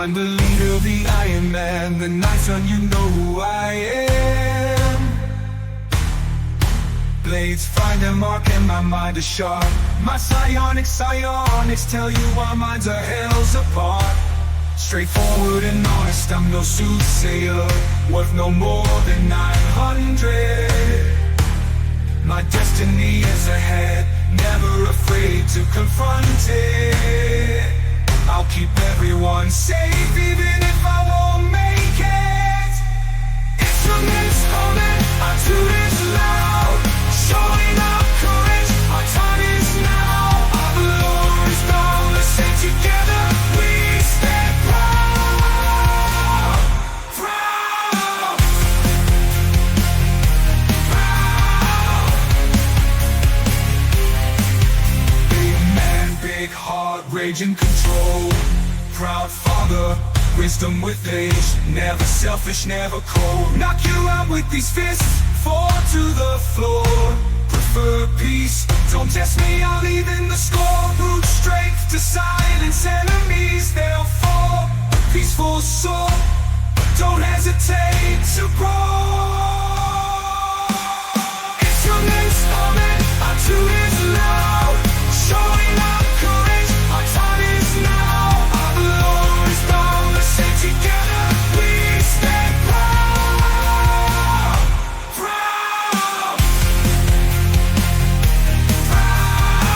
I'm the leader of the Iron Man. The night's done, you know who I am. Blades find their mark and my mind is sharp. My psionics tell you our minds are hells apart. Straightforward and honest, I'm no soothsayer, worth no more than 900. My destiny is ahead, never afraid to confront it. I'll keep everyone safe even if I won't make it. Instruments humming, our tune is loud, showing up courage, our time is now. Our valor is boundless and together we stand proud. Proud. Proud. Big man, big heart, rage and control. Proud father, wisdom with age, never selfish, never cold. Knock you out with these fists, fall to the floor. Prefer peace, don't test me, I'll even the score. Brute strength to silence enemies, they'll fall. Peaceful soul, don't hesitate to brawl. Instruments humming, our tune is loud, showing up courage, our time is now. Our valor is boundless and together we stand proud. Proud. Proud.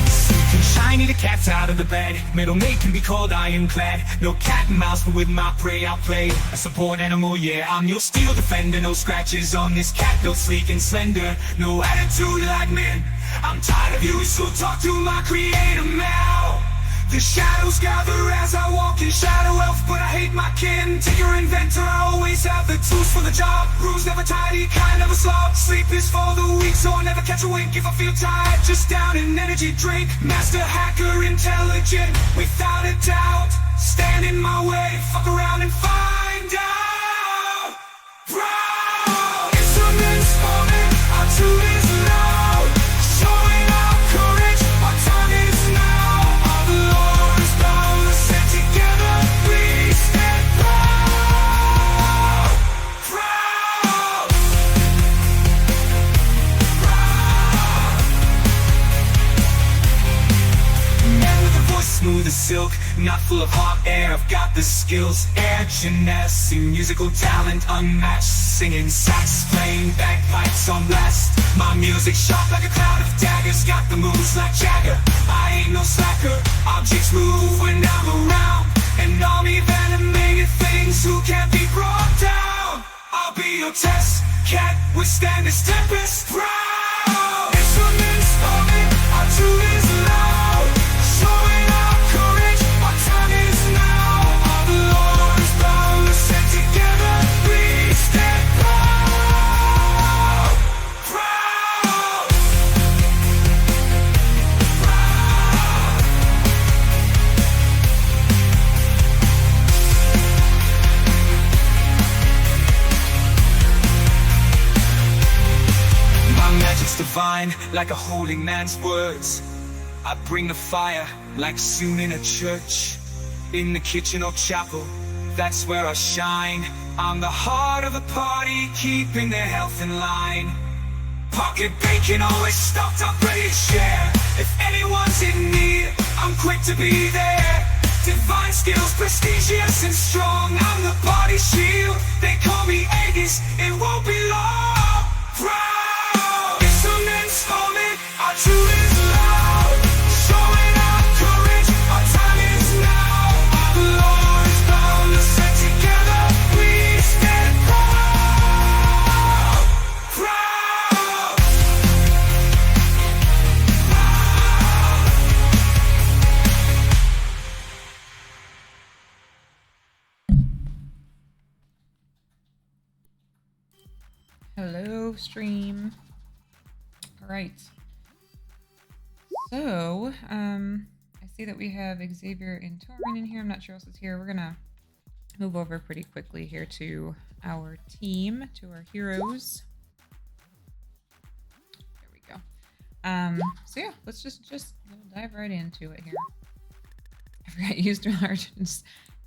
Sleek and shiny, the cat's out of the bed. Middle mate can be called ironclad. No cat and mouse, but with my prey I'll play a support animal, yeah. I'm your steel defender, no scratches on this cat, though sleek and slender. No attitude like men, I'm tired of you, so talk to my creator now. The shadows gather as I walk in shadow elf, but I hate my kin. To your inventor, I always have the tools for the job. Rules never tidy, kind never slob. Sleep is for the weak, so I never catch a wink. If I feel tired, just down an energy drink. Master hacker, intelligent, without a doubt. Stand in my way, fuck around and find out. Proud. Instruments humming, our tune is loud, showing our courage, our time is now. Our valor is boundless and together we stand proud. Proud. Proud. Man with a voice smooth as silk, not full of hot air, I've got the skills. Air genesi, musical talent unmatched. Singing sax, playing bagpipes on blast. My music sharp like a cloud of daggers, got the moves like Jagger. I ain't no slacker, objects move when I'm around. An army of animated things who can't be brought down. I'll be your test cat, withstand this tempest. Proud. Instruments humming, our tune is loud, showing our courage, our time is now. Our valor is boundless and together we stand proud. Proud. Proud. My magic's divine, like a holy man's words. I bring the fire, like soon in a church. In the kitchen or chapel, that's where I shine. I'm the heart of the party, keeping their health in line. Pocket bacon always stocked up, ready to share. If anyone's in need, I'm quick to be there. Divine skills, prestigious and strong. I'm the body shield, they call me Aegis, it won't be long. Proud. Instruments humming, our tune is loud, showing our courage, our time is now. Our valor is boundless and together we stand proud. Proud. Hello, stream. All right. So, I see that we have Xavier and Torin in here. I'm not sure else is here. We're gonna move over pretty quickly here to our team, to our heroes. There we go. So yeah, let's just dive right into it here. forgot used to large.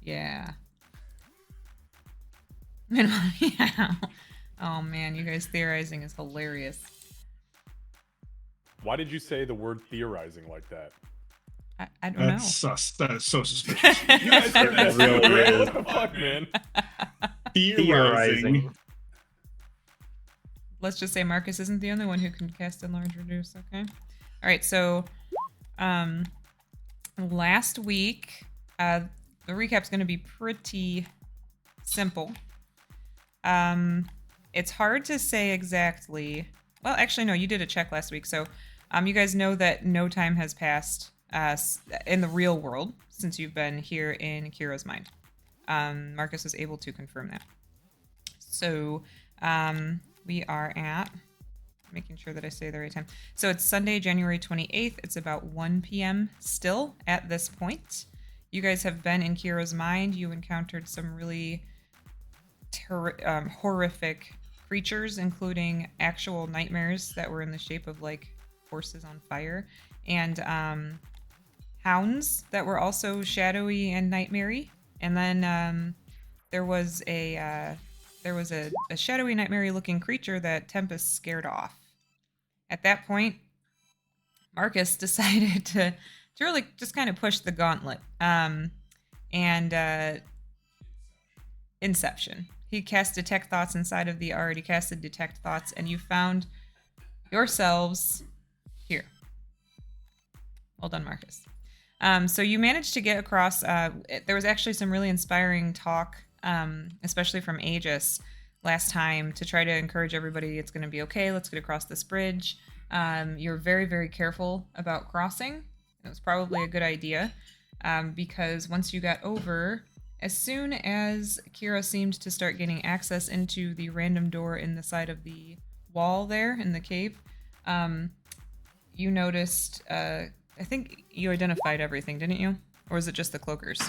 Yeah. Yeah. Oh man, you guys theorizing is hilarious. Why did you say the word theorizing like that? I don't know. That's sus. That is so suspicious. You guys heard that Really too, right? is. What the fuck, man? Theorizing. Let's just say Marcus isn't the only one who can cast enlarge reduce, okay? All right, so last week, the recap's going to be pretty simple. It's hard to say exactly. Well, actually, no, you did a check last week, so you guys know that no time has passed in the real world since you've been here in Kira's mind. Marcus was able to confirm that. So we are at, making sure that I say the right time. So it's Sunday, January 28th. It's about 1 p.m. still at this point. You guys have been in Kira's mind. You encountered some really horrific creatures, including actual nightmares that were in the shape of like horses on fire, and hounds that were also shadowy and nightmary. And then there was a shadowy, nightmare looking creature that Tempest scared off. At that point, Marcus decided to really just kind of push the gauntlet. And Inception. He cast Detect Thoughts inside of the already casted Detect Thoughts, and you found yourselves here. Well done, Marcus. So you managed to get across. There was actually some really inspiring talk, especially from Aegis last time, to try to encourage everybody. It's going to be okay. Let's get across this bridge. You're very, very careful about crossing. It was probably a good idea because once you got over, as soon as Kira seemed to start getting access into the random door in the side of the wall there in the cave, you noticed, I think you identified everything, didn't you? Or was it just the cloakers?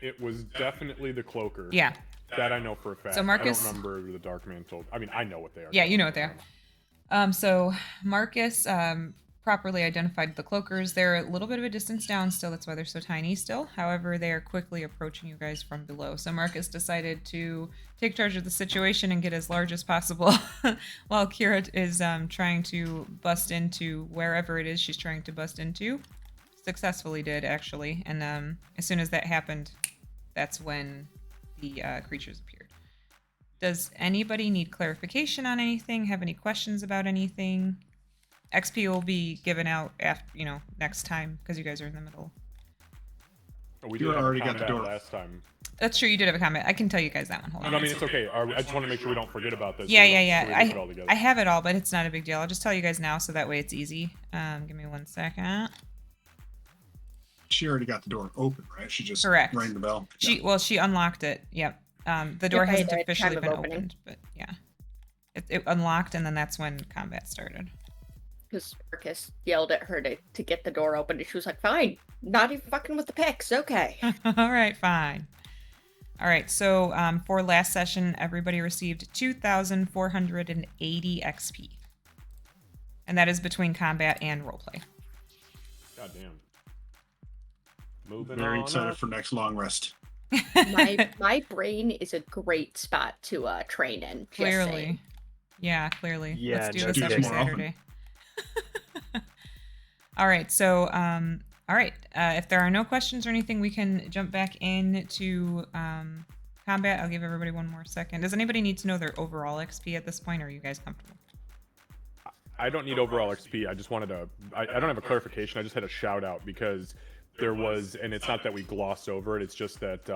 It was definitely the cloakers. Yeah. That I know for a fact. So Marcus, I don't remember the Dark Mantle. I mean, I know what they are. Yeah, you know what they are. So Marcus properly identified the cloakers. They're a little bit of a distance down still. That's why they're so tiny still. However, they are quickly approaching you guys from below. So Marcus decided to take charge of the situation and get as large as possible while Kira is trying to bust into wherever it is she's trying to bust into. Successfully did, actually. And as soon as that happened, that's when the creatures appeared. Does anybody need clarification on anything? Have any questions about anything? XP will be given out after, next time because you guys are in the middle. Oh, we You did have already a got the combat door. last time. That's true. You did have a comment. I can tell you guys that one. Hold on. No, I mean, it's okay. I just want to make sure we don't forget about this. Yeah. So we can put it all together. I have it all, but it's not a big deal. I'll just tell you guys now so that way it's easy. Give me 1 second. She already got the door open, right? She just Correct. rang the bell. She unlocked it. Yep. The door Yep, I hasn't did. officially Time of been opening. opened, but yeah. It unlocked, and then that's when combat started. Because Marcus yelled at her to get the door open, and she was like, fine, not even fucking with the picks, okay. All right, fine. All right, so for last session, everybody received 2,480 XP. And that is between combat and roleplay. God damn. Moving Very on excited up. for next long rest. My brain is a great spot to train in. Just Clearly. saying. Yeah, clearly. Yeah, Let's do no this do every this more often. Saturday. All right, so all right. If there are no questions or anything, we can jump back into combat. I'll give everybody 1 more second. Does anybody need to know their overall XP at this point, or are you guys comfortable? I don't need overall XP. I just wanted to. I don't have a clarification. I just had a shout out because there was, and it's not that we glossed over it. It's just that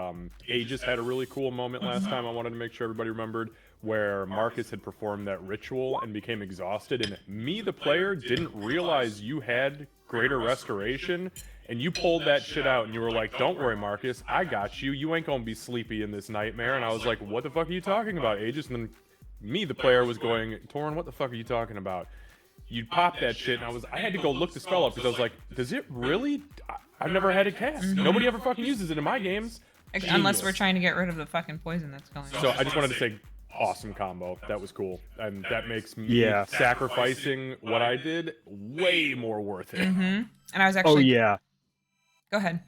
Aegis had a really cool moment last time. I wanted to make sure everybody remembered where Marcus had performed that ritual and became exhausted, and me, the player, didn't realize you had greater restoration, and you pulled that shit out, and you were like, "Don't worry, Marcus, I got you. You ain't gonna be sleepy in this nightmare." And I was like, "What the fuck are you talking about, Aegis?" And then me, the player, was going, "Torin, what the fuck are you talking about?" You'd pop that shit, and I had to go look the spell up because I was like, "Does it really?" I've never had it cast. Nobody ever fucking uses it in my games. Unless Genius. we're trying to get rid of the fucking poison that's going on. So I just wanted to say, awesome combo. That was cool, and that makes me Yeah. sacrificing what I did way more worth it. And I was Oh actually yeah. Go ahead.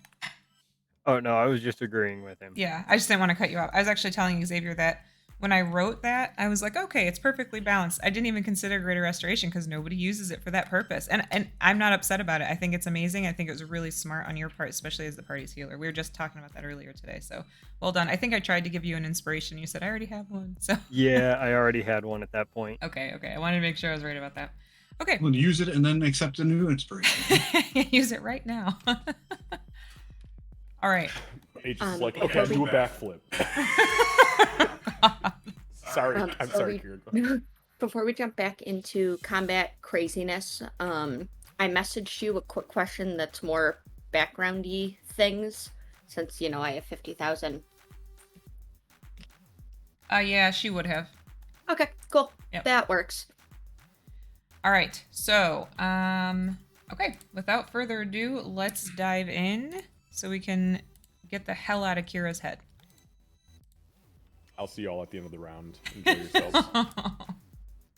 Oh no, I was just agreeing with him. Yeah, I just didn't want to cut you off. I was actually telling Xavier that when I wrote that, I was like, okay, it's perfectly balanced. I didn't even consider Greater Restoration because nobody uses it for that purpose. And I'm not upset about it. I think it's amazing. I think it was really smart on your part, especially as the party's healer. We were just talking about that earlier today. So well done. I think I tried to give you an inspiration. You said I already have one. So Yeah, I already had one at that point. okay. I wanted to make sure I was right about that. Okay. Well, use it and then accept a new inspiration. Use it right now. All right. H is like, before okay, we- do a backflip. Sorry, I'm so sorry, Kira. Before we jump back into combat craziness, I messaged you a quick question that's more backgroundy things, since I have 50,000. Yeah, she would have. Okay, cool. Yep. That works. All right. So, okay, without further ado, let's dive in so we can get the hell out of Kira's head. I'll see y'all at the end of the round. Enjoy yourselves.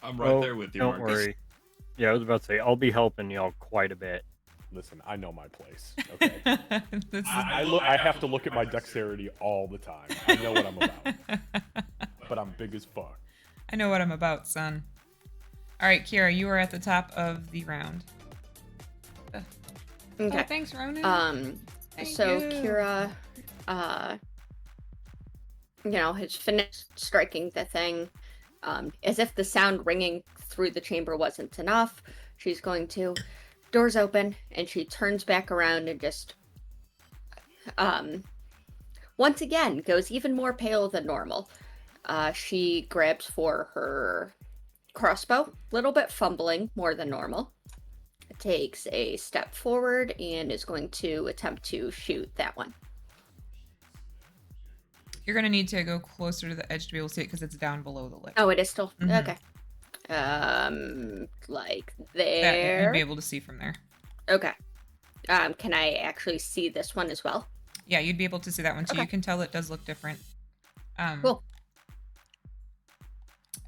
I'm right Oh, there with you, don't Marcus. worry. Yeah, I was about to say, I'll be helping y'all quite a bit. Listen, I know my place. Okay. This is- I have to look at my dexterity all the time. I know what I'm about, but I'm big as fuck. I know what I'm about, son. All right, Kira, you are at the top of the round. Oh, Okay. thanks, Ronan. Thank So you. Kira, has finished striking the thing. As if the sound ringing through the chamber wasn't enough, she's going to. Doors open, and she turns back around and just, once again, goes even more pale than normal. She grabs for her crossbow, a little bit fumbling more than normal. Takes a step forward and is going to attempt to shoot that one. You're going to need to go closer to the edge to be able to see it because it's down below the lip. Oh, it is still Mhm. okay. Like That there. you'd be able to see from there. Okay. Can I actually see this one as well? Yeah, you'd be able to see that one, so you Okay. can tell it does look different. Cool.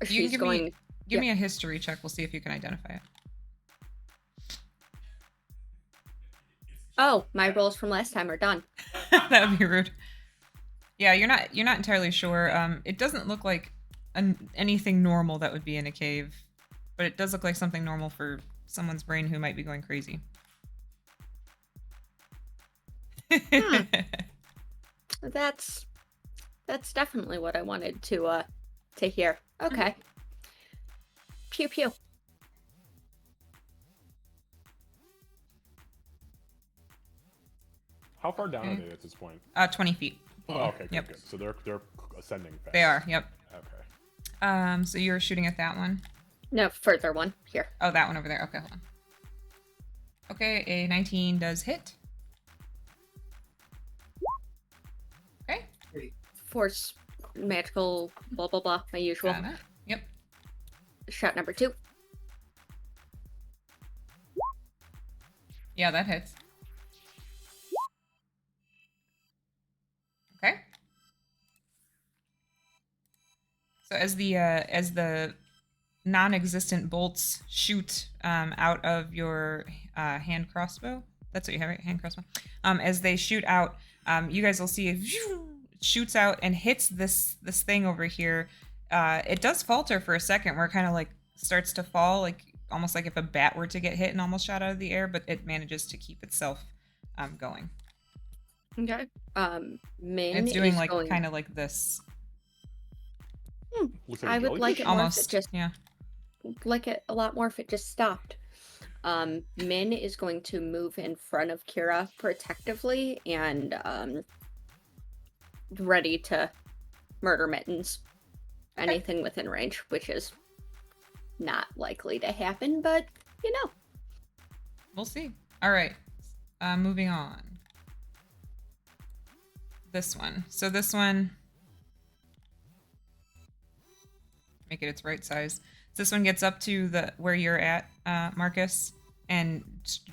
You can She's give going. me give me a history check. We'll see if you can identify it. Oh, my rolls from last time are done. That would be rude. Yeah, you're not entirely sure. It doesn't look like anything normal that would be in a cave, but it does look like something normal for someone's brain who might be going crazy. That's definitely what I wanted to hear. Okay. Pew pew. How far down are Okay. they at this point? 20 feet. Oh, okay, Yep. good. So they're ascending fast. They are. Yep. Okay. So you're shooting at that one. No, further one here. Oh, that one over there. Okay, hold on. Okay, a 19 does hit. Okay. Force, magical, blah blah blah. My usual. Got it. Yep. Shot number 2. Yeah, that hits. Okay. So as the non-existent bolts shoot out of your hand crossbow, that's what you have, right? Hand crossbow. As they shoot out, you guys will see it shoots out and hits this thing over here. It does falter for a second, where it kind of like starts to fall, like almost like if a bat were to get hit and almost shot out of the air, but it manages to keep itself going. Okay. Min It's doing is like going... kind of like this. Looks like I a would like jellyfish. it more if Almost. it just Yeah. like it a lot more if it just stopped. Min is going to move in front of Kira protectively and ready to murder Mittens. Anything within range, which is not likely to happen, but We'll see. All right. Moving on. This one. So this one, make it its right size. This one gets up to the where you're at, Marcus, and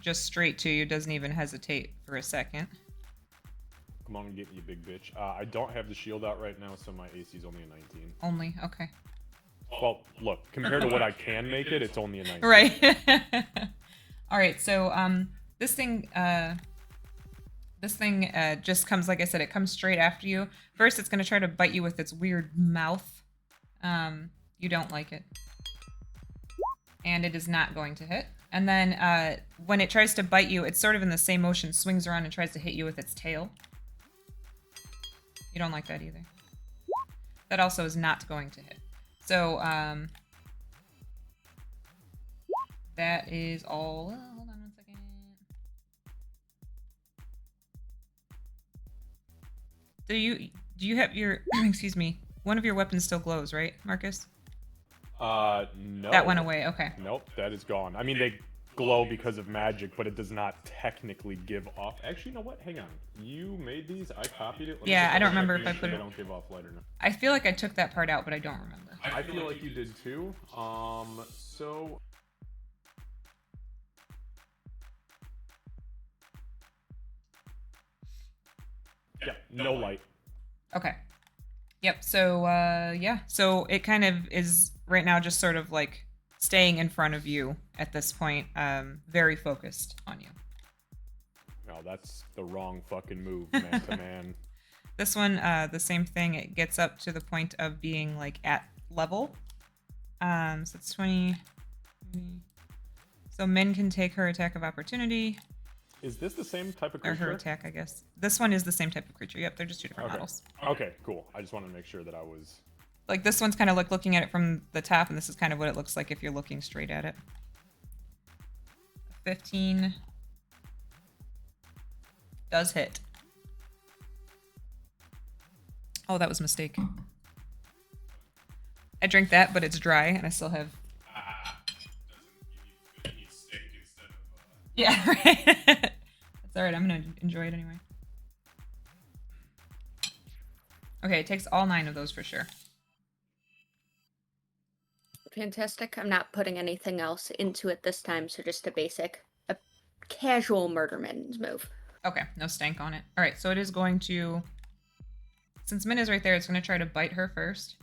just straight to you. Doesn't even hesitate for a second. Come on and get me, you big bitch. I don't have the shield out right now, so my AC is only a 19. Only. Okay. Well, look, compared to what I can make it, it's only a 19. Right. All right. So this thing, the This thing just comes, like I said, it comes straight after you. First, it's going to try to bite you with its weird mouth. You don't like it. And it is not going to hit. And then when it tries to bite you, it's sort of in the same motion, swings around and tries to hit you with its tail. You don't like that either. That also is not going to hit. So, that is all. Hold on one second. Do you have your excuse me? One of your weapons still glows, right, Marcus? No. That went away. Okay. Nope, that is gone. I mean, they glow because of magic, but it does not technically give off. Actually, you know what? Hang on. You made these. I copied it. Let me Yeah, just I don't double check, remember if I make sure put they it. don't give off light or not. I feel like I took that part out, but I don't remember. I feel like you did too. So. Yeah, no light. Okay. Yep. So yeah. So it kind of is right now just sort of like staying in front of you at this point, very focused on you. No, that's the wrong fucking move, man to man. This one, the same thing. It gets up to the point of being like at level. So it's 20. So Min can take her attack of opportunity. Is this the same type of Or creature? her attack, I guess. This one is the same type of creature. Yep, they're just two different Okay. models. Okay, cool. I just wanted to make sure that I was. Like this one's kind of like looking at it from the top, and this is kind of what it looks like if you're looking straight at it. 15 does hit. Oh, that was a mistake. I drank that, but it's dry, and I still have. Yeah, right. That's all right. I'm gonna enjoy it anyway. Okay, it takes all 9 of those for sure. Fantastic. I'm not putting anything else into it this time, so just a casual murderman's move. Okay, no stank on it. All right, so it is going to. Since Min is right there, it's going to try to bite her first.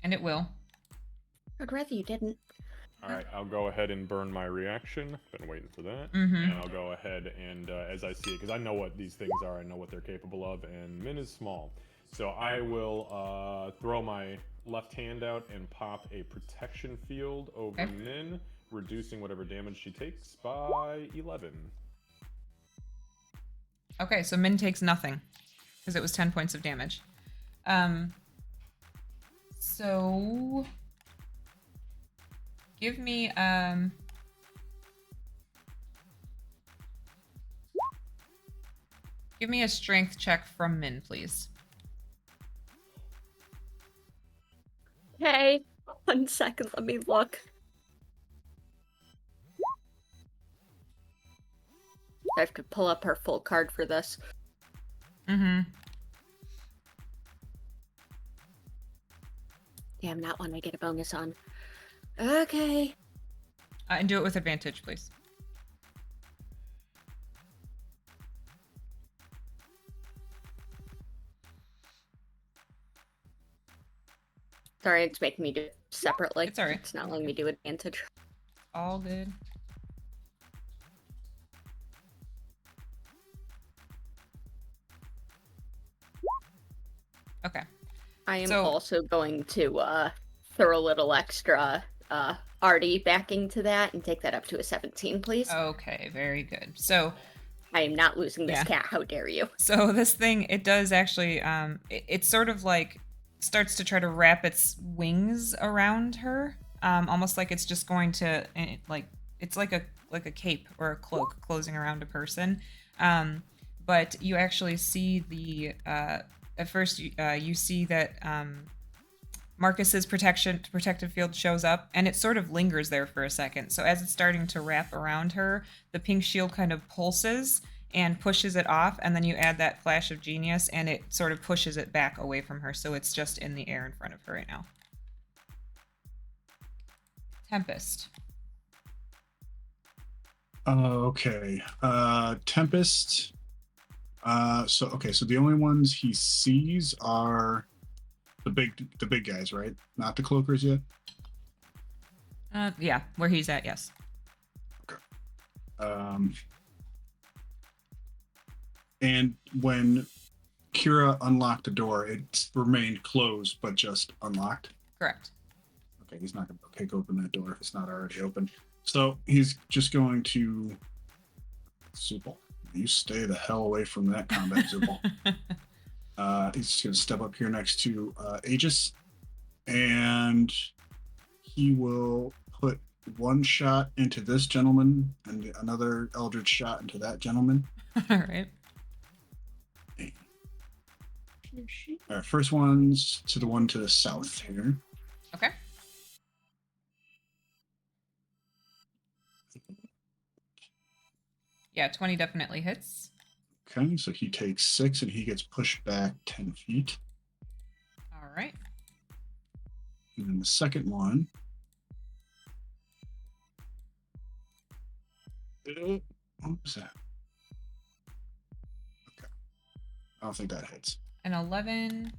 And it will. I'd rather you didn't. Alright, I'll go ahead and burn my reaction. Been waiting for that. Mm-hmm. And I'll go ahead and, as I see it, because I know what these things are, I know what they're capable of, and Min is small. So I will throw my left hand out and pop a protection field over Okay. Min, reducing whatever damage she takes by 11. Okay, so Min takes nothing because it was 10 points of damage. So give me a strength check from Min, please. Okay, 1 second, let me look. I have to pull up her full card for this. Mm-hmm. Damn, not one I get a bonus on. Okay. And do it with advantage, please. Sorry, it's making me do it separately. It's alright. It's not letting me do advantage. All good. Okay. I am So- also going to throw a little extra arty backing to that and take that up to a 17, please. Okay, very good. So I am not losing this Yeah. cat. How dare you? So this thing, it does actually, it sort of like starts to try to wrap its wings around her, almost like it's just going to, it's like a cape or a cloak closing around a person. But you actually see the, at first you see that Marcus's protective field shows up, and it sort of lingers there for a second. So as it's starting to wrap around her, the pink shield kind of pulses and pushes it off, and then you add that flash of genius, and it sort of pushes it back away from her, so it's just in the air in front of her right now. Tempest. Okay. Tempest. So the only ones he sees are the big guys, right? Not the cloakers yet. Yeah, where he's at, yes. And when Kira unlocked the door, it remained closed, but just unlocked. Correct. Okay, he's not going to kick open that door if it's not already open. So he's just going to. Zubal, you stay the hell away from that combat, Zubal. He's just going to step up here next to Aegis, and he will put one shot into this gentleman and another Eldritch shot into that gentleman. All right. All right, first one's to the one to the south here. Okay. Yeah, 20 definitely hits. Okay, so he takes 6 and he gets pushed back 10 feet. All right. And then the second one. What was that? Okay. I don't think that hits. An 11.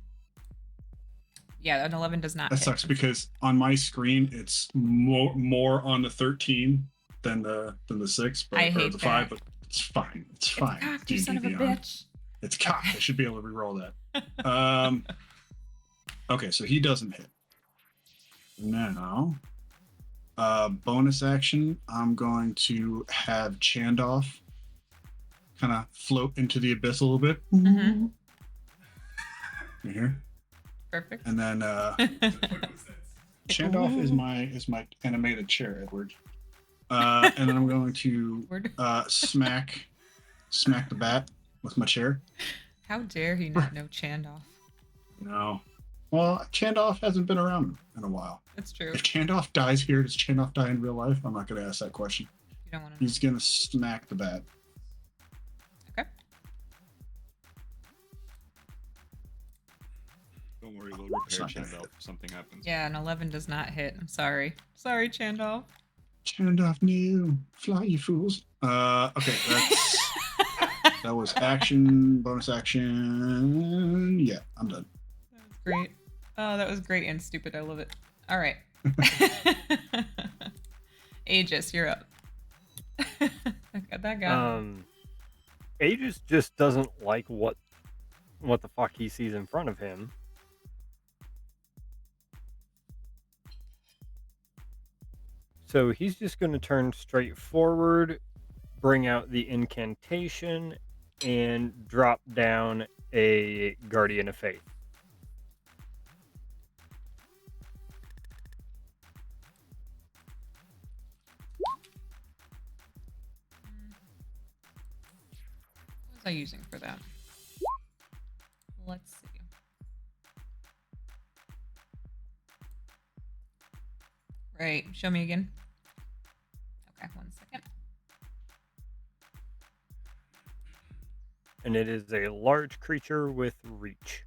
Yeah, an 11 does not That hit. sucks because on my screen it's more on the 13 than the 6, but I or hate the 5, that. but it's fine. It's It's fine. cocked, you son of a D&D Beyond. bitch. It's cocked. I should be able to re-roll that. Okay, so he doesn't hit. Now, bonus action, I'm going to have Chandoff kind of float into the abyss a little bit. Mhm. You hear? Perfect. And then Chandoff is my animated chair, Edward. And then I'm going to Word. smack the bat with my chair. How dare he not know Chandoff? No. Well, Chandoff hasn't been around in a while. That's true. If Chandoff dies here, does Chandoff die in real life? I'm not going to ask that question. You don't want to know. He's going to smack the bat. Okay. Don't worry, we'll It's repair not gonna Chandel if something happens. Yeah, an 11 does not hit. I'm sorry. Sorry, Chandoff. Chandoff, no. Fly, you fools. Okay, that was action, bonus action. Yeah, I'm done. That was great. Oh, that was great and stupid. I love it. All right. Aegis, you're up. I got that guy. Aegis just doesn't like what the fuck he sees in front of him. So he's just going to turn straight forward, bring out the incantation, and drop down a Guardian of Faith. What was I using for that? Let's see. Right, show me again. Okay, 1 second. And it is a large creature with reach.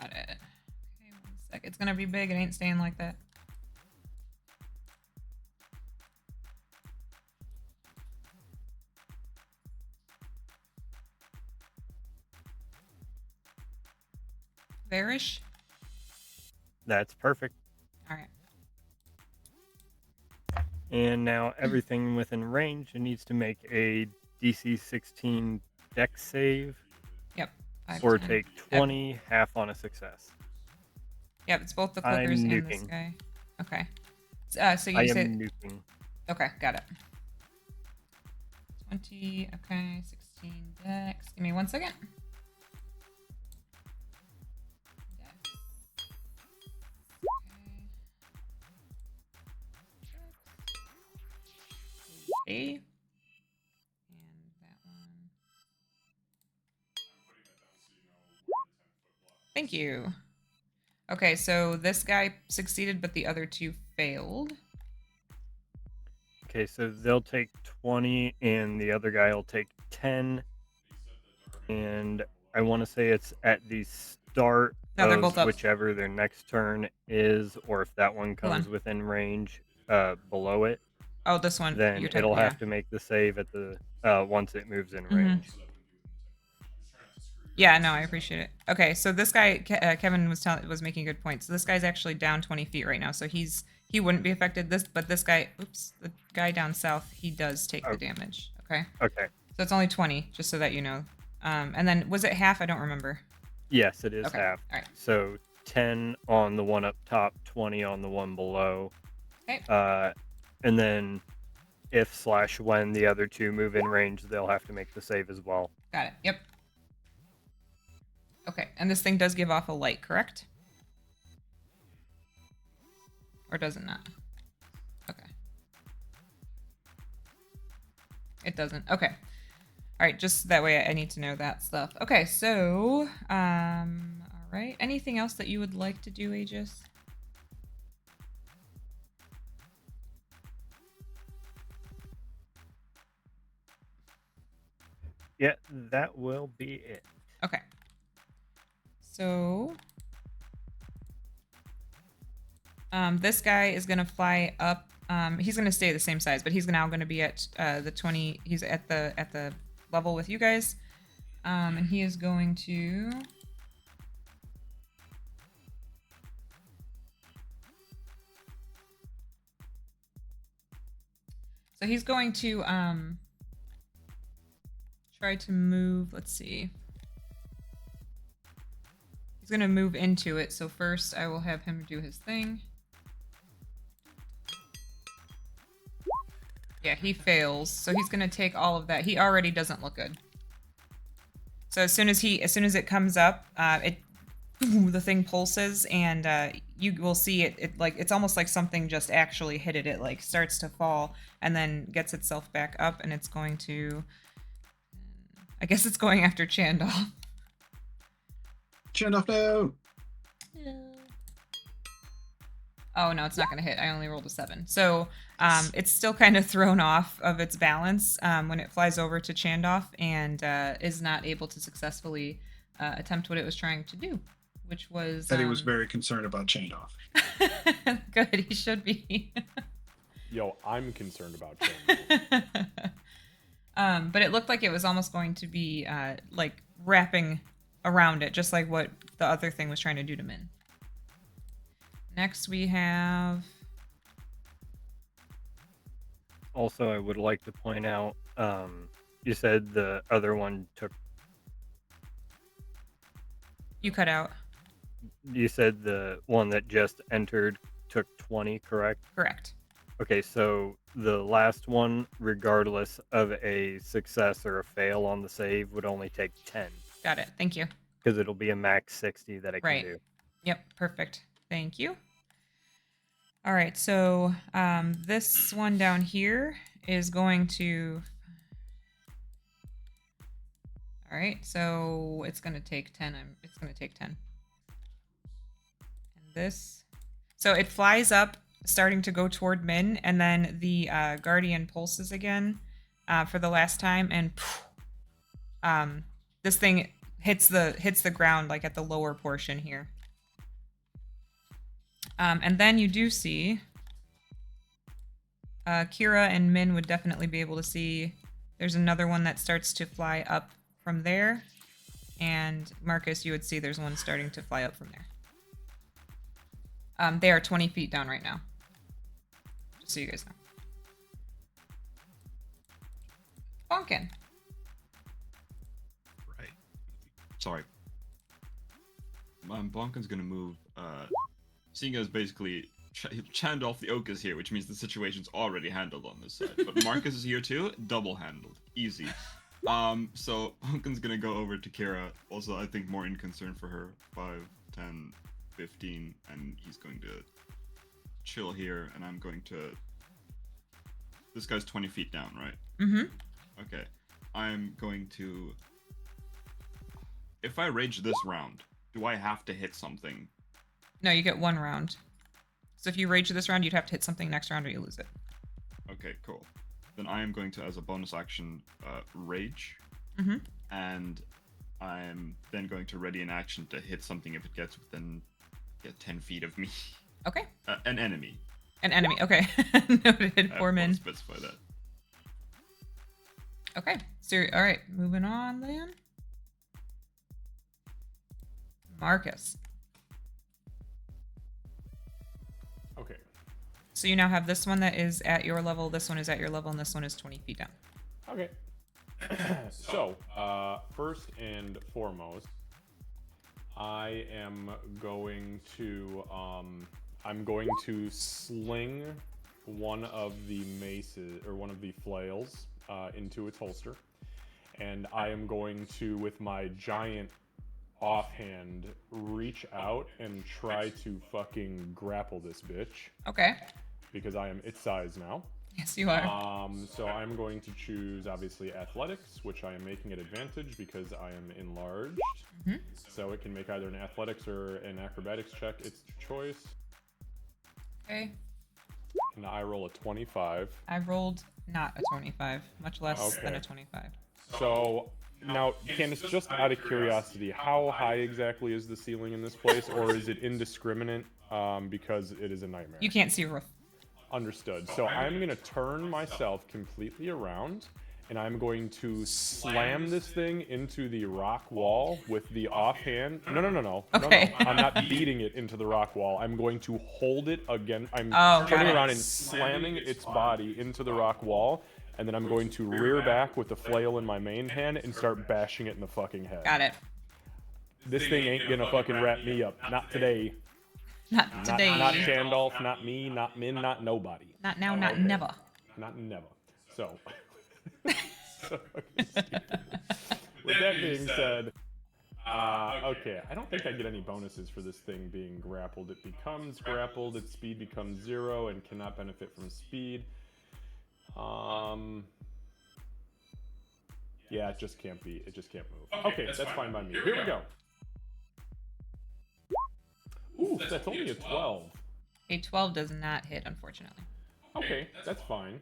Got it. Okay, 1 sec. It's gonna be big. It ain't staying like that. Varish? That's perfect. All right. And now everything within range needs to make a DC 16 Dex save Yep. 5, or 10. take 20, half on a success. Yep, it's both the I'm clickers and this nuking. guy. Okay. So you I said am nuking. okay, got it. 20, okay, 16 dex. Give me 1 second. Dex. Okay. And that one. Thank you. Okay, so this guy succeeded, but the other two failed. Okay, so they'll take 20 and the other guy will take 10. And I want to say it's at the start No, they're of both up. whichever their next turn is, or if that one Hold comes on. within range below it, Oh, this one. then you're it'll talking- have to make the save at the once it moves in Mhm. range. Yeah, no, I appreciate it. Okay, so this guy, Kevin was making a good point. So this guy's actually down 20 feet right now. So he's he wouldn't be affected. But this guy, oops, the guy down south, he does take the Oh. damage. Okay, Okay. so it's only 20, just so that you know. And then was it half? I don't remember. Yes, it is Okay. half. All right. So 10 on the one up top, 20 on the one below. Okay. And then if/when the other two move in range, they'll have to make the save as well. Got it. Yep. Okay, and this thing does give off a light, correct? Or does it not? Okay. It doesn't. Okay. All right, just that way I need to know that stuff. Okay, so, all right. Anything else that you would like to do, Aegis? Yeah, that will be it. Okay. So, this guy is gonna fly up. He's gonna stay the same size, but he's now gonna be at the 20. He's at the level with you guys, and he is going to. So he's going to try to move. Let's see. He's going to move into it. So first I will have him do his thing. Yeah, he fails. So he's going to take all of that. He already doesn't look good. So as soon as it comes up, the thing pulses, and you will see it like it's almost like something just actually hit it. It like starts to fall and then gets itself back up, and it's going to. I guess it's going after Chandal. Chandal, no. Oh no, it's not going to hit. I only rolled a 7. So it's still kind of thrown off of its balance when it flies over to Chandoff and is not able to successfully attempt what it was trying to do, which was. Eddie was very concerned about Chandal. Good, he should be. Yo, I'm concerned about Chandal. But it looked like it was almost going to be like wrapping around it, just like what the other thing was trying to do to Min. Next we have. Also, I would like to point out, you said the other one took. You cut out. You said the one that just entered took 20, correct? Correct. Okay, so the last one, regardless of a success or a fail on the save, would only take 10. Got it. Thank you. Because it'll be a max 60 that it Right. can do. Yep. Perfect. Thank you. All right. So this one down here is going to. All right. So it's going to take 10. It's going to take 10. And this. So it flies up, starting to go toward Min, and then the Guardian pulses again for the last time, and this thing hits the ground like at the lower portion here. And then you do see Kira and Min would definitely be able to see. There's another one that starts to fly up from there, and Marcus, you would see there's one starting to fly up from there. They are 20 feet down right now. Just so you guys know. Bonkin. Right. Sorry. Bonkin's gonna move. Seeing as basically Chandolf the Oak is here, which means the situation's already handled on this side. But Marcus is here too, double handled, easy. So Bonkin's gonna go over to Kira. Also, I think more in concern for her. 5, 10, 15, and he's going to chill here, and I'm going to. This guy's 20 feet down, right? Mm-hmm. Okay. I'm going to. If I rage this round, do I have to hit something? No, you get 1 round. So if you rage this round, you'd have to hit something next round or you lose it. Okay, cool. Then I am going to, as a bonus action, rage. Mm-hmm. And I'm then going to ready an action to hit something if it gets within 10 feet of me. Okay. An enemy. An enemy. Okay. Noted. 4 min. Specify that. Okay. So, all right. Moving on then. Marcus. Okay. So you now have this one that is at your level, this one is at your level, and this one is 20 feet down. Okay. So, first and foremost, I am going to sling one of the maces or one of the flails into its holster, and I am going to, with my giant offhand, reach out and try to fucking grapple this bitch Okay. because I am its size now. Yes, you are. So I'm going to choose, obviously, athletics, which I am making at advantage because I am enlarged. Mhm. So it can make either an athletics or an acrobatics check. It's choice. Okay. And I roll a 25. I rolled not a 25, much less than Okay. a 25. So now, Candace, just out of curiosity, how high exactly is the ceiling in this place, or is it indiscriminate because it is a nightmare? You can't see a roof. Understood. So I'm going to turn myself completely around, and I'm going to slam this thing into the rock wall with the offhand. No. Okay. No. I'm not beating it into the rock wall. I'm going to hold it again. I'm Oh, turning got it. around and slamming its body into the rock wall, and then I'm going to rear back with the flail in my main hand and start bashing it in the fucking head. Got it. This thing ain't gonna fucking wrap me up. Not today. Not today. Not Chandolph, not me, not Min, not nobody. Not now, not Okay. never. Not never. So, with that being said, okay, I don't think I get any bonuses for this thing being grappled. It becomes grappled, its speed becomes 0 and cannot benefit from speed. Yeah, it just can't be. It just can't move. Okay, that's fine by me. Here we go. Ooh, that's only a 12. A 12 does not hit, unfortunately. Okay, that's fine.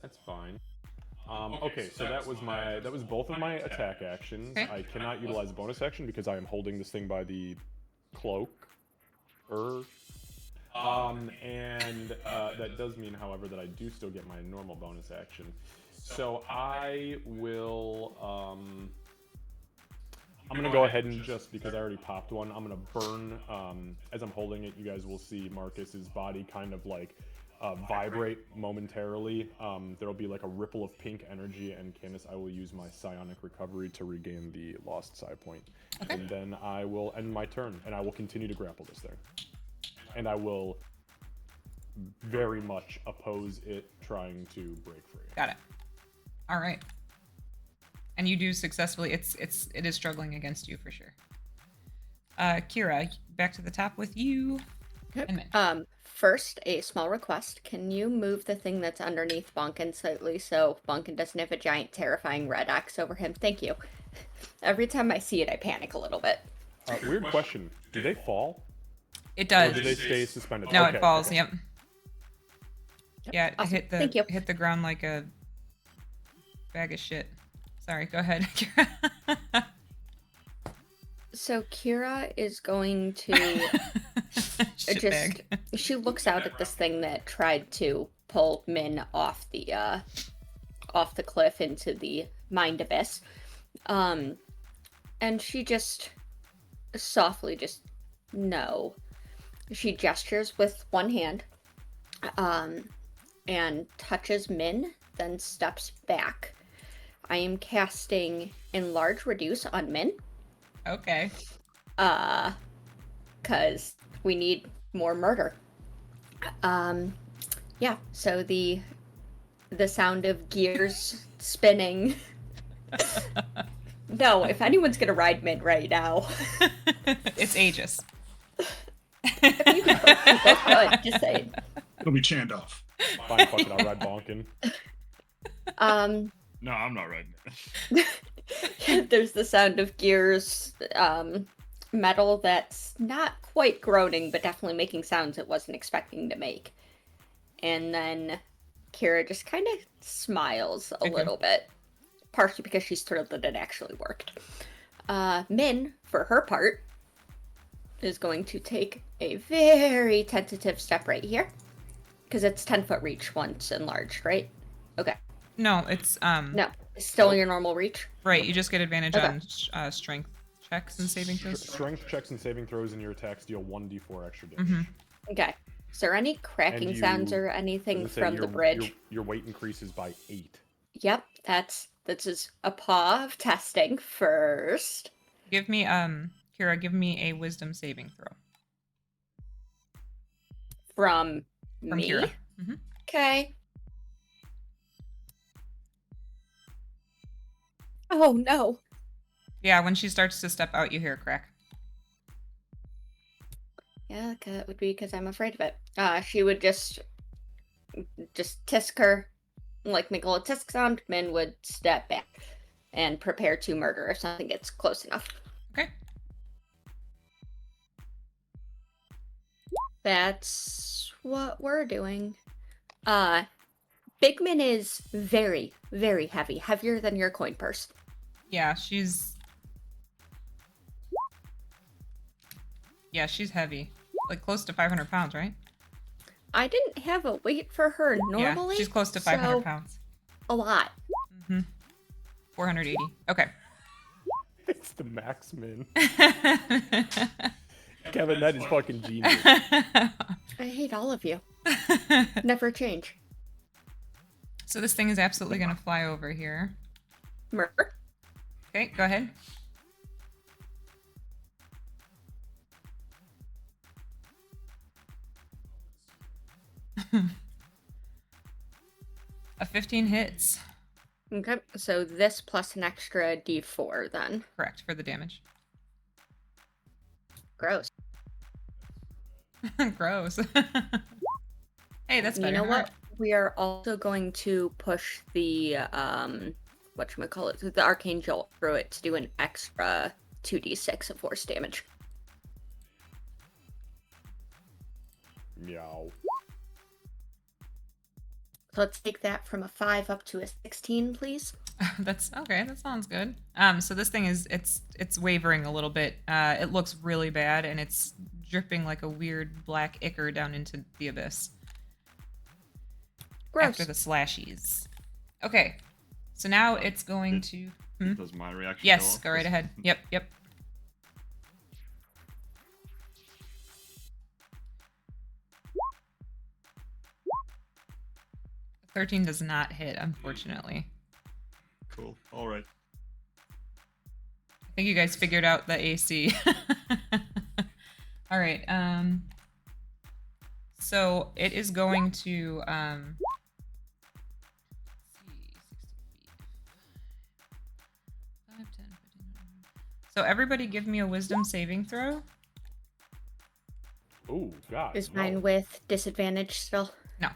That's fine. Okay, so that was both of my attack actions. Okay. I cannot utilize a bonus action because I am holding this thing by the cloak. And that does mean, however, that I do still get my normal bonus action. So I will, I'm gonna go ahead and just, because I already popped one, I'm gonna burn, as I'm holding it, you guys will see Marcus's body kind of like vibrate momentarily. There'll be like a ripple of pink energy, and Candace, I will use my psionic recovery to regain the lost psi point. Okay. And then I will end my turn, and I will continue to grapple this thing. And I will very much oppose it trying to break free. Got it. All right. And you do successfully. It is struggling against you for sure. Kira, back to the top with you. And Min. First, a small request. Can you move the thing that's underneath Bunkin slightly so Bunkin doesn't have a giant, terrifying red X over him? Thank you. Every time I see it, I panic a little bit. Weird question. Do they fall? It Or does. do they stay suspended? No, Okay. it falls. Yep. Yeah, it Awesome. hit Thank you. the ground like a bag of shit. Sorry, go ahead, Kira. So Kira is going to Shit just bag. she looks out at this thing that tried to pull Min off the cliff into the mind abyss. And she just softly no. She gestures with one hand and touches Min, then steps back. I am casting Enlarge Reduce on Min. Okay. Cause we need more murder. Yeah, so the sound of gears spinning. No, if anyone's gonna ride Min right now. It's Aegis. You both could, just saying. It'll be Chandolph. Fine, fuck it, I'll ride Bonkin. No, I'm not riding it. There's the sound of gears, metal that's not quite groaning, but definitely making sounds it wasn't expecting to make. And then Kira just kind of smiles a little bit, partially because she's thrilled that it actually worked. Min, for her part, is going to take a very tentative step right here, because it's 10-foot reach once enlarged, right? Okay. No, it's No, it's still your normal reach. right. You just get advantage Okay. on strength checks and saving throws. Strength checks and saving throws in your attacks deal 1d4 extra damage. Mm-hmm. Okay. Is there any cracking And sounds you- or anything Does it say from the your- bridge? Your weight increases by 8. Yep, this is a paw of testing first. Give me Kira, give me a wisdom saving throw. From From me? Kira. Mhm. Okay. Oh no. Yeah, when she starts to step out, you hear a crack. Yeah, that would be because I'm afraid of it. She would just tisk her, like make a little tisk sound. Min would step back and prepare to murder if something gets close enough. Okay. That's what we're doing. Big Min is very, very heavy. Heavier than your coin purse. Yeah, she's heavy. Like close to 500 pounds, right? I didn't have a weight for her normally. Yeah, she's close to 500 so pounds. A lot. 480. Okay. It's the max min. Kevin, that is fucking genius. I hate all of you. Never change. So this thing is absolutely going to fly over here. Murder. Okay, go ahead. A 15 hits. Okay, so this plus an extra d4 then. Correct, for the damage. Gross. Gross. Hey, that's better. You know All what? right. We are also going to push the whatchamacallit, the arcane jolt through it to do an extra 2d6 of force damage. Meow. So let's take that from a 5 up to a 16, please. That's okay. That sounds good. So this thing is it's wavering a little bit. It looks really bad, and it's dripping like a weird black ichor down into the abyss. Gross. After the slashies. Okay, so now it's going to. Does my reaction Yes, off? go right ahead. Yep. 13 does not hit, unfortunately. Cool. All right. I think you guys figured out the AC. All right. So it is going to let's see, 60 feet. 5, 10, 15. So everybody give me a wisdom saving throw. Oh, God. Is no. mine with disadvantage still? No.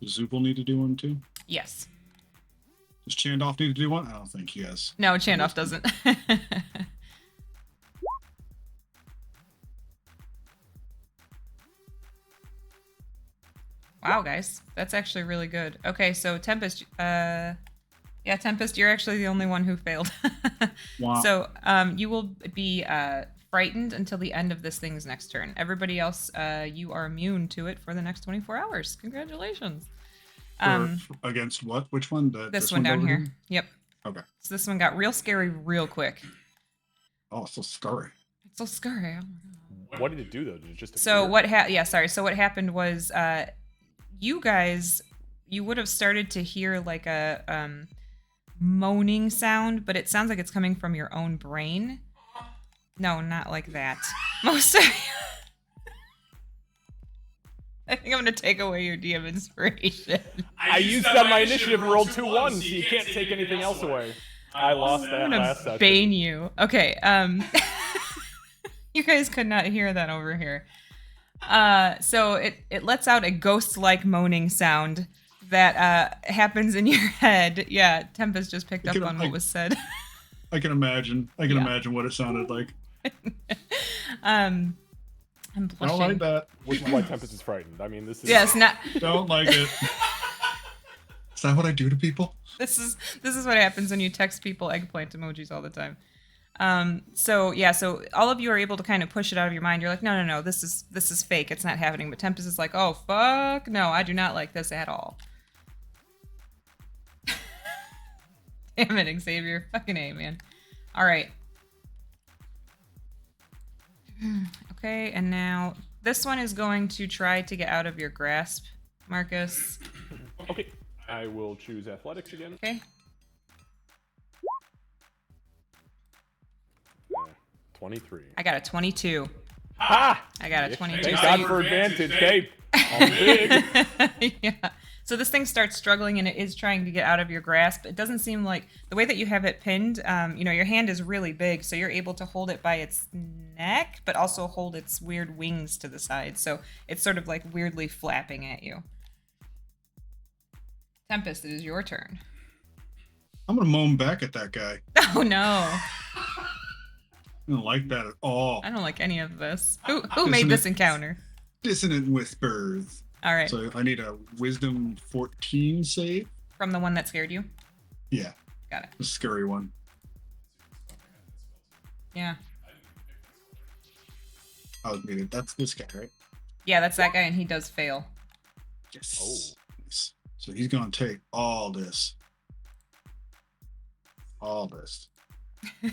Does Zoopal need to do one too? Yes. Does Chandoff need to do one? I don't think he has. No, Chandoff doesn't. Wow, guys. That's actually really good. Okay, so Tempest, yeah, Tempest, you're actually the only one who failed. Wow. So, you will be frightened until the end of this thing's next turn. Everybody else, you are immune to it for the next 24 hours. Congratulations. Against what? Which one? This one down over here. Yep. Okay. So this one got real scary real quick. Oh, so scary. It's so scary. Oh my God. What did it do, though? Did it just So appear? yeah, sorry. So what happened was, you guys, you would have started to hear like a moaning sound, but it sounds like it's coming from your own brain. No, not like that. Most of you. I think I'm gonna take away your DM inspiration. I used that my initiative rolled 2-1, so you can't take anything else away. I lost that I'm last gonna session. bane you. Okay. You guys could not hear that over here. So it lets out a ghost-like moaning sound that happens in your head. Yeah, Tempest just picked up on what was said. I can imagine. I can Yeah. imagine what it sounded like. I'm I blushing. don't like that. Which is why Tempest is frightened. I mean, this is... Yes, not. Don't like it. Is that what I do to people? This is what happens when you text people eggplant emojis all the time. So yeah, so all of you are able to kind of push it out of your mind. You're like, no, this is fake. It's not happening. But Tempest is like, oh fuck, no, I do not like this at all. Damn it, Xavier. Fucking A, man. All right. Okay, and now this one is going to try to get out of your grasp, Marcus. Okay. I will choose athletics again. Okay. 23. I got a 22. Ha! I got a 22. Thank So God you- for advantage, Dave. I'm big. yeah. So this thing starts struggling and it is trying to get out of your grasp. It doesn't seem like the way that you have it pinned, your hand is really big, so you're able to hold it by its neck, but also hold its weird wings to the side. So it's sort of like weirdly flapping at you. Tempest, it is your turn. I'm gonna moan back at that guy. Oh no. I don't like that at all. I don't like any of this. Who made this encounter? Dissonant whispers. All right. So I need a wisdom 14 save. From the one that scared you? Yeah, Got it. the scary one. Yeah. I was muted. That's this guy, right? Yeah, that's that guy, and he does fail. Yes. Oh. Nice. So he's gonna take all this. All this.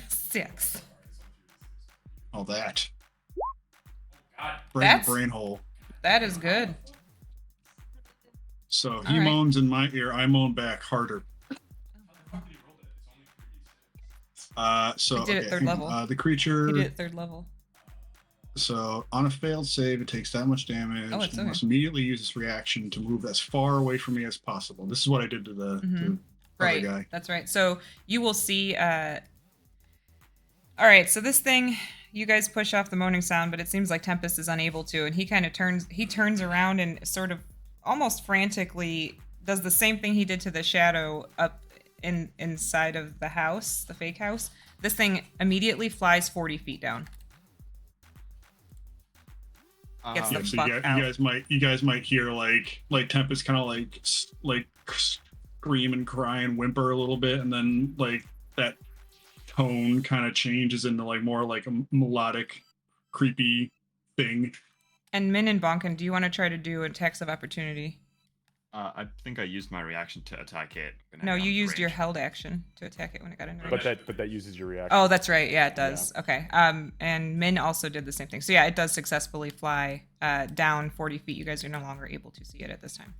6. All that. That's- Brain hole. That is good. So he All right. moans in my ear. I moan back harder. So He did it okay, third level. The creature. He did it 3rd level. So on a failed save, it takes that much damage. Oh, it's and okay. must immediately use its reaction to move as far away from me as possible. This is what I did to the, Mhm. the Right. other guy. That's right. So you will see. All right. So this thing, you guys push off the moaning sound, but it seems like Tempest is unable to, and he kind of turns around and sort of almost frantically does the same thing he did to the shadow up inside of the house, the fake house. This thing immediately flies 40 feet down. Gets Yeah, the so fuck out. you guys might hear like Tempest kind of like scream and cry and whimper a little bit, and then like that tone kind of changes into like more like a melodic, creepy thing. And Min and Bonkin, do you want to try to do attacks of opportunity? I think I used my reaction to attack it. when I No, got you in used your range. held action to attack it when it got into But range. that uses your reaction. Oh, that's right. Yeah, it does. Okay. And Min also did the same thing. So yeah, it does successfully fly down 40 feet. You guys are no longer able to see it at this time.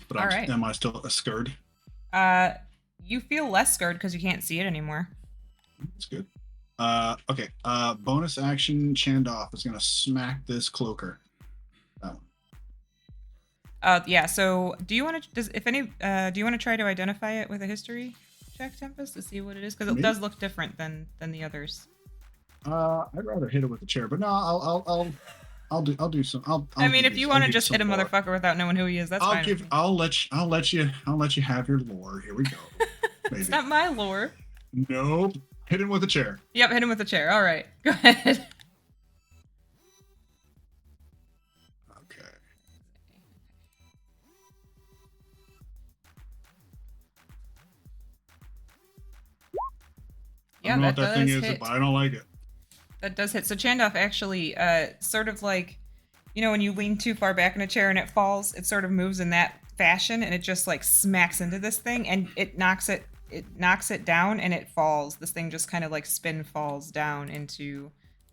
But All right. am I still scared? You feel less scared because you can't see it anymore. That's good. Okay. Bonus action. Chandoff is gonna smack this cloaker. Yeah. So do you want to? Do you want to try to identify it with a history check, Tempest, to see what it is? Because it Me? does look different than the others. I'd rather hit it with a chair, but no, I'll do some. I mean, do if this. you I'll want to give just some hit a lore. motherfucker without knowing who he is, that's fine. with me. I'll let you have your lore. Here we go. Maybe. It's not my lore. Nope. Hit him with a chair. Yep, hit him with a chair. All right, go ahead. Okay. I Yeah, don't know what that thing does is, hit. but I don't like it. That does hit. So Chandoff actually, sort of like, when you lean too far back in a chair and it falls, it sort of moves in that fashion, and it just like smacks into this thing, and it knocks it down, and it falls. This thing just kind of like spin falls down into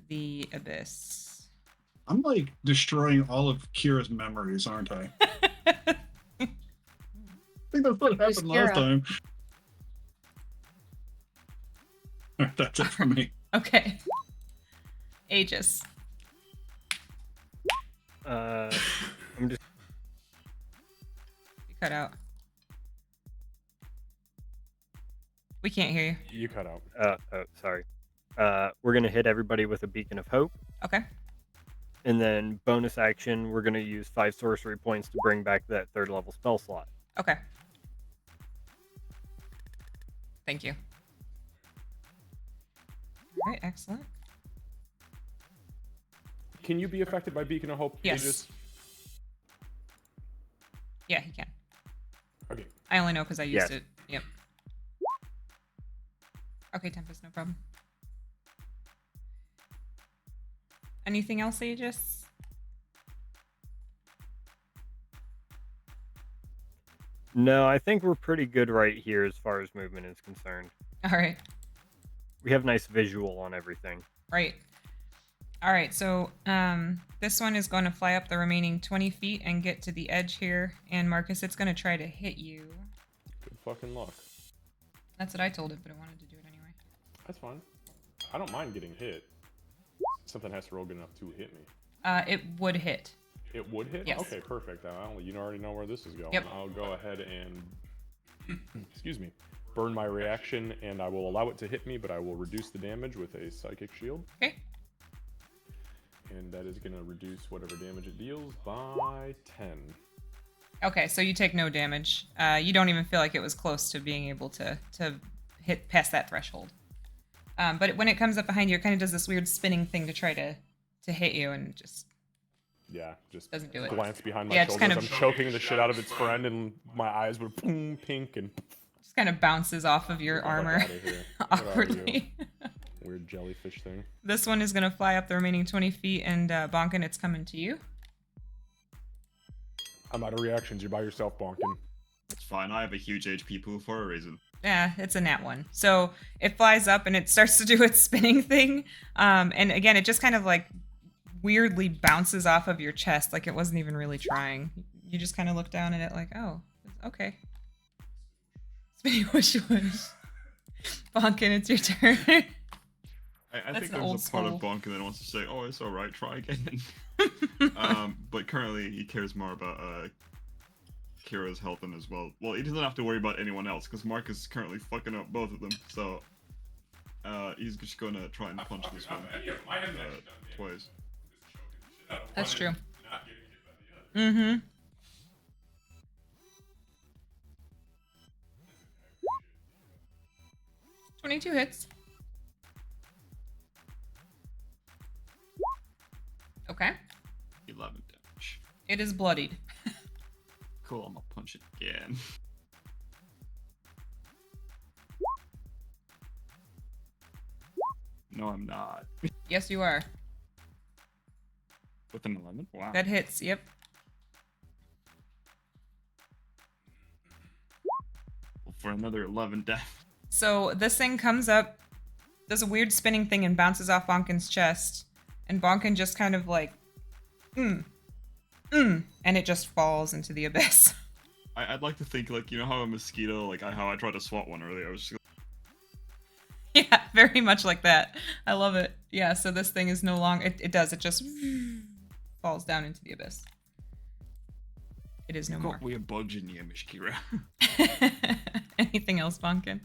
the abyss. I'm like destroying all of Kira's memories, aren't I? I think that's what Who's happened last Kira? time. Alright, that's it for me. Okay. Aegis. I'm just You cut out. We can't hear you. You cut out. oh, sorry. We're gonna hit everybody with a beacon of hope, Okay. and then bonus action, we're gonna use 5 sorcery points to bring back that 3rd level spell slot. Okay. Thank you. All right, excellent. Can you be affected by Beacon of Hope? Yes. Aegis? Yeah, he can. Okay. I only know because I used Yes. it. Yep. Okay, Tempest, no problem. Anything else, Aegis? No, I think we're pretty good right here as far as movement is concerned. All right. we have nice visual on everything. Right. All right, so this one is going to fly up the remaining 20 feet and get to the edge here. And Marcus, it's going to try to hit you. Good fucking luck. That's what I told it, but it wanted to do it anyway. That's fine. I don't mind getting hit. Something has to roll good enough to hit me. It would hit. It would hit? Yes. Okay, perfect. You already know where this is going. Yep. I'll go ahead and, excuse me, burn my reaction, and I will allow it to hit me, but I will reduce the damage with a Psychic Shield. Okay. And that is going to reduce whatever damage it deals by 10. Okay, so you take no damage. You don't even feel like it was close to being able to hit past that threshold. But when it comes up behind you, it kind of does this weird spinning thing to try to hit you, and just just doesn't do it. glance behind my Yeah, shoulders. just kind of- I'm choking the shit out of its friend, and my eyes were pink and just kind of bounces off of your Get the fuck armor outta here. What are awkwardly. weird jellyfish thing. This one is going to fly up the remaining 20 feet, and Bonkin, it's coming to you. I'm out of reactions. You're by yourself, Bonkin. It's fine. I have a huge HP pool for a reason. Yeah, it's a nat one. So it flies up and it starts to do its spinning thing. And again, it just kind of like weirdly bounces off of your chest, like it wasn't even really trying. You just kind of look down at it like, oh, okay. Spinny whoosh whoosh. Bonkin, it's your turn. I That's think an there's old a part soul. of Bonkin that wants to say, "Oh, it's all right, try again." But currently, he cares more about Kira's health and as well. Well, he doesn't have to worry about anyone else because Marcus is currently fucking up both of them. So he's just going to try and punch this one twice. That's true. Mm-hmm. $22 hits. Okay. 11 damage. It is bloodied. Cool. I'm gonna punch it again. No, I'm not. Yes, you are. With an 11? Wow. That hits. Yep. For another 11 damage. So this thing comes up, does a weird spinning thing, and bounces off Bonkin's chest. And Bonkin just kind of like, and it just falls into the abyss. I'd like to think, like, you know how a mosquito, like how I tried to swat one earlier, I was just Yeah, very much like that. I love it. Yeah, so this thing is no longer, it just falls down into the abyss. It is no more. we have bugs in here, Mishkira. Anything else, Bonkin?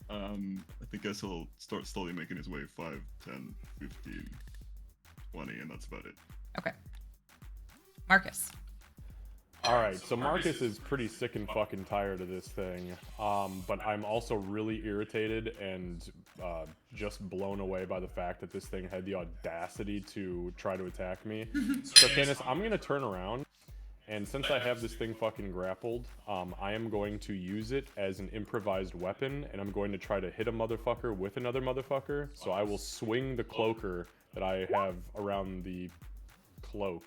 I guess he'll start slowly making his way 5, 10, 15, 20, and that's about it. Okay. Marcus. All right, so Marcus is pretty sick and fucking tired of this thing, but I'm also really irritated and just blown away by the fact that this thing had the audacity to try to attack me. So Candace, I'm gonna turn around, and since I have this thing fucking grappled, I am going to use it as an improvised weapon, and I'm going to try to hit a motherfucker with another motherfucker. So I will swing the cloaker that I have around the cloak.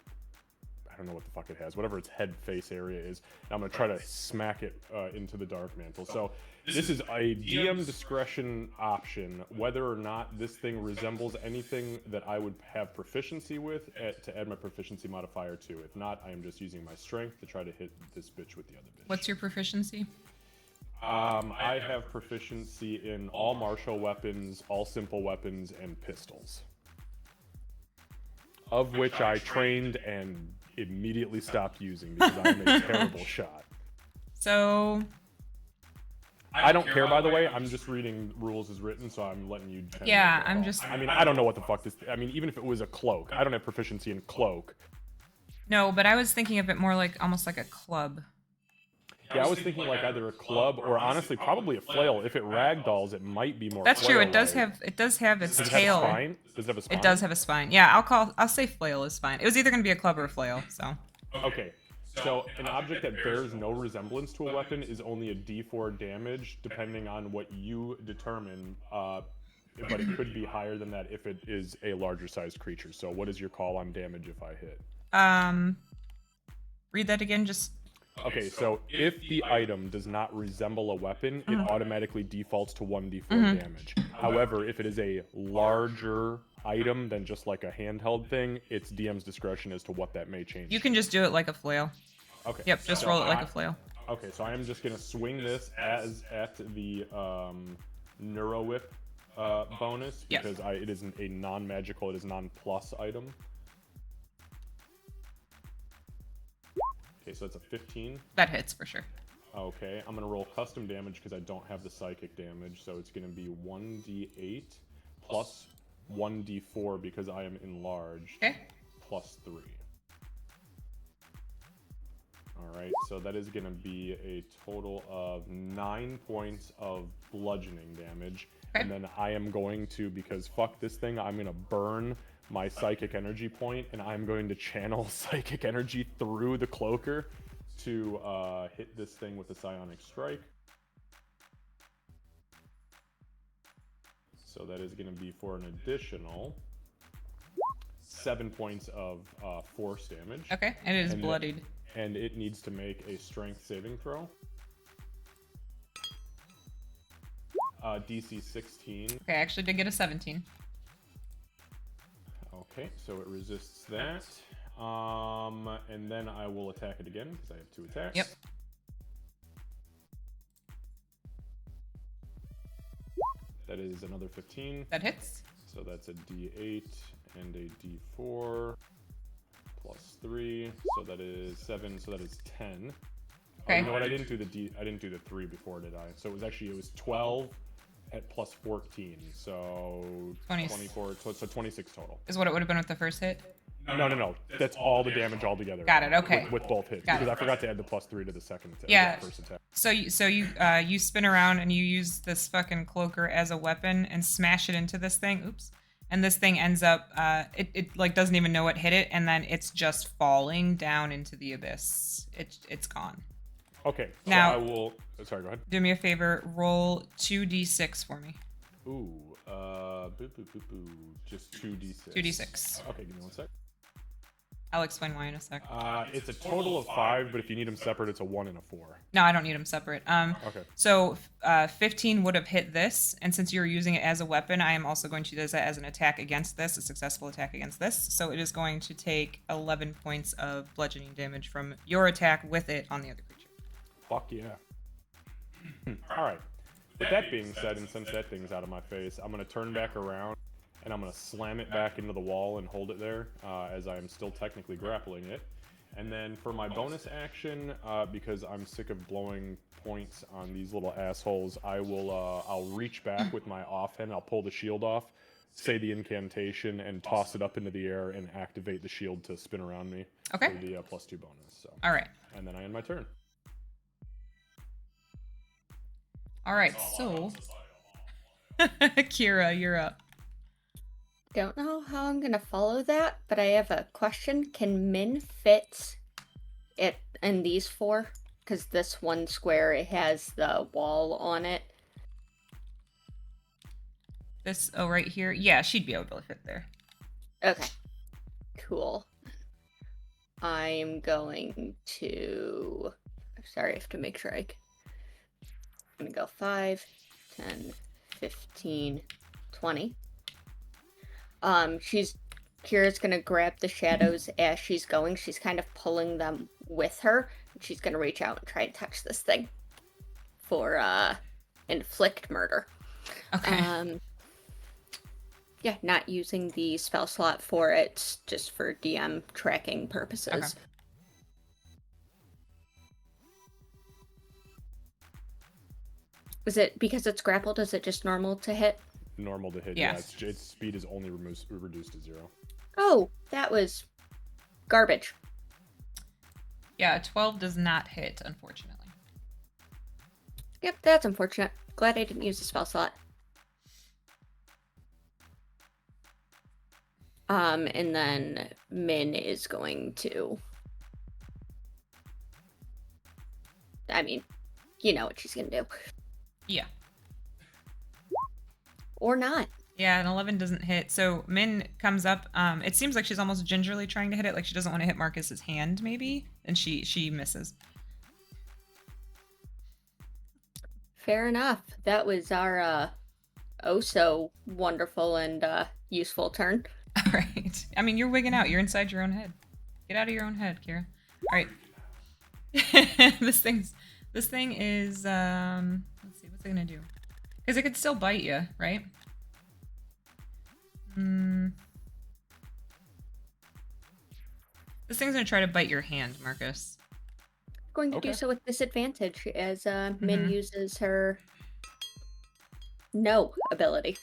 I don't know what the fuck it has, whatever its head face area is. And I'm gonna try to smack it into the Dark Mantle. So this is a DM discretion option, whether or not this thing resembles anything that I would have proficiency with to add my proficiency modifier to. If not, I am just using my strength to try to hit this bitch with the other bitch. What's your proficiency? I have proficiency in all martial weapons, all simple weapons, and pistols. Of which I trained and immediately stopped using because I'm a terrible shot. So I don't care, by the way. I'm just reading rules as written, so I'm letting you. yeah, I'm just. I mean, I don't know what the fuck this. I mean, even if it was a cloak, I don't have proficiency in cloak. No, but I was thinking of it more like almost like a club. Yeah, I was thinking like either a club or honestly probably a flail. If it ragdolls, it might be more. That's true. It does flail-like. have its Does it tail. have a spine? Does it have a spine? It does have a spine. Yeah, I'll say flail is fine. It was either gonna be a club or a flail. So. Okay. So an object that bears no resemblance to a weapon is only a D4 damage, depending on what you determine. But it could be higher than that if it is a larger sized creature. So what is your call on damage if I hit? Read that again. Just. Okay, so if the item does not resemble a weapon, it automatically defaults to 1d4 damage. However, if it is a larger item than just like a handheld thing, it's DM's discretion as to what that may change. You can just do it like a flail. Okay. Yep, just so roll it like a flail. Okay, so I am just gonna swing this as at the Neuro Whip bonus Yeah. because it is a non-magical, it is non-plus item. Okay, so it's a 15. That hits for sure. Okay, I'm gonna roll custom damage because I don't have the psychic damage, so it's gonna be 1d8 plus 1d4 because I am enlarged, Okay. plus 3. Alright, so that is gonna be a total of 9 points of bludgeoning damage. Okay. And then I am going to, because fuck this thing, I'm gonna burn my psychic energy point, and I'm going to channel psychic energy through the cloaker to hit this thing with a psionic strike. So that is going to be for an additional 7 points of force damage. Okay, and it is And bloodied. And it needs to make a strength saving throw. DC 16. Okay, I actually did get a 17. Okay, so it resists that. And then I will attack it again because I have 2 attacks. Yep. That is another 15. That hits. So that's a D8 and a D4 plus 3. So that is 7. So that is 10. Oh, Okay. you know what? I didn't do the 3 before, did I? So it was 12 at plus 14. So 24. So 26 total. Is what it would have been with the first hit. No. That's all the damage altogether. Got it, okay. With both hits, Got because it. I forgot to add the plus 3 to the second attack. Yeah. First attack. So you spin around and you use this fucking cloaker as a weapon and smash it into this thing. Oops. And this thing ends up it like doesn't even know what hit it, and then it's just falling down into the abyss. It's gone. Okay. So Now- I will. Sorry. Go ahead. Do me a favor, roll 2d6 for me. Ooh. Just 2d6. 2d6. Okay. Give me 1 sec. I'll explain why in a sec. It's a total of 5, but if you need them separate, it's a 1 and a 4. No, I don't need them separate. Okay. So 15 would have hit this, and since you're using it as a weapon, I am also going to use that as an attack against this, a successful attack against this. So it is going to take 11 points of bludgeoning damage from your attack with it on the other creature. Fuck yeah. All right. With that being said, and since that thing's out of my face, I'm gonna turn back around and I'm gonna slam it back into the wall and hold it there, as I am still technically grappling it. And then for my bonus action, because I'm sick of blowing points on these little assholes, I'll reach back with my offhand, I'll pull the shield off, say the incantation, and toss it up into the air and activate the shield to spin around me. Okay. For the +2 bonus. So. All right. And then I end my turn. All right. So, Kira, you're up. Don't know how I'm gonna follow that, but I have a question. Can Min fit it in these 4? Because this one square, it has the wall on it. This, right here. Yeah, she'd be able to fit there. Okay. Cool. I'm going to... Sorry, I have to make sure I'm going to go 5, 10, 15, 20. Kira's going to grab the shadows as she's going. She's kind of pulling them with her. She's going to reach out and try and touch this thing for inflict murder. Okay. Yeah, not using the spell slot for it, just for DM tracking purposes. Okay. Is it because it's grappled? Is it just normal to hit? Normal to hit. Yeah. Yeah, its speed is only reduced to 0. Oh, that was garbage. Yeah, 12 does not hit, unfortunately. Yep, that's unfortunate. Glad I didn't use the spell slot. And then Min is going to... I mean, you know what she's gonna do. Yeah. Or not. Yeah, an 11 doesn't hit. So Min comes up. It seems like she's almost gingerly trying to hit it, like she doesn't want to hit Marcus's hand, maybe, and she misses. Fair enough. That was our oh so wonderful and useful turn. All right. I mean, you're wigging out. You're inside your own head. Get out of your own head, Kira. All right. this thing is let's see, what's it gonna do? Because it could still bite you, right? This thing's gonna try to bite your hand, Marcus. Going to Okay. do so with disadvantage as Min Mhm. uses her no ability.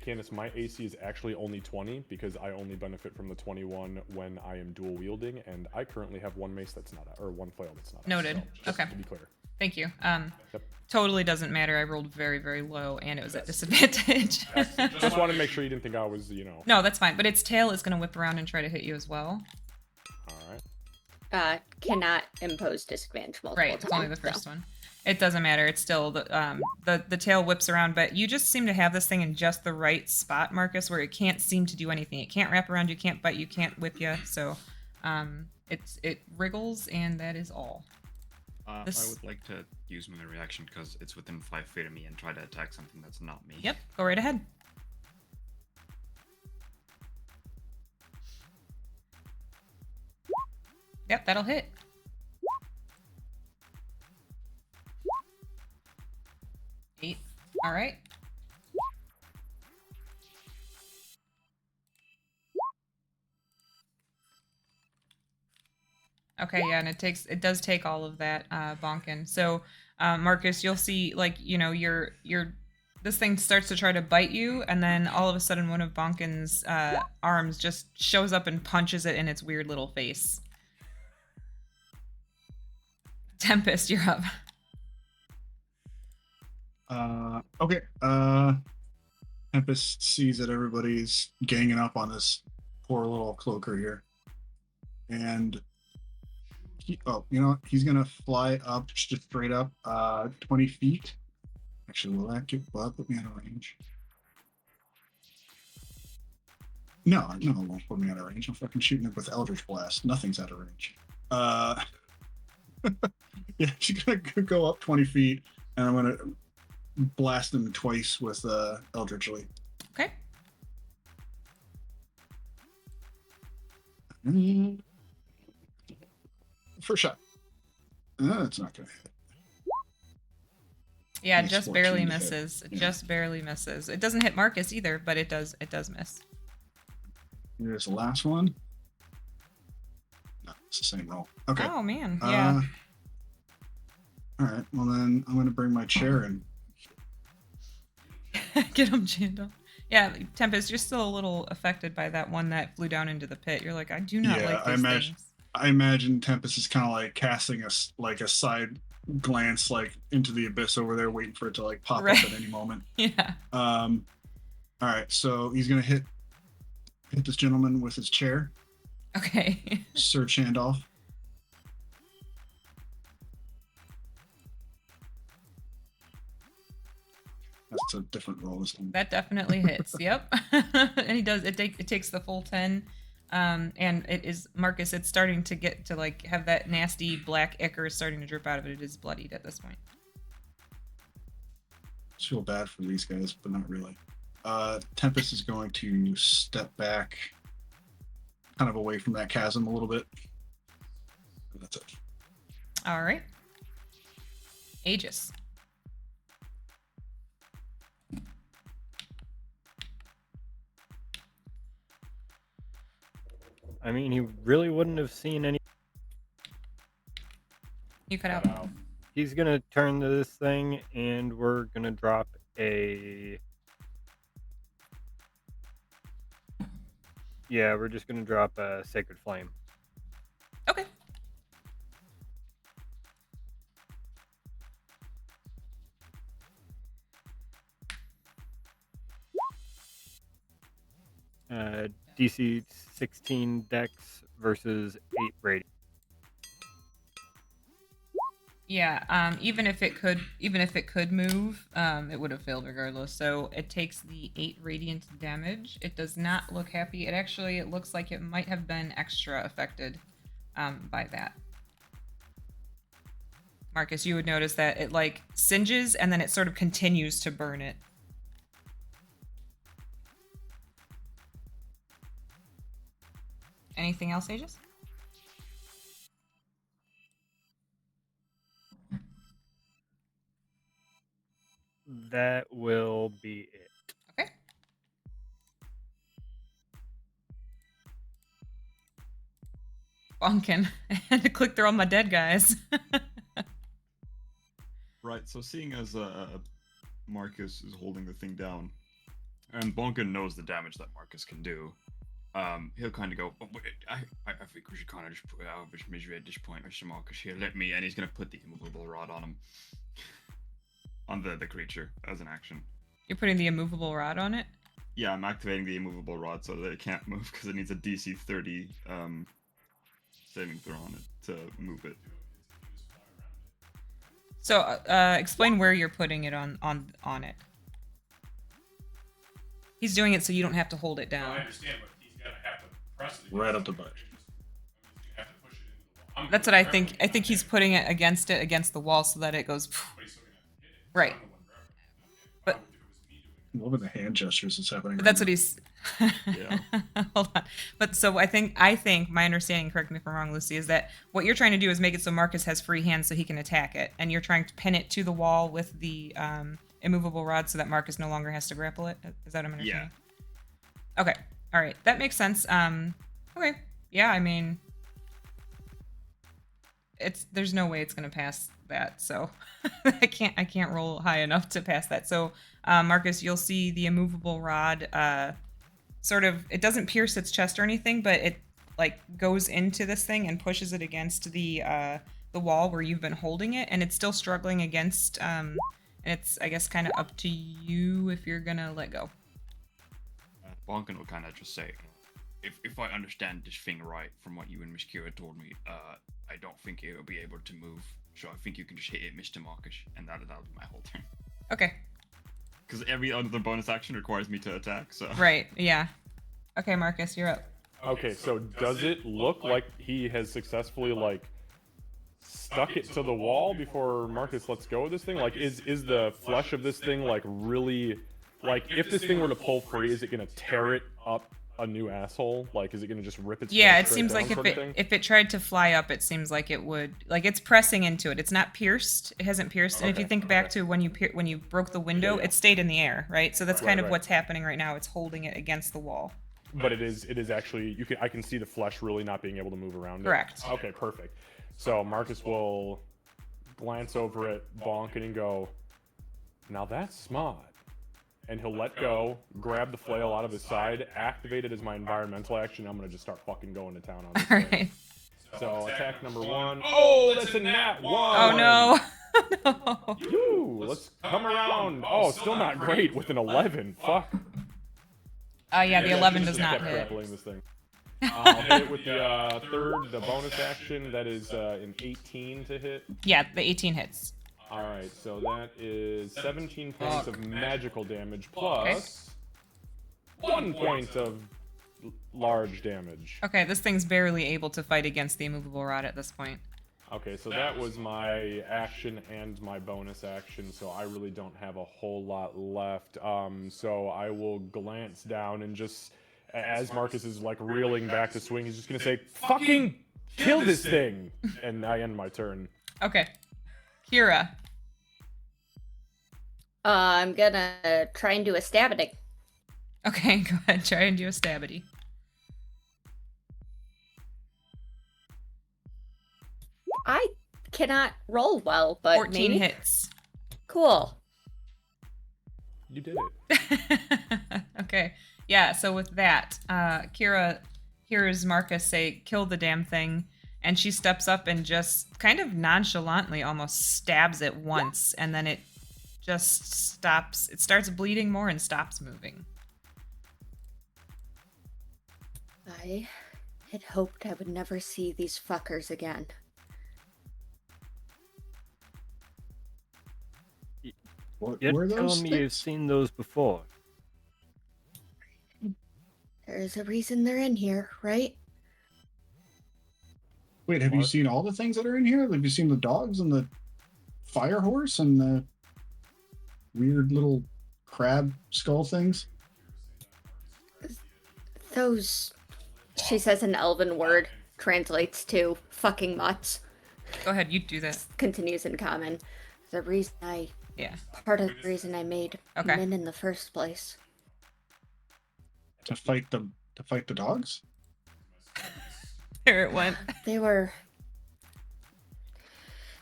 Candace, my AC is actually only 20 because I only benefit from the 21 when I am dual wielding, and I currently have one mace that's not, or one flail that's not. Noted. So, just Okay. To be clear. Thank you. Yep. Totally doesn't matter. I rolled very, very low, and it was at disadvantage. Just wanted to make sure you didn't think I was, No, that's fine. But its tail is gonna whip around and try to hit you as well. All right. Cannot impose disadvantage multiple Right. It's only the times, first so. one. It doesn't matter. It's still the tail whips around, but you just seem to have this thing in just the right spot, Marcus, where it can't seem to do anything. It can't wrap around you, can't bite you, can't whip you. So, it wriggles, and that is all. I This- would like to use my reaction because it's within 5 feet of me and try to attack something that's not me. Yep. Go right ahead. Yep, that'll hit. Eight. All right. Okay, yeah, and it does take all of that bonking. So, Marcus, you'll see, like, this thing starts to try to bite you, and then all of a sudden one of Bonkin's arms just shows up and punches it in its weird little face. Tempest, you're up. Okay. Tempest sees that everybody's ganging up on this poor little cloaker here, and he's gonna fly up, just straight up, 20 feet. Actually, will that put me out of range? No, it won't put me out of range. I'm fucking shooting it with Eldritch Blast. Nothing's out of range. Yeah, she's gonna go up 20 feet, and I'm gonna blast him twice with Eldritchly. Okay. First shot. That's not gonna hit. Yeah, it Nice just 14 barely to hit. misses. It Yeah. just barely misses. It doesn't hit Marcus either, but it does miss. Here's the last one. No, it's the same roll. Okay. Oh man, yeah. All right. Well, then I'm gonna bring my chair in. Get him, Jandal. Yeah, Tempest, you're still a little affected by that one that flew down into the pit. You're like, I do not Yeah, like I these imagine- things. I imagine Tempest is kind of like casting a side glance like into the abyss over there, waiting for it to like pop Right. up at any moment. Yeah. All right. So he's gonna hit this gentleman with his chair. Okay. Search hand off. That's a different roll this time. That definitely hits. Yep. And he does. It takes the full 10. And it is Marcus. It's starting to get to like have that nasty black ichor starting to drip out of it. It is bloodied at this point. I feel bad for these guys, but not really. Tempest is going to step back, kind of away from that chasm a little bit. And that's it. All right. Aegis. I mean, he really wouldn't have seen any. You cut out. Wow. He's gonna turn to this thing, and we're gonna drop a. Yeah, we're just gonna drop a Sacred Flame. Okay. DC 16 Dex versus 8 Radiant. Yeah. Even if it could move, it would have failed regardless. So it takes the 8 radiant damage. It does not look happy. It looks like it might have been extra affected, by that. Marcus, you would notice that it like singes and then it sort of continues to burn it. Anything else, Aegis? That will be it. Okay. Bonkin. I had to click through all my dead guys. Right, so seeing as Marcus is holding the thing down, and Bonkin knows the damage that Marcus can do, he'll kind of go, oh, wait, I think we should kind of just put out this misery at this point, Mr. Marcus, here, let me, and he's going to put the immovable rod on him. On the creature, as an action. You're putting the immovable rod on it? Yeah, I'm activating the immovable rod so that it can't move, because it needs a DC 30 saving throw on it to move it. So, explain where you're putting it on it. He's doing it so you don't have to hold it down. I understand, but he's gonna have to press it Right up the butt. That's what I think. I think he's putting it against the wall so that it goes. Right. But What were the hand gestures that's happening? But that's what he's. Yeah. Hold on. But so I think my understanding, correct me if I'm wrong, Lucy, is that what you're trying to do is make it so Marcus has free hands so he can attack it, and you're trying to pin it to the wall with the immovable rod so that Marcus no longer has to grapple it. Is that what I'm understanding? Yeah. Okay. All right. That makes sense. Okay. Yeah. I mean, there's no way it's gonna pass that, so I can't roll high enough to pass that. So Marcus, you'll see the immovable rod sort of, it doesn't pierce its chest or anything, but it like goes into this thing and pushes it against the wall where you've been holding it, and it's still struggling against and it's, I guess, kind of up to you if you're gonna let go. Bonkin will kind of just say, if I understand this thing right from what you and Miss Kira told me, I don't think it will be able to move. So I think you can just hit it, Mr. Marcus, and that'll be my whole turn. Okay. Because every other bonus action requires me to attack, so... Right, yeah. Okay, Marcus, you're up. Okay, so does it look like he has successfully, like, stuck it to the wall before Marcus lets go of this thing? Like, is the flesh of this thing, like, really... Like, if this thing were to pull free, is it going to tear it up a new asshole? Like, is it going to just rip its Yeah, face it straight seems down like sort of thing? if it tried to fly up, it seems like it would, like, it's pressing into it. It's not pierced. It hasn't pierced. And if you think back to when you broke the window, Yeah. it stayed in the air, right? So that's kind of right. what's happening right now. It's holding it against the wall. But it is actually, I can see the flesh really not being able to move around it. Correct. Okay, perfect. So Marcus will glance over at Bonkin and go, now that's smart. And he'll let go, grab the flail out of his side, activate it as my environmental action. I'm gonna just start fucking going to town on this All thing. right. So attack number 1. Oh, that's a nat 1. Oh no. No. Woo, let's come around. Oh, still not great with an 11. Fuck. Yeah, the 11 Just does not kept hit. grappling this thing. I'll hit it with the the bonus action. That is an 18 to hit. Yeah, the 18 hits. All right, so that is 17 points of magical damage plus 1 point of large damage. Okay, this thing's barely able to fight against the immovable rod at this point. Okay, so that was my action and my bonus action, so I really don't have a whole lot left. So I will glance down and just, as Marcus is like reeling back to swing, he's just gonna say, "Fucking kill this thing!" And I end my turn. Okay. Kira. I'm gonna try and do a stabbing. Okay, go ahead. Try and do a stabbity. I cannot roll well, but 14 maybe. hits. Cool. You did it. Okay. Yeah, so with that, Kira hears Marcus say, "Kill the damn thing," and she steps up and just kind of nonchalantly almost stabs it once, and then it just stops. It starts bleeding more and stops moving. I had hoped I would never see these fuckers again. What You're were those telling me you've things? seen those before. There's a reason they're in here, right? Wait, have you What? seen all the things that are in here? Have you seen the dogs and the fire horse and the weird little crab skull things? Those, she says an elven word, translates to fucking mutts, Go ahead, you do that. continues in common. The reason Yeah. part of the reason I made Okay. men in the first place. To fight the dogs? There it went. They were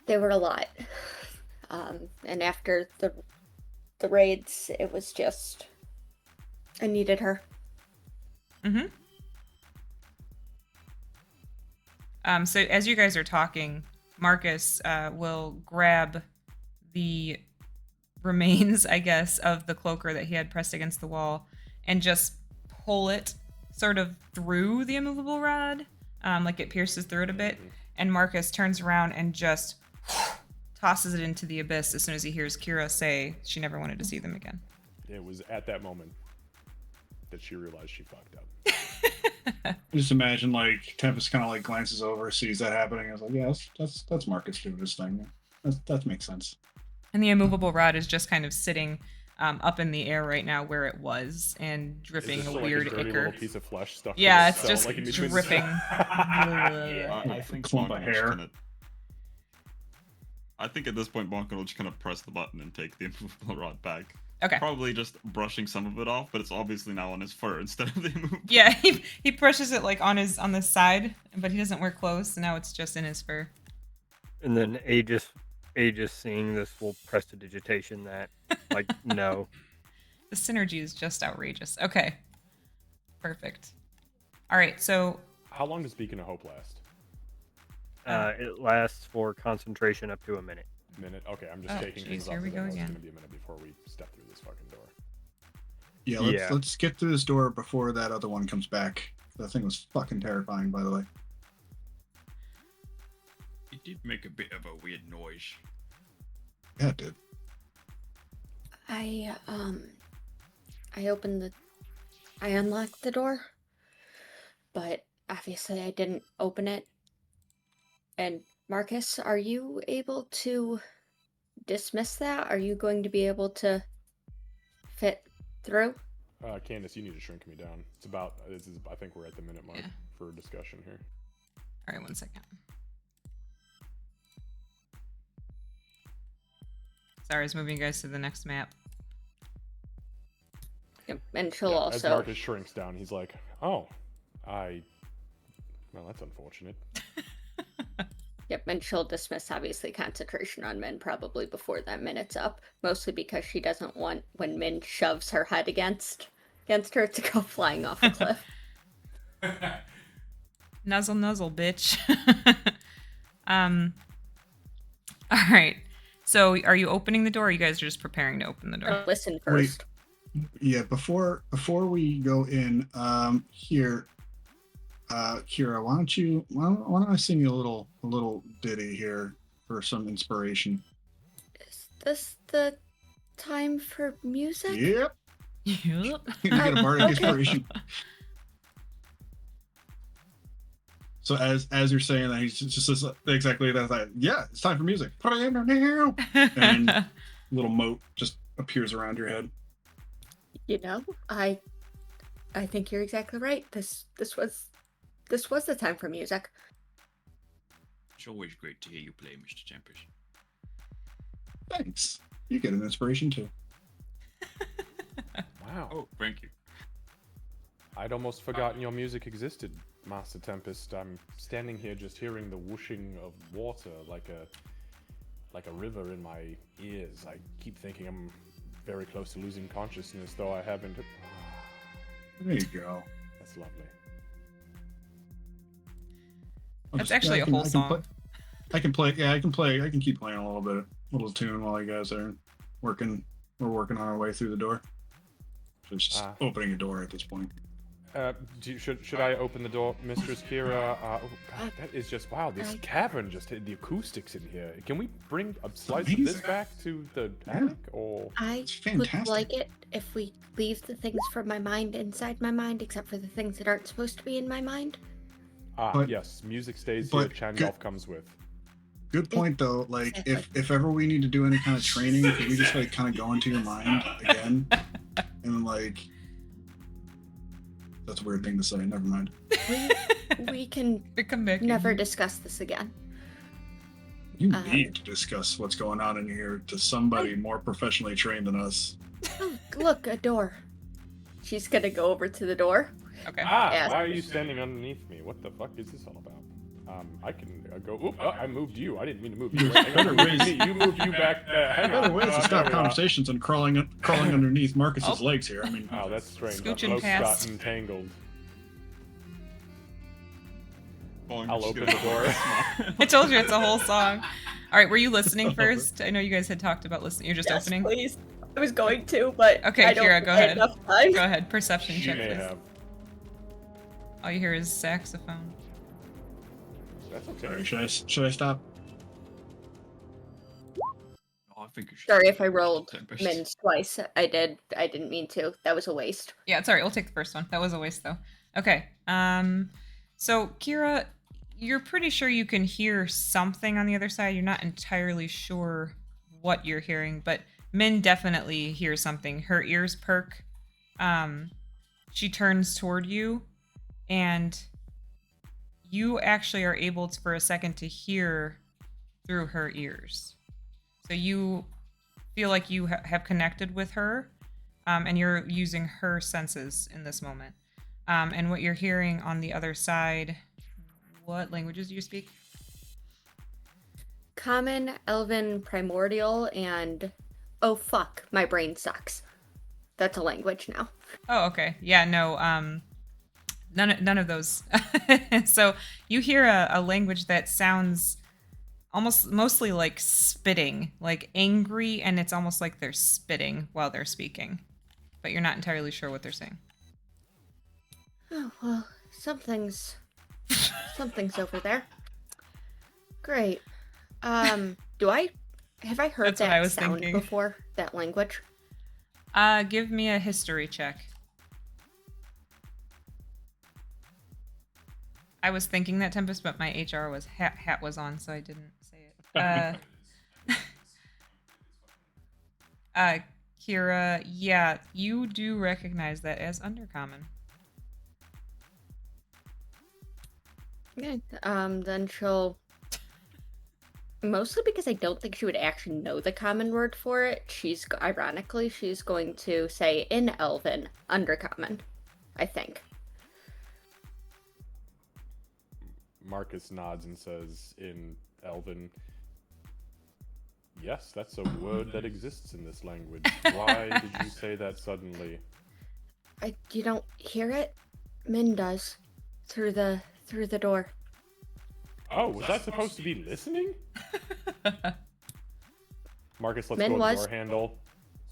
a lot. And after the raids, it was just, I needed her. Mm-hmm. So as you guys are talking, Marcus will grab the remains, I guess, of the cloaker that he had pressed against the wall and just pull it sort of through the immovable rod, like it pierces through it a bit. And Marcus turns around and just tosses it into the abyss as soon as he hears Kira say she never wanted to see them again. It was at that moment that she realized she fucked up. Just imagine like Tempest kind of like glances over, sees that happening. I was like, yeah, that's Marcus doing his thing. That makes sense. And the immovable rod is just kind of sitting up in the air right now where it was and dripping Is a this weird like a dirty ichor. little piece of flesh stuck to Yeah, the it's cell, just like in between the- dripping. I think Clump of Bonk will just hair. kinda- I think at this point Bonk will just kind of press the button and take the immovable rod back. Okay. Probably just brushing some of it off, but it's obviously now on his fur instead of the immovable. Yeah, he brushes it like on the side, but he doesn't wear clothes, so now it's just in his fur. And then Aegis seeing this will prestidigitation that. Like, no. The synergy is just outrageous. Okay. Perfect. All right, so How long does Beacon of Hope last? It lasts for concentration up to a minute. Minute? Okay, I'm just Oh, taking jeez, things here off. we because I go know it's again. gonna be a minute before we step through this fucking door. Yeah, Yeah. let's get through this door before that other one comes back. That thing was fucking terrifying, by the way. It did make a bit of a weird noise. Yeah, it did. I unlocked the door, but obviously I didn't open it. And Marcus, are you able to dismiss that? Are you going to be able to fit through? Candace, you need to shrink me down. It's about. I think we're at the minute mark Yeah. for discussion here. all right, 1 second. Sorry, I was moving you guys to the next map. Yep. And she'll Yeah, as also Marcus shrinks down, he's like, "Oh, well, that's unfortunate." Yep, and she'll dismiss obviously concentration on Min probably before that minute's up, mostly because she doesn't want when Min shoves her head against her to go flying off a cliff. Nuzzle, nuzzle, bitch. All right. So, are you opening the door? Or are you guys are just preparing to open the door? Listen first. Yeah, before we go in, here, Kira, why don't I sing you a little ditty here for some inspiration? Is this the time for music? Yep, Yep. you get a bardic Okay. inspiration. So as you're saying that, he's just says exactly that. Like, yeah, it's time for music. And little moat just appears around your head. You know, I think you're exactly right. This was the time for music. It's always great to hear you play, Mr. Tempest. Thanks. You get an inspiration too. Wow. Oh, thank you. I'd almost forgotten your music existed, Master Tempest. I'm standing here just hearing the whooshing of water like a river in my ears. I keep thinking I'm very close to losing consciousness, though I haven't. There you go. That's lovely. That's actually a whole song. I can play. Yeah, I can play. I can keep playing a little tune while you guys are working. We're working on our way through the door. Just opening a door at this point. Should I open the door, Mistress Kira? Oh God, that is just wow. This cavern just hit the acoustics in here. Can we bring a slice of this Amazing. back to the attic, or I It's would fantastic. like it if we leave the things from my mind inside my mind, except for the things that aren't supposed to be in my mind. But- yes, music stays but here. good- Chandolf comes with. Good point though. Like if ever we need to do any kind of training, could we just like kind of go into your mind again and like that's a weird thing to say. Never mind. We can Come back. never discuss this again. You need to discuss what's going on in here to somebody more professionally trained than us. Oh, look, a door. She's gonna go over to the door. Okay. Yes. Why are you standing underneath me? What the fuck is this all about? I can go. Oop, oh, I moved you. I didn't mean to move you. Better ways. You moved you back. Hang Better on. ways to There stop we go. conversations and crawling underneath Marcus's legs here. I mean, Oh, that's strange. Scooching Both past. got entangled. Oh, I'm I'll just open gonna- the door. I told you it's a whole song. All right, were you listening first? I know you guys had talked about listening. You're just opening. Please. I was going to, but Okay, I don't Kira, go have ahead. enough time. Go ahead. Perception She check, may please. have. All you hear is saxophone. That's sorry, okay. should I stop? Oh, I think you should. Sorry if I rolled Tempest. mins twice. I didn't mean to. That was a waste. Yeah, it's alright. We'll take the first one. That was a waste, though. Okay. So Kira, you're pretty sure you can hear something on the other side. You're not entirely sure what you're hearing, but Min definitely hears something. Her ears perk. She turns toward you, and you actually are able to, for a second, to hear through her ears. So you feel like you have connected with her, and you're using her senses in this moment. And what you're hearing on the other side, what languages do you speak? Common, Elven, Primordial, and oh fuck, my brain sucks. That's a language now. Oh, okay. Yeah, no, none of those. So you hear a language that sounds mostly like spitting, like angry, and it's almost like they're spitting while they're speaking, but you're not entirely sure what they're saying. Oh well, something's over there. Great. Have I heard That's what that I was sound thinking. before? That language? Give me a history check. I was thinking that Tempest, but my HR was hat was on, so I didn't say it. Kira, yeah, you do recognize that as Undercommon. Okay. Then she'll. Mostly because I don't think she would actually know the common word for it. She's going to say in Elven, Undercommon. I think. Marcus nods and says in Elven, "Yes, that's a word that exists in this language. Why did you say that suddenly?" You don't hear it? Min does. Through the door. Oh, was I supposed to be listening? Marcus lets Min go of the was. door handle.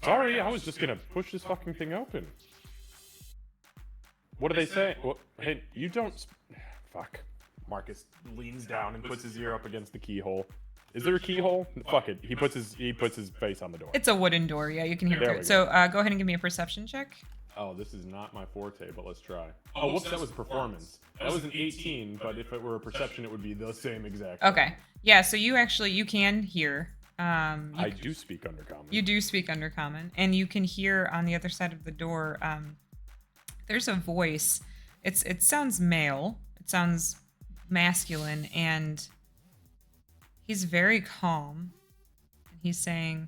Sorry, I was just gonna push this fucking thing open. What do they say? Well, hey, you don't. Fuck. Marcus leans down and puts his ear up against the keyhole. Is there a keyhole? Fuck it. He puts his face on the door. It's a wooden door, yeah, you can hear There through we it. go. So go ahead and give me a perception check. Oh, this is not my forte, but let's try. Oh, whoops, that was performance. That was an 18, but if it were a perception, it would be the same exact. Okay. Yeah, so you can hear. I do speak Undercommon. You do speak Undercommon, and you can hear on the other side of the door. There's a voice. It sounds male. It sounds masculine, and he's very calm. He's saying,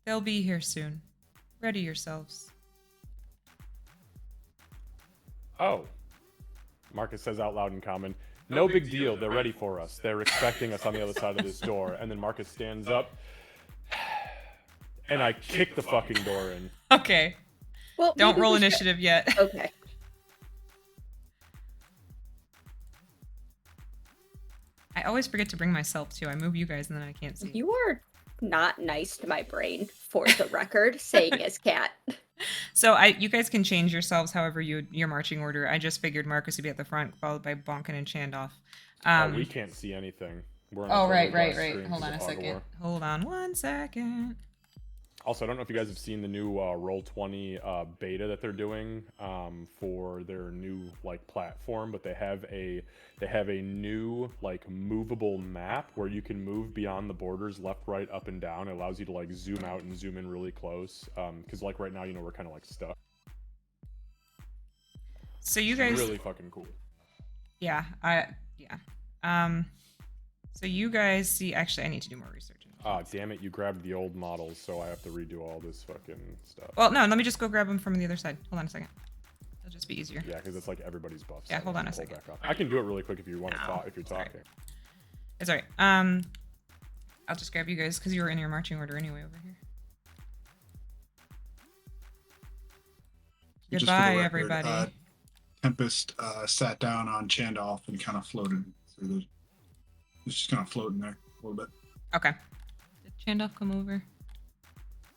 "They'll be here soon. Ready yourselves." Oh. Marcus says out loud in common, "No big deal. They're ready for us. They're expecting us on the other side of this door." And then Marcus stands up, and I kick the fucking door in. Okay. Well, Don't maybe roll we should- initiative yet. Okay. I always forget to bring myself too. I move you guys and then I can't see. You are not nice to my brain, for the record, saying as cat. So you guys can change yourselves however your marching order. I just figured Marcus would be at the front, followed by Bonkin and Chandoff. We can't see anything. We're on Oh, a right. totally black screen Hold on because a of fog of second. war. Hold on one second. Also, I don't know if you guys have seen the new Roll20 beta that they're doing for their new like platform, but they have a new like movable map where you can move beyond the borders left, right, up, and down. It allows you to like zoom out and zoom in really close. Because like right now, you know, we're kind of like stuck. So you It's guys, really fucking cool. yeah. So you guys see. Actually, I need to do more research. Damn it! You grabbed the old models, so I have to redo all this fucking stuff. Well, no. Let me just go grab them from the other side. Hold on a second. It'll just be easier. Yeah, because it's like everybody's buffs. Yeah, so hold on a pull second. back up. I can do it really quick if you want to No, talk. If you're it's all right. talking. It's alright. I'll just grab you guys because you were in your marching order anyway over here. Just for the Goodbye, record, everybody. Tempest sat down on Chandolph and kind of floated through the. It's just kind of floating there a little bit. Okay. Did Chandolph come over?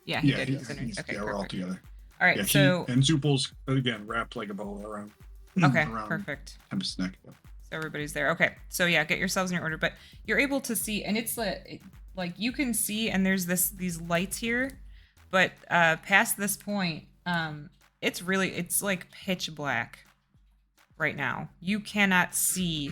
Yeah, he Yeah, did. he's, Okay, yeah, we're all perfect. together. All right, Yeah, so and Zupul's again wrapped like a bow around. okay, around perfect. Tempest's neck. So everybody's there. Okay, so yeah, get yourselves in your order, but you're able to see, and it's like you can see, and there's these lights here, but past this point, it's like pitch black right now. You cannot see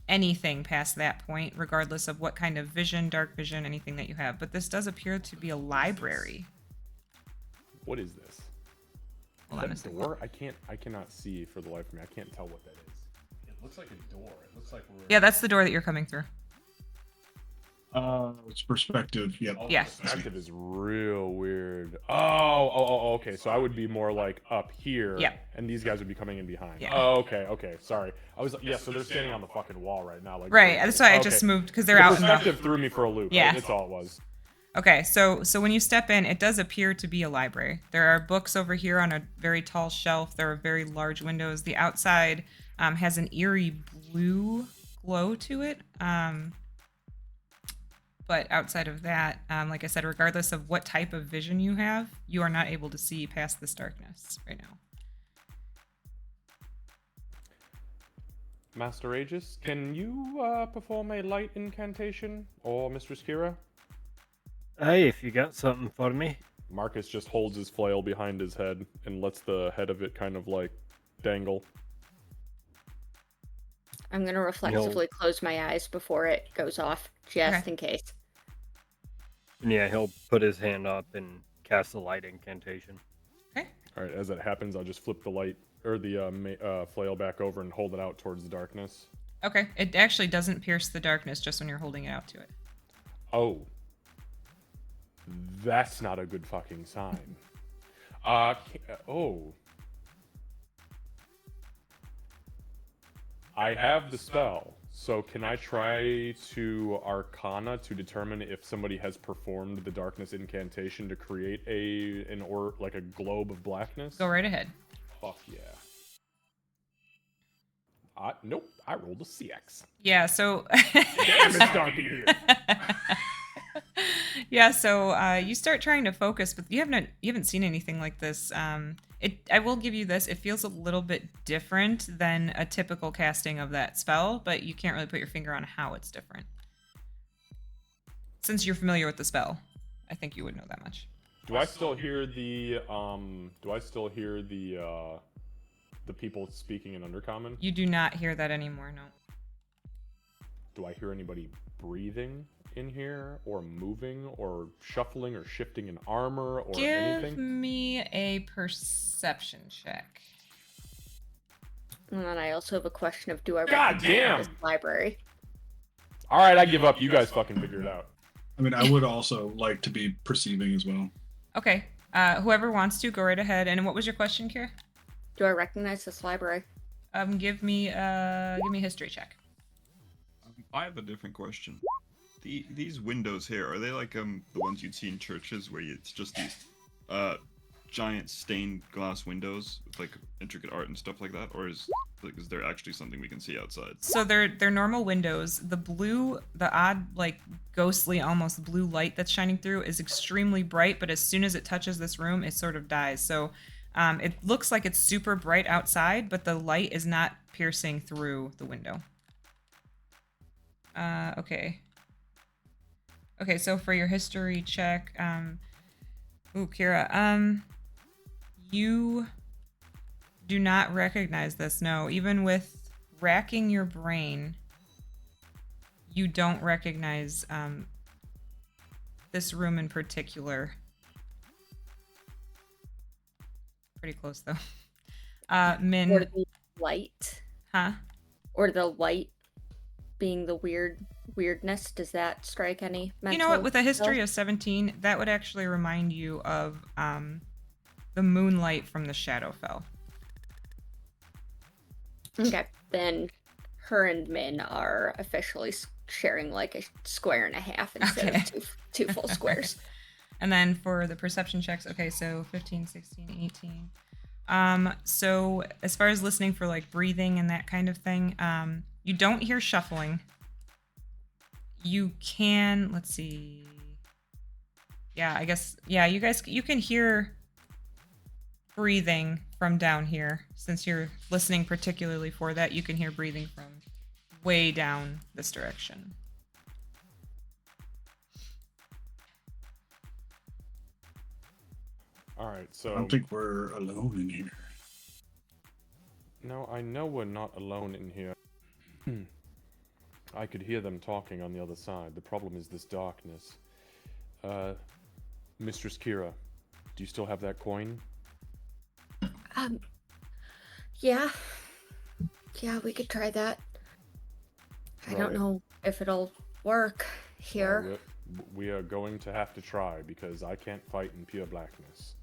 anything past that point, regardless of what kind of vision, dark vision, anything that you have. But this does appear to be a library. What is this? Hold on a That second. door? I cannot see for the life of me. I can't tell what that is. It looks like a door. It looks like we're. Yeah, that's the door that you're coming through. It's perspective. Yep. Oh, Yeah. perspective is real weird. Oh, okay. So I would be more like up here. Yeah. And these guys would be coming in behind. Yeah. Oh, okay. Sorry. I was yeah. So they're standing on the fucking wall right now. Like. Right, that's why I okay. just moved because they're The out in the. perspective threw me for a loop. Yeah. That's all it was. Okay, so when you step in, it does appear to be a library. There are books over here on a very tall shelf. There are very large windows. The outside has an eerie blue glow to it. But outside of that, like I said, regardless of what type of vision you have, you are not able to see past this darkness right now. Master Aegis, can you perform a light incantation, or Mistress Kira? Hey, if you got something for me. Marcus just holds his flail behind his head and lets the head of it kind of like dangle. I'm gonna reflexively close my eyes before it goes off, just Okay. in case. And yeah, he'll put his hand up and cast a light incantation. Okay. All right, as that happens, I'll just flip the light or the flail back over and hold it out towards the darkness. Okay. It actually doesn't pierce the darkness just when you're holding it out to it. Oh. That's not a good fucking sign. Oh. I have the spell, so can I try to Arcana to determine if somebody has performed the darkness incantation to create like a globe of blackness? Go right ahead. Fuck yeah. Nope, I rolled a CX. Yeah, so Damn, it's donkey here. yeah, so you start trying to focus, but you haven't seen anything like this. I will give you this. It feels a little bit different than a typical casting of that spell, but you can't really put your finger on how it's different. Since you're familiar with the spell, I think you would know that much. Do I still hear the people speaking in Undercommon? You do not hear that anymore, no. Do I hear anybody breathing in here, or moving, or shuffling, or shifting in armor, or Give anything? me a perception check. And then I also have a question of, do I God recognize damn! this library? All right, I give up. You guys fucking figure it out. I mean, I would also like to be perceiving as well. Okay. Whoever wants to, go right ahead. And what was your question, Kira? Do I recognize this library? Give me a history check. I have a different question. These windows here, are they like the ones you'd see in churches where it's just these giant stained glass windows with like intricate art and stuff like that, or is there actually something we can see outside? So they're normal windows. The odd, like ghostly, almost blue light that's shining through is extremely bright, but as soon as it touches this room, it sort of dies. So it looks like it's super bright outside, but the light is not piercing through the window. Okay. Okay, so for your history check, Ooh, Kira. You do not recognize this. No, even with racking your brain, you don't recognize this room in particular. Pretty close though. Or Min, the light. huh? Or the light being the weirdness. Does that strike any mental? You know what? With a history bells? of 17, that would actually remind you of the moonlight from the Shadowfell. Okay, then her and Min are officially sharing like a square and a half instead Okay. of two full squares. And then for the perception checks, okay, so 15, 16, 18. So as far as listening for like breathing and that kind of thing, you don't hear shuffling. You can, let's see. Yeah, I guess, yeah, you can hear breathing from down here. Since you're listening particularly for that, you can hear breathing from way down this direction. All right, I so don't think we're alone in here. no, I know we're not alone in here. I could hear them talking on the other side. The problem is this darkness. Mistress Kira, do you still have that coin? Yeah. Yeah, we could try that. I don't Right. know if it'll work here. We are going to have to try because I can't fight in pure blackness.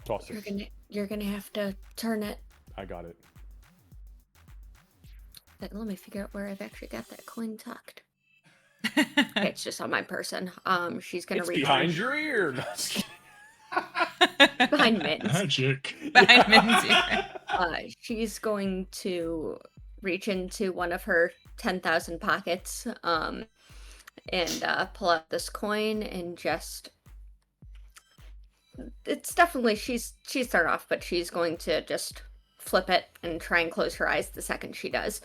Toss it. You're gonna have to turn it. I got it. Let me figure out where I've actually got that coin tucked. It's just on my person. She's gonna It's reach behind your ear. No, behind Mittens. Magic. Behind Min's ear. She's going to reach into one of her 10,000 pockets, and pull out this coin and just. It's definitely she's started off, but she's going to just flip it and try and close her eyes the second she does.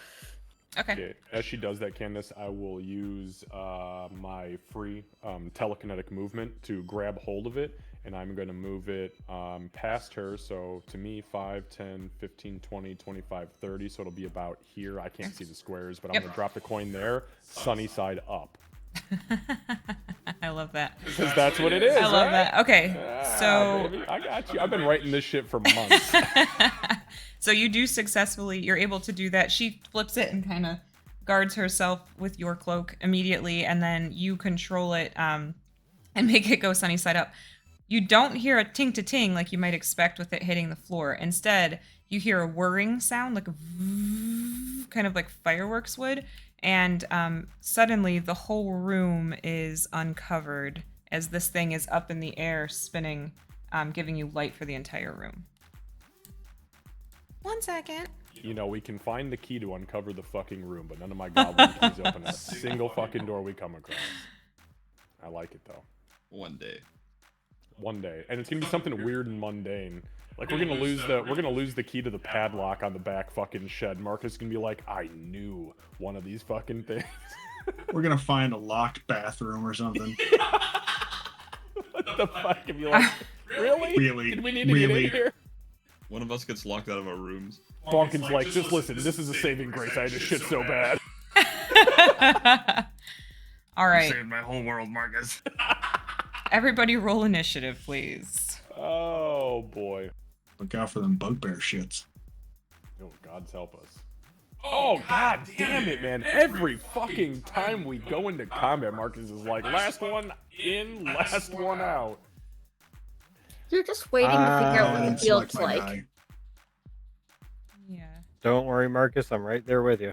Okay. Okay, as she does that, Candace, I will use my free telekinetic movement to grab hold of it, and I'm going to move it past her. So to me, 5, 10, 15, 20, 25, 30. So it'll be about here. I can't see the squares, but I'm Yep. going to drop the coin there, sunny side up. I love that. Because that's what it is. I love right? that. Okay, Ah, so baby, I got you. I've been writing this shit for months. so you do successfully. You're able to do that. She flips it and kind of guards herself with your cloak immediately, and then you control it and make it go sunny side up. You don't hear a ting to ting like you might expect with it hitting the floor. Instead, you hear a whirring sound, like a kind of like fireworks would. And suddenly the whole room is uncovered as this thing is up in the air spinning, giving you light for the entire room. 1 second. You know, we can find the key to uncover the fucking room, but none of my goblin keys open a single fucking door we come across. I like it though. One day. One day, and it's gonna be something weird and mundane. Like we're gonna lose the key to the padlock on the back fucking shed. Marcus is gonna be like, I knew one of these fucking things. We're gonna find a locked bathroom or something. What the fuck? And be like, really? Really? Did we need to get in here? One of us gets locked out of our rooms. Bonkin's like, just listen. This is a saving grace. I had to shit so bad. All right. Saved my whole world, Marcus. Everybody roll initiative, please. Oh boy. Look out for them bugbear shits. Oh, God's help us. Oh, God damn it, man. Every fucking time we go into combat, Marcus is like, last one in, last one out. You're just waiting to figure out what the Select field's my like. die. Yeah. Don't worry, Marcus. I'm right there with you.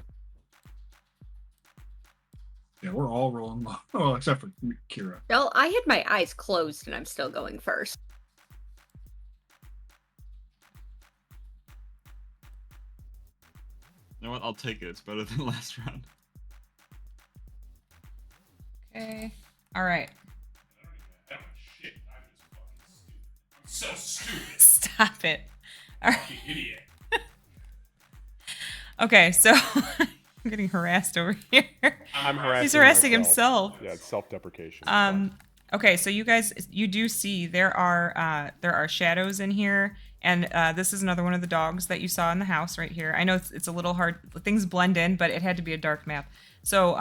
Yeah, we're all rolling low. Well, except for Kira. Well, I had my eyes closed and I'm still going first. You know what? I'll take it. It's better than last round. Okay. All right. Shit, I'm just fucking stupid. I'm so stupid. Stop it. All right. You idiot. Okay, so I'm getting harassed over here. I'm harassing He's harassing myself. himself. Yeah, it's self-deprecation. Okay, so you do see there are shadows in here, and this is another one of the dogs that you saw in the house right here. I know it's a little hard; things blend in, but it had to be a dark map. So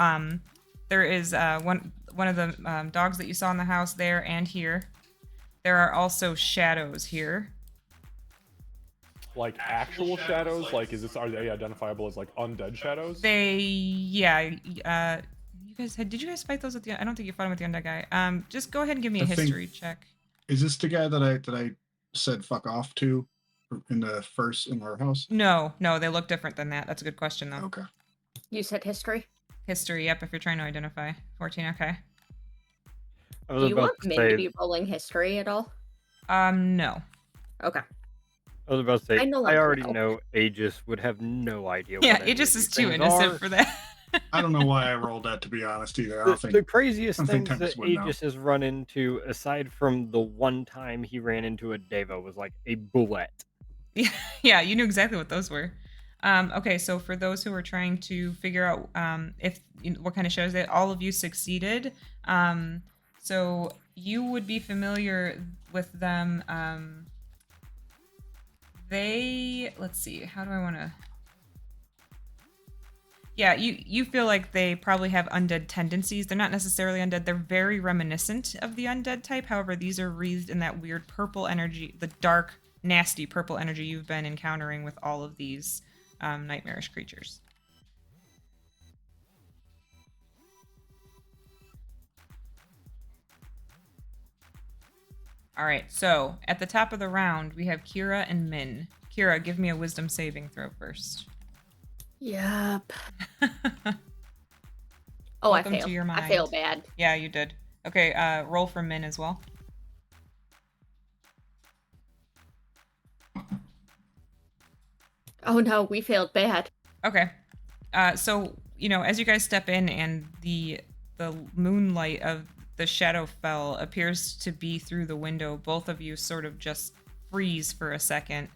there is one of the dogs that you saw in the house there and here. There are also shadows here. Like actual shadows? Like, are they identifiable as like undead shadows? Did you guys fight those with the? I don't think you fought them with the undead guy. Just go ahead and give me a I think- history check. Is this the guy that I said fuck off to in the first in our house? No, they look different than that. That's a good question though. Okay. You said history. History, yep. If you're trying to identify 14, okay. I Do was you about want to Min say. to be rolling history at all? No. Okay. I was about to say. I no I longer already know. know Aegis would have no idea. Yeah, what any Aegis of is these too things innocent are. for that. I don't know why I rolled that, to be honest, either. I The, don't think the craziest I don't think things that Tempest would know. Aegis has run into, aside from the one time he ran into a Deva, was like a bullet. Yeah, you knew exactly what those were. Okay, so for those who are trying to figure out what kind of shows all of you succeeded. So you would be familiar with them. Let's see, how do I want to? Yeah, you feel like they probably have undead tendencies. They're not necessarily undead. They're very reminiscent of the undead type. However, these are wreathed in that weird purple energy, the dark, nasty purple energy you've been encountering with all of these nightmarish creatures. All right, so at the top of the round, we have Kira and Min. Kira, give me a wisdom saving throw first. Yep. Oh, Welcome I to fail. your I fail mind. bad. Yeah, you did. Okay, roll for Min as well. Oh no, we failed bad. Okay. So, as you guys step in and the moonlight of the Shadowfell appears to be through the window, both of you sort of just freeze for a second.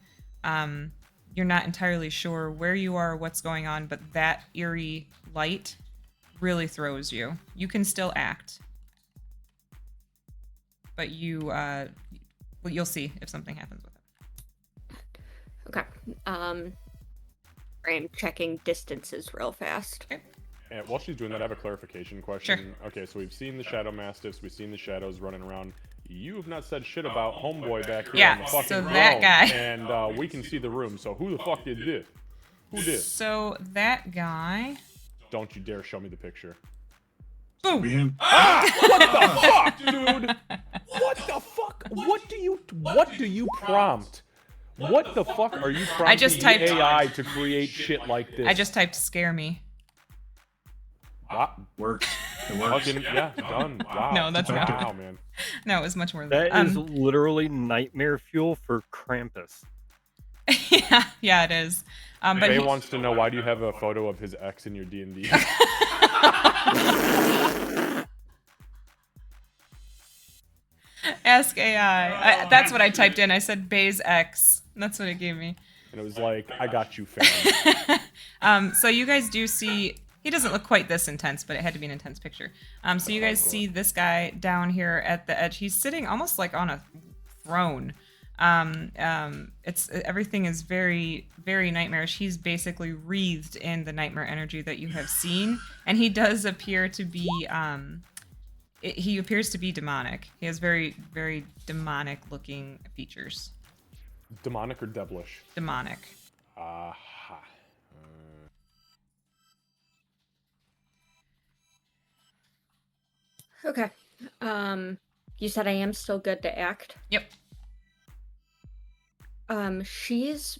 You're not entirely sure where you are or what's going on, but that eerie light really throws you. You can still act. But you'll see if something happens with it. Okay. I'm checking distances real fast. And while she's doing that, I have a clarification question. Okay, so we've seen the Shadow Mastiffs, we've seen the shadows running around. You have not said shit about Homeboy back here Yeah, on the fucking so throne, that guy. And we can see the room, so who the fuck did this? Who did? So that guy... Don't you dare show me the picture. Boom! Be him. What the fuck, dude? What the fuck? What do you prompt? What the fuck are you prompting just typed- the AI to create shit like this? I just typed scare me. Works. It works. Fucking, yeah, done. Wow. No, that's not- Wow, man. No, it was much more than That that. is literally nightmare fuel for Krampus. yeah, it is. But Faye he- wants to know, why do you have a photo of his ex in your D&D? Ask AI. That's what I typed in. I said Bay's X. That's what it gave me. And it was like, I got you, fam. So you guys do see. He doesn't look quite this intense, but it had to be an intense picture. So you guys see this guy down here at the edge. He's sitting almost like on a throne. Everything is very, very nightmarish. He's basically wreathed in the nightmare energy that you have seen, and he does appear to be. He appears to be demonic. He has very, very demonic-looking features. Demonic or devilish? Demonic. Aha. Okay. You said I am still good to act. Yep. She's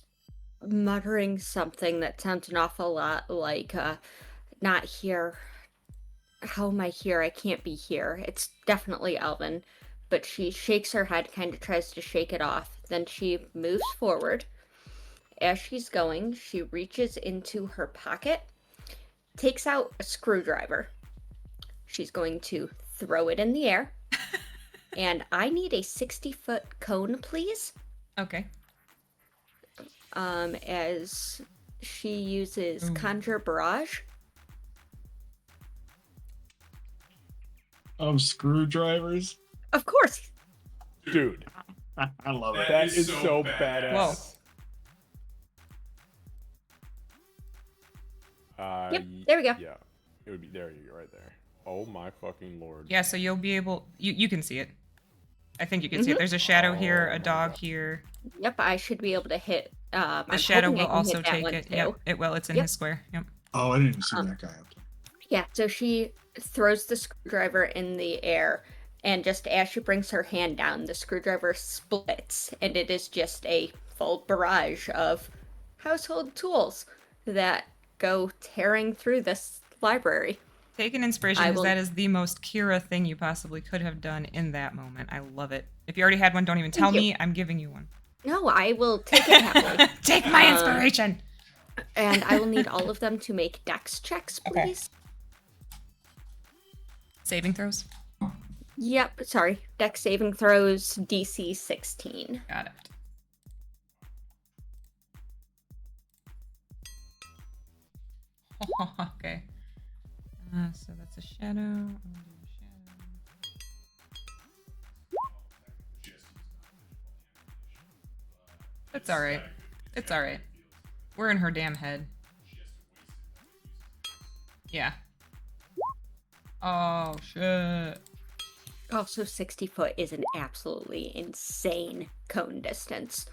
muttering something that sounds an awful lot like, not here. How am I here? I can't be here. It's definitely Elvin. But she shakes her head, kind of tries to shake it off. Then she moves forward. As she's going, she reaches into her pocket, takes out a screwdriver. She's going to throw it in the air. And I need a 60-foot cone, please. Okay. As she uses Ooh. Conjure Barrage. of screwdrivers. Of course. Dude, I love it. that is so badass. Whoa. Yep, there we go. Yeah, it would be there. You go right there. Oh my fucking lord. Yeah, so you'll be able. You can see it. I think you can see it. There's a shadow here, Oh a my dog God. here. Yep, I should be able to hit. The shadow will also take it. Yep, it will. It's in Yep. his square. Yep. Oh, I didn't even see that guy up there. Yeah, so she throws the screwdriver in the air, and just as she brings her hand down, the screwdriver splits, and it is just a full barrage of household tools that go tearing through this library. Take an inspiration I because will- that is the most Kira thing you possibly could have done in that moment. I love it. If you already had one, don't even tell you. me. I'm giving you one. No, I will take it happily. Take my inspiration. And I will need all of them to make dex checks, Okay. please. Saving throws. Yep, sorry. Dex saving throws, DC 16. Got it. Okay. So that's a shadow. I'm gonna do a shadow. It's alright. It's alright. We're in her damn head. Yeah. Oh, shit. Also, 60 foot is an absolutely insane cone distance.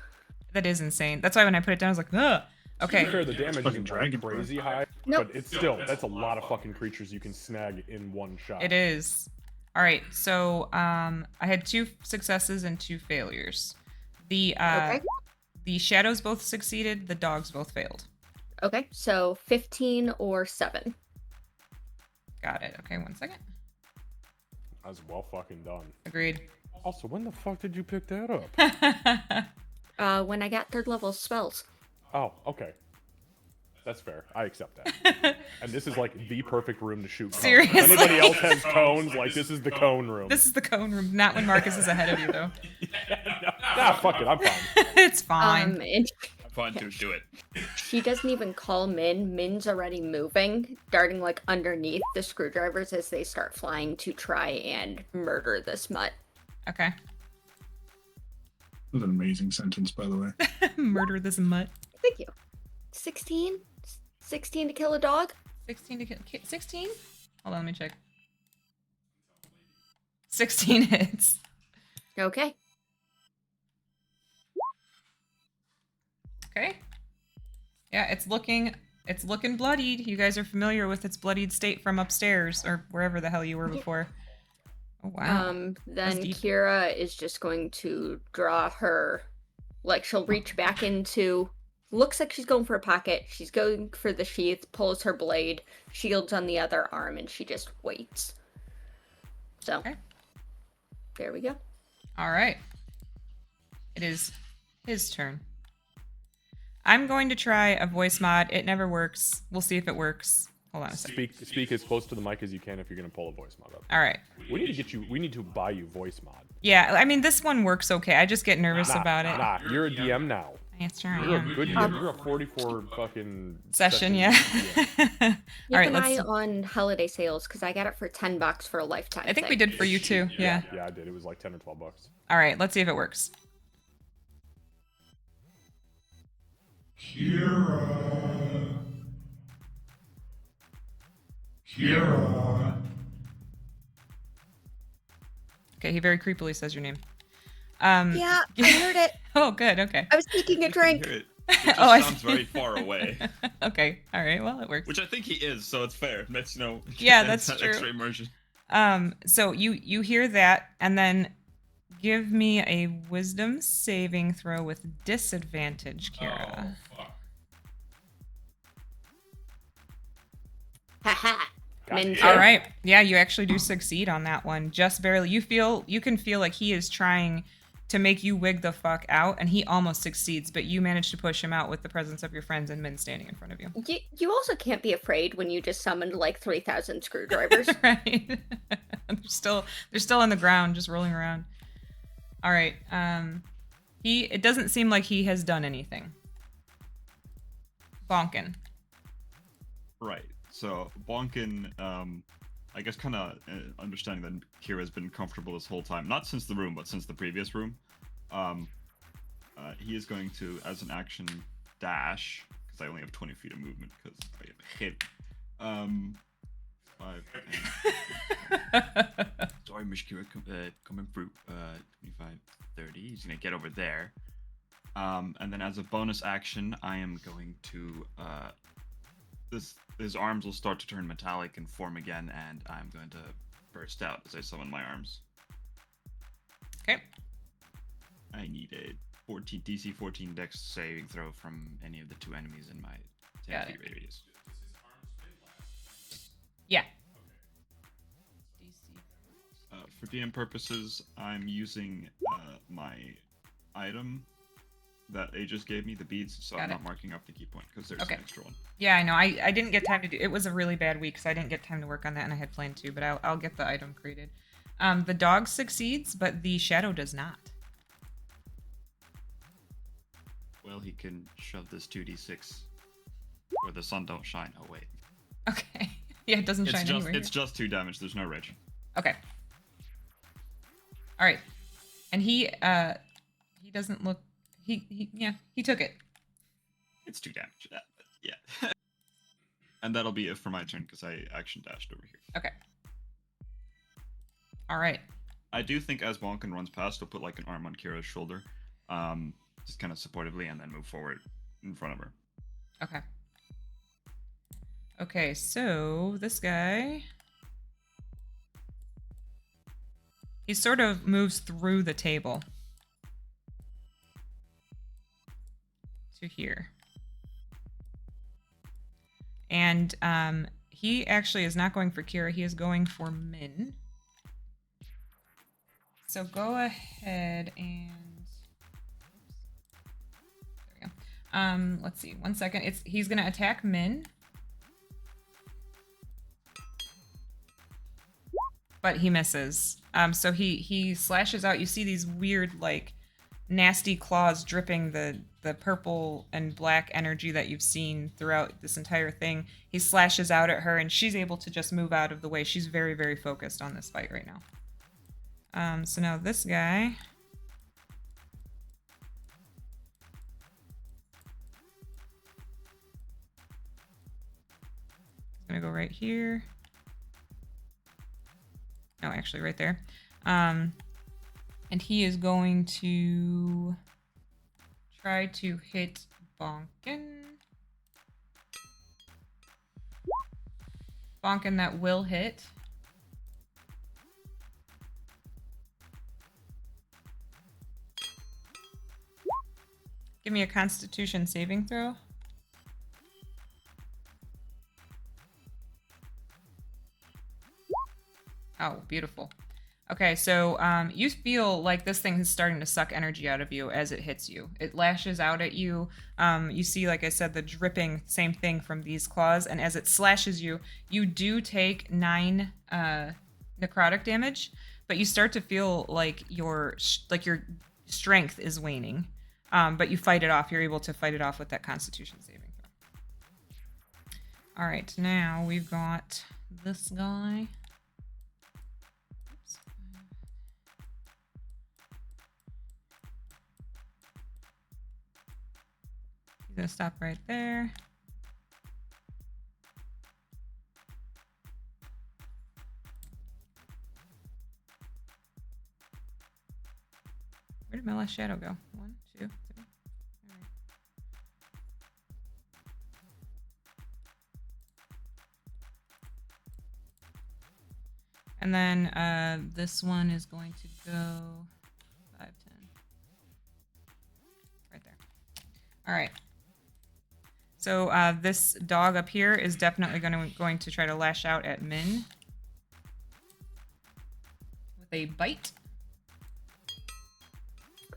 That is insane. That's why when I put it down, I was like, ugh. Okay. Sure, the damage fucking is dragon crazy high, Nope. but it's still that's a lot of fucking creatures you can snag in one shot. It is. All right. So I had 2 successes and 2 failures. Okay. The shadows both succeeded. The dogs both failed. Okay, so 15 or 7. Got it. Okay, 1 second. That was well fucking done. Agreed. Also, when the fuck did you pick that up? When I got 3rd level spells. Oh, okay. That's fair. I accept that. And this is like the perfect room to shoot cones. Seriously? If anybody else has cones, like this is the cone room. This is the cone room. Not when Marcus is ahead of you, though. Nah, fuck it. I'm fine. It's fine. And Fine, to do it. she doesn't even call Min. Min's already moving, darting like underneath the screwdrivers as they start flying to try and murder this mutt. Okay. That was an amazing sentence, by the way. Murder this mutt. Thank you. 16? 16 to kill a dog? 16 to kill. 16? Hold on, let me check. 16 hits. Okay. Okay. Yeah, it's looking bloodied. You guys are familiar with its bloodied state from upstairs or wherever the hell you were before. Oh wow. Then deep. Kira is just going to draw her, like she'll reach back into, looks like she's going for a pocket. She's going for the sheath, pulls her blade, shields on the other arm, and she just waits. So, Okay. there we go. All right. It is his turn. I'm going to try a voice mod. It never works. We'll see if it works. Hold on a second. Speak as close to the mic as you can if you're gonna pull a voice mod up. All right. We need to buy you voice mod. Yeah, I mean this one works okay. I just get nervous Nah, about it. Nah, you're a DM now. Yes, sure I You're a am. good DM. You're a 44 fucking Session, yeah. Keep All right, an eye let's. on holiday sales because I got it for $10 for a lifetime. I think we thing. did for you too. Yeah. Yeah, I did. It was like 10 or 12 bucks. All right, let's see if it works. Okay, he very creepily says your name. Yeah, I heard it. Oh, good. Okay. I was taking a You can drink. hear it. It just Oh, I sounds see. very far away. Okay. All right. Well, it works. Which I think he is, so it's fair. That's Yeah, that's that's that extra true. immersion. So you hear that, and then give me a wisdom saving throw with disadvantage, Kira. Haha. Min damn. All right. Yeah, you actually do succeed on that one, just barely. You can feel like he is trying to make you wig the fuck out, and he almost succeeds, but you manage to push him out with the presence of your friends and Min standing in front of you. You also can't be afraid when you just summoned like 3,000 screwdrivers. Right. they're still on the ground, just rolling around. All right. It doesn't seem like he has done anything. Bonkin. Right. So Bonkin I guess kind of understanding that Kira's been comfortable this whole time, not since the room, but since the previous room. He is going to, as an action, dash, because I only have 20 feet of movement, because I am hit. 5, 10. Sorry, Miss Kira, coming through. 25, 30. He's going to get over there. And then as a bonus action, I am going to... his arms will start to turn metallic and form again, and I'm going to burst out as I summon my arms. Okay. I need a DC 14 Dex saving throw from any of the 2 enemies in my 10 Got feet radius. Yeah. For DM purposes, I'm using my item that Aegis gave me, the beads, so I'm not marking up the key point because there's an extra one. Yeah, I know. I didn't get time to do it. Was a really bad week, so I didn't get time to work on that, and I had planned to, but I'll get the item created. The dog succeeds, but the shadow does not. Well, he can shove this 2d6 where the sun don't shine. Oh, wait. Okay. Yeah, it doesn't shine anywhere. It's just 2 damage. There's no rage. Okay. All right. And he doesn't look... He took it. It's 2 damage. Yeah. And that'll be it for my turn, because I action dashed over here. Okay. All right. I do think as Bonkin runs past, he'll put like an arm on Kira's shoulder, just kind of supportively, and then move forward in front of her. Okay. Okay, so this guy... He sort of moves through the table. To here. And he actually is not going for Kira, he is going for Min. So go ahead and... There we go. Let's see, 1 second. He's gonna attack Min. But he misses. So he slashes out. You see these weird, like, nasty claws dripping the purple and black energy that you've seen throughout this entire thing. He slashes out at her, and she's able to just move out of the way. She's very, very focused on this fight right now. So now this guy... He's gonna go right here. No, actually right there. And he is going to try to hit Bonkin. Bonkin, that will hit. Give me a Constitution saving throw. Oh, beautiful. Okay, so you feel like this thing is starting to suck energy out of you as it hits you. It lashes out at you. You see, like I said, the dripping, same thing from these claws. And as it slashes you, you do take 9 necrotic damage, but you start to feel like your strength is waning. But you fight it off. You're able to fight it off with that Constitution saving throw. All right, now we've got this guy. He's gonna stop right there. Where did my last shadow go? 1, 2, 3. All right. And then this one is going to go 5, 10. Right there. All right. So this dog up here is definitely going to try to lash out at Min with a bite.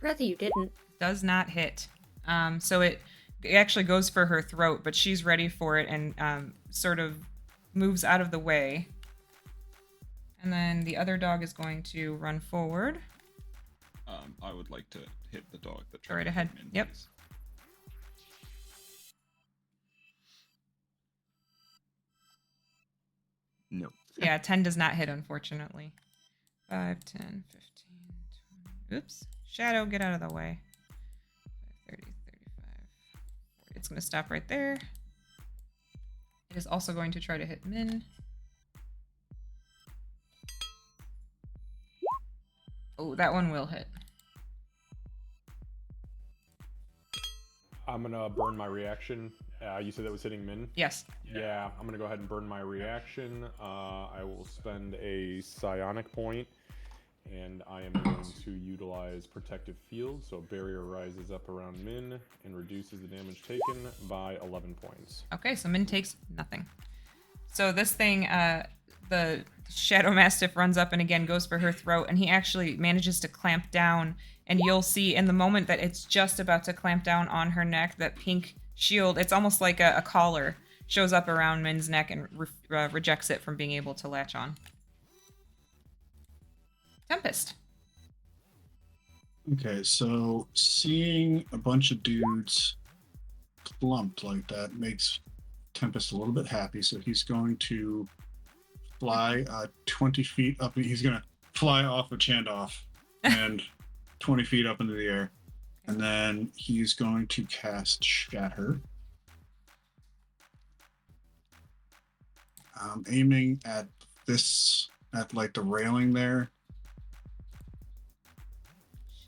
Rather you didn't. Does not hit. So it actually goes for her throat, but she's ready for it and sort of moves out of the way. And then the other dog is going to run forward. I would like to hit the dog that Go right tried to ahead. hit Min, Yep. please. No. Yeah, 10 does not hit, unfortunately. 5, 10, 15, 20. Oops. Shadow, get out of the way. 30, 35, 40. It's going to stop right there. It is also going to try to hit Min. Oh, that one will hit. I'm gonna burn my reaction. You said that was hitting Min? Yes. Yeah, I'm gonna go ahead and burn my reaction. I will spend a psionic point, and I am going to utilize protective field. So barrier rises up around Min and reduces the damage taken by 11 points. Okay, so Min takes nothing. So this thing, the Shadow Mastiff runs up and again goes for her throat, and he actually manages to clamp down. And you'll see in the moment that it's just about to clamp down on her neck, that pink shield, it's almost like a collar, shows up around Min's neck and rejects it from being able to latch on. Tempest. Okay, so seeing a bunch of dudes clumped like that makes Tempest a little bit happy, so he's going to fly 20 feet up. He's going to fly off of Chandoff and 20 feet up into the air. And then he's going to cast Shatter. Aiming at this, at like the railing there.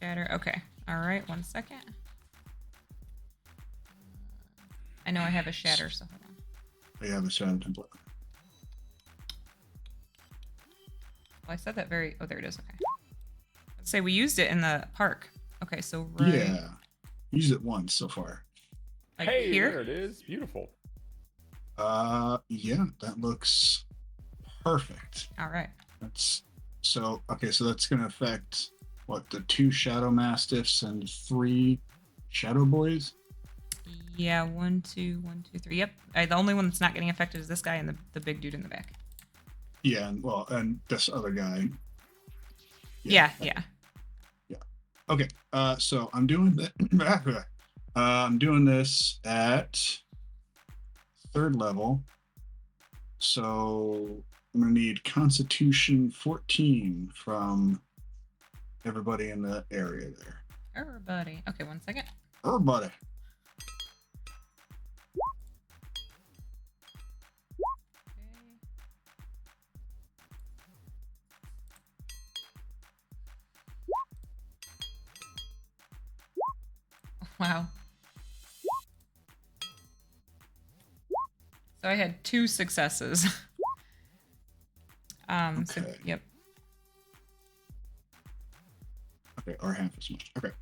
Shatter. Okay. All right. 1 second. I know I have a shatter, so hold on. I have a Shatter template. Well, I said that very... Oh, there it is. Okay. Let's say we used it in the park. Okay, so right... Yeah. Used it once so far. Like Hey, here? there it is. Beautiful. Yeah, that looks perfect. All right. That's so okay, so that's gonna affect what, the 2 Shadow Mastiffs and 3 Shadow Boys? Yeah, 1, 2, 1, 2, 3. Yep. The only one that's not getting affected is this guy and the big dude in the back. Yeah, and well, and this other guy. Yeah. Okay, so I'm doing that. I'm doing this at 3rd level. So I'm gonna need Constitution 14 from everybody in the area there. Everybody. Okay, 1 second. Everybody. Wow. So I had 2 successes. So, Okay. yep. Okay, or half as much. Okay.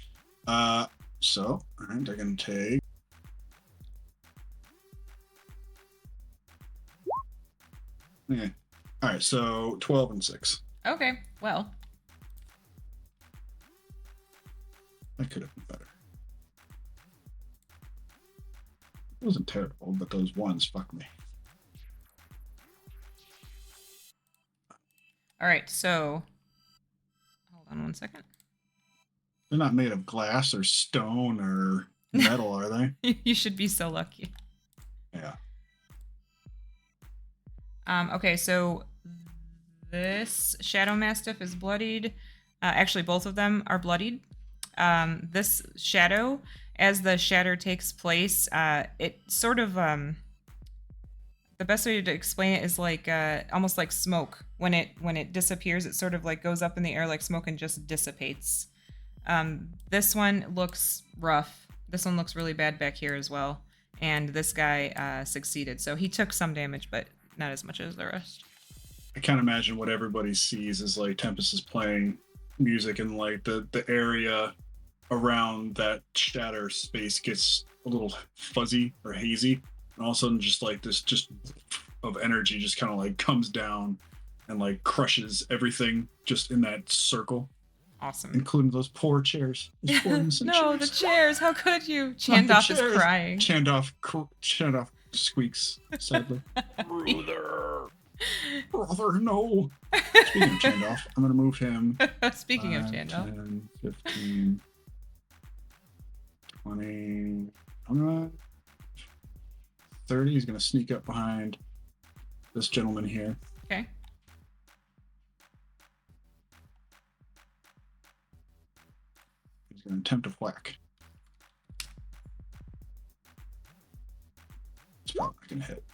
So, all right, they're gonna take. Yeah. All right, so 12 and 6. Okay, well. That could have been better. It wasn't terrible, but those ones fuck me. All right, so. Hold on 1 second. They're not made of glass or stone or metal, are they? You should be so lucky. Yeah. Okay, so this Shadow Mastiff is bloodied. Actually, both of them are bloodied. This Shadow, as the shatter takes place, it sort of... the best way to explain it is like almost like smoke. When it disappears, it sort of like goes up in the air like smoke and just dissipates. This one looks rough. This one looks really bad back here as well. And this guy succeeded. So he took some damage, but not as much as the rest. I can't imagine what everybody sees is like Tempest is playing music and like the area around that shatter space gets a little fuzzy or hazy. And all of a sudden just like this just of energy just kind of like comes down and like crushes everything just in that circle. Awesome. Including those poor chairs. Those poor innocent No, the chairs. chairs. How could you? Not the Chandoff is chairs. crying. Chandoff squeaks sadly. Brother, no. Speaking of Chandoff, I'm going to move him. Speaking of 5, Chandoff. 10, 15, 20, 30. He's going to sneak up behind this gentleman here. Okay. He's going to attempt to whack. It's probably not going to hit.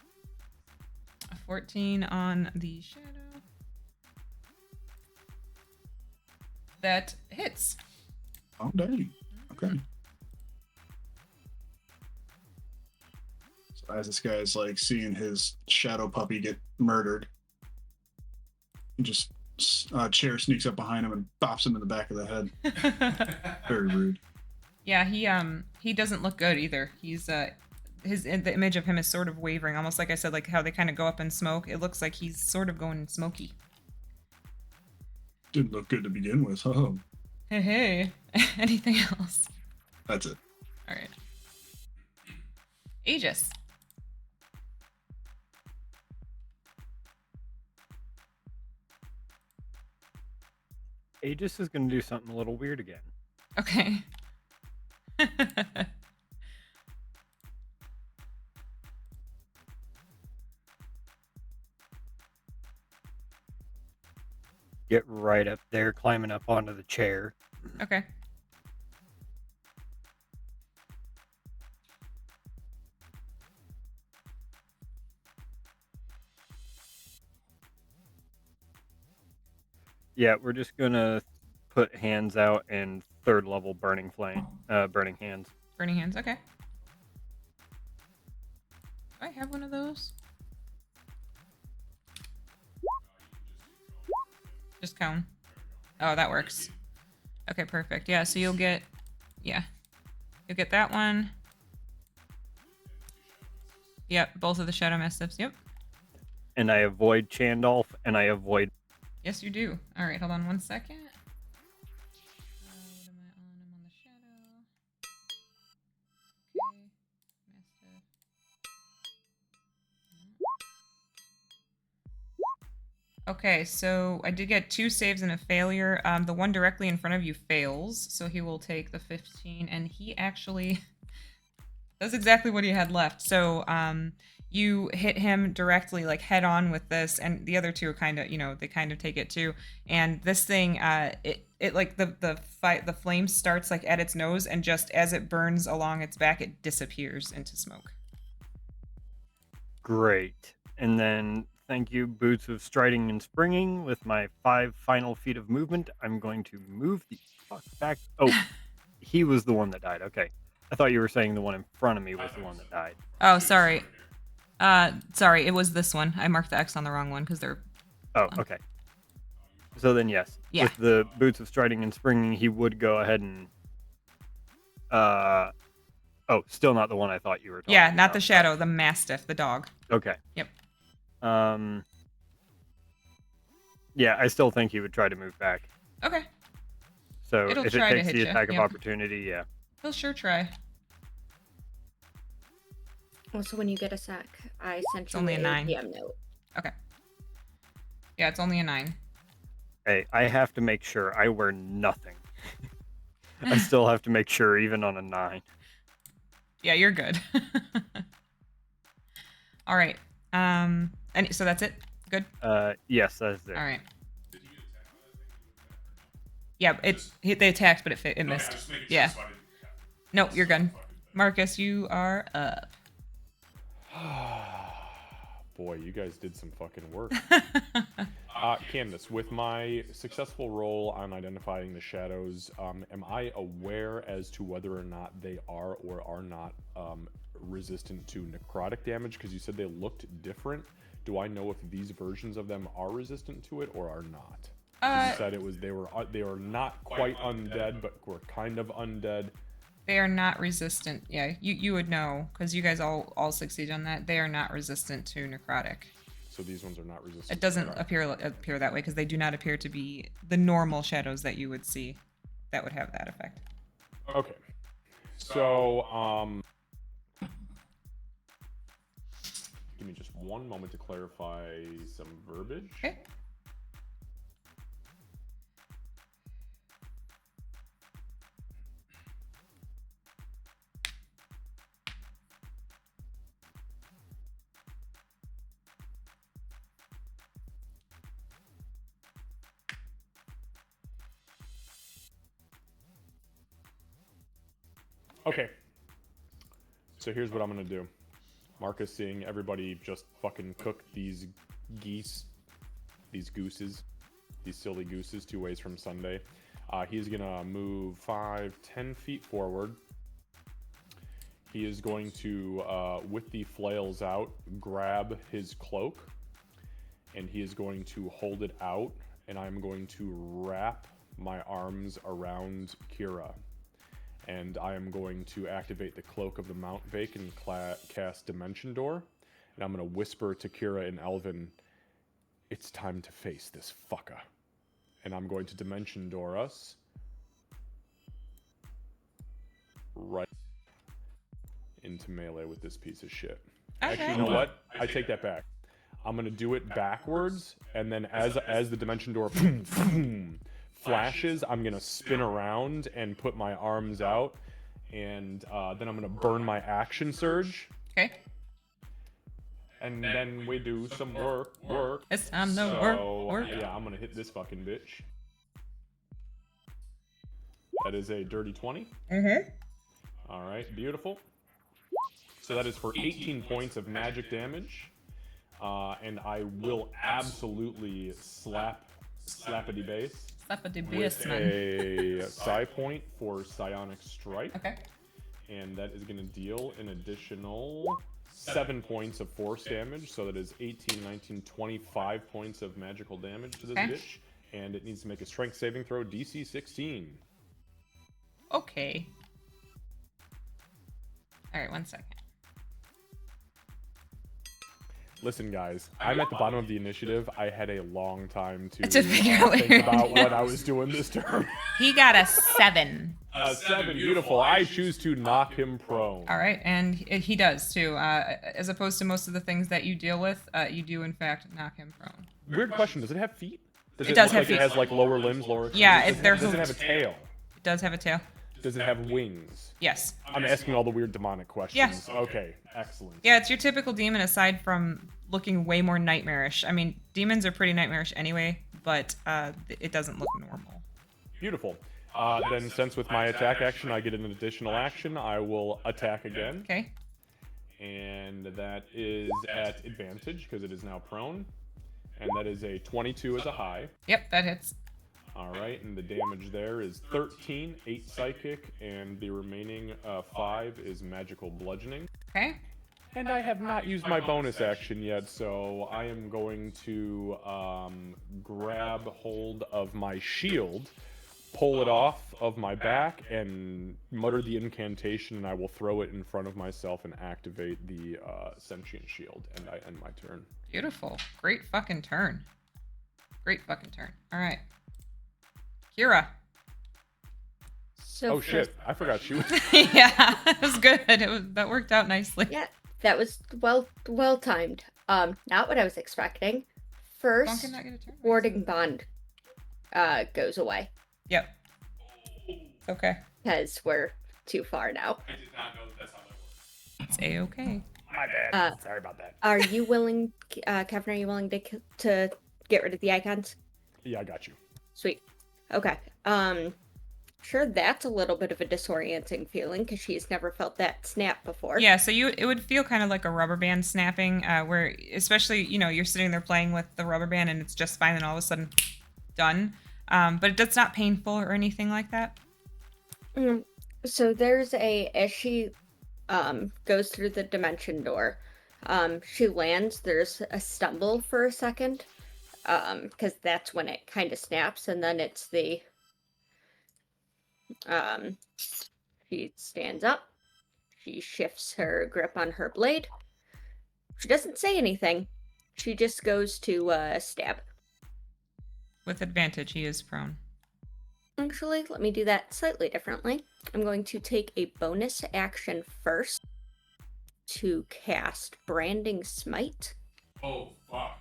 A 14 on the shadow. That hits. Oh, dang. Okay. So as this guy's like seeing his shadow puppy get murdered, he just chair sneaks up behind him and bops him in the back of the head. Very rude. Yeah, he doesn't look good either. He's the image of him is sort of wavering, almost like I said, like how they kind of go up in smoke. It looks like he's sort of going smoky. Didn't look good to begin with. Oh, Hey, hey. Anything else? that's it. All right. Aegis. Aegis is going to do something a little weird again. Okay. Get right up there, climbing up onto the chair. Okay. Yeah, we're just going to put hands out and third level burning flame, burning hands. Burning hands. Okay. Do I have one of those? Just cone. Oh, that works. Okay, perfect. Yeah, so you'll get that one. Yep, both of the Shadow Mastiffs. Yep. And I avoid Chandolf, and I avoid... Yes, you do. All right, hold on one second. What am I on? I'm on the Shadow. Okay. Mastiff. Okay, so I did get 2 saves and a failure. The one directly in front of you fails, so he will take the 15, and he actually that's exactly what he had left. So you hit him directly, like head on with this, and the other 2 are kind of, they kind of take it too. And this thing, it like the flame starts like at its nose, and just as it burns along its back, it disappears into smoke. Great. And then, thank you, Boots of Striding and Springing. With my 5 final feet of movement, I'm going to move the fuck back. Oh, he was the one that died. Okay. I thought you were saying the one in front of me was the one that died. Oh, sorry. Sorry, it was this one. I marked the X on the wrong one because they're... Oh, okay. So then, yes. Yeah. With the Boots of Striding and Springing, he would go ahead and... Oh, still not the one I thought you were talking Yeah, about. not the Shadow, the Mastiff, the dog. Okay. Yep. Yeah, I still think he would try to move back. Okay. So It'll if it try to takes hit the ya, attack of yep. opportunity, yeah. He'll sure try. Also, when you get a sec, I sent you only a 9. DM note. Okay. Yeah, it's only a 9. Hey, I have to make sure I wear nothing. I still have to make sure, even on a 9. Yeah, you're good. All right. And so that's it? Good? Yes, that's it. All right. Yeah, they attacked, but it missed. Yeah. No, you're good. Marcus, you are up. Boy, you guys did some fucking work. Candace, with my successful roll on identifying the shadows, am I aware as to whether or not they are or are not resistant to necrotic damage? Because you said they looked different. Do I know if these versions of them are resistant to it or are not? You said they were not quite undead, but were kind of undead. They are not resistant. Yeah, you would know because you guys all succeed on that. They are not resistant to necrotic. So these ones are not resistant. It doesn't appear that way because they do not appear to be the normal shadows that you would see that would have that effect. Okay. So, give me just one moment to clarify some verbiage. Okay. Okay. So here's what I'm gonna do. Marcus, seeing everybody just fucking cook these geese, these gooses, these silly gooses 2 ways from Sunday. He's gonna move 5-10 feet forward. He is going to, with the flails out, grab his cloak, and he is going to hold it out, and I'm going to wrap my arms around Kira. And I am going to activate the Cloak of the Mount Vake and cast Dimension Door. And I'm going to whisper to Kira and Elvin, it's time to face this fucker. And I'm going to Dimension Door us right into melee with this piece of shit. Actually, you know what? I take that back. I'm going to do it backwards, and then as the Dimension Door flashes, I'm going to spin around and put my arms out, and then I'm going to burn my action surge. Okay. And then we do some work. It's time to work. Yeah, I'm going to hit this fucking bitch. That is a dirty 20. Mm-hmm. All right, beautiful. So that is for 18 points of magic damage. And I will absolutely slappity base with a psi point for psionic strike. Okay. And that is going to deal an additional 7 points of force damage. So that is 18, 19, 25 points of magical damage to this bitch. And it needs to make a strength saving throw, DC 16. Okay. All right, 1 second. Listen, guys, I'm at the bottom of the initiative. I had a long time to figure out what think you're about what I was doing this turn. He got a 7. 7, beautiful. I choose to knock him prone. All right, and he does too. As opposed to most of the things that you deal with, you do in fact knock him prone. Weird question. Does it have feet? Does It does look have like feet. It has like lower limbs, lower. Yeah, does they're does it have a hoofed. tail? It does have a tail. Does it have wings? Yes. I'm asking all the weird demonic questions. Yeah. Okay, excellent. Yeah, it's your typical demon aside from looking way more nightmarish. I mean, demons are pretty nightmarish anyway, but it doesn't look normal. Beautiful. Then since with my attack action I get an additional action, I will attack again. Okay. And that is at advantage because it is now prone. And that is a 22 as a high. Yep, that hits. All right, and the damage there is 13, 8 psychic, and the remaining 5 is magical bludgeoning. Okay. And I have not used my bonus action yet, so I am going to grab hold of my shield, pull it off of my back, and mutter the incantation, and I will throw it in front of myself and activate the sentient shield, and I end my turn. Beautiful. Great fucking turn. Great fucking turn. All right. Kira. So Oh shit, I forgot she was... Yeah, it was good. That worked out nicely. Yeah, that was well timed. Not what I was expecting. Bonk First, can not get a turn. warding bond goes away Yep. Okay. because we're too far now. I did not know that's how that works. It's a-okay. My bad. Sorry about that. Are you willing, Kevin? Are you willing to get rid of the icons? Yeah, I got you. Sweet. Okay. Sure, that's a little bit of a disorienting feeling because she's never felt that snap before. Yeah, so it would feel kind of like a rubber band snapping, where especially, you're sitting there playing with the rubber band and it's just fine and all of a sudden done. But it's not painful or anything like that. So as she goes through the dimension door, she lands, there's a stumble for a second, because that's when it kind of snaps, and then it's the she stands up, she shifts her grip on her blade, she doesn't say anything, she just goes to stab. With advantage, he is prone. Actually, let me do that slightly differently. I'm going to take a bonus action first to cast Branding Smite. Oh, fuck.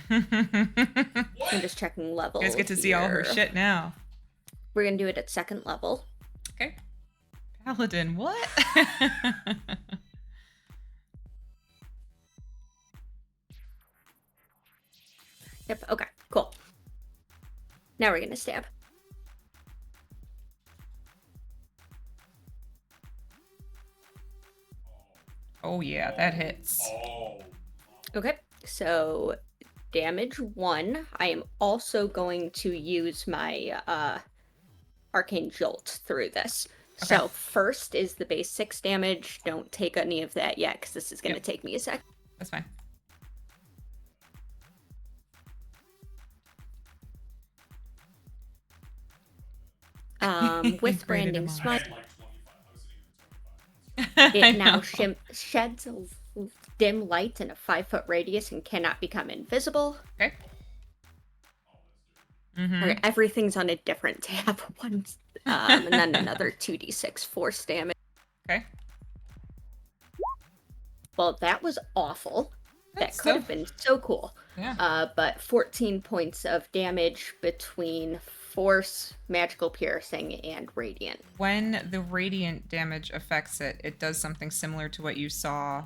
I'm just checking level. You guys get to see all her here. shit now. We're gonna do it at second level. Okay. Paladin, what? Yep, okay, cool. Now we're gonna stab. Oh yeah, that hits. Oh. Okay, so damage 1. I am also going to use my Arcane Jolt through this. Okay. So first is the base 6 damage. Don't take any of that yet, because this is going to Yep. take me a sec. That's fine. With Graded Branding him on. Smite, Like 25. I was thinking 25. it now I know. sheds dim light in a 5-foot radius and cannot become invisible. Okay. Mm-hmm. Okay, everything's on a different tab. Once, and then another 2d6 force damage. Okay. Well, that was awful. That's That could have been so cool. Yeah. But 14 points of damage between force, magical piercing, and radiant. When the radiant damage affects it, it does something similar to what you saw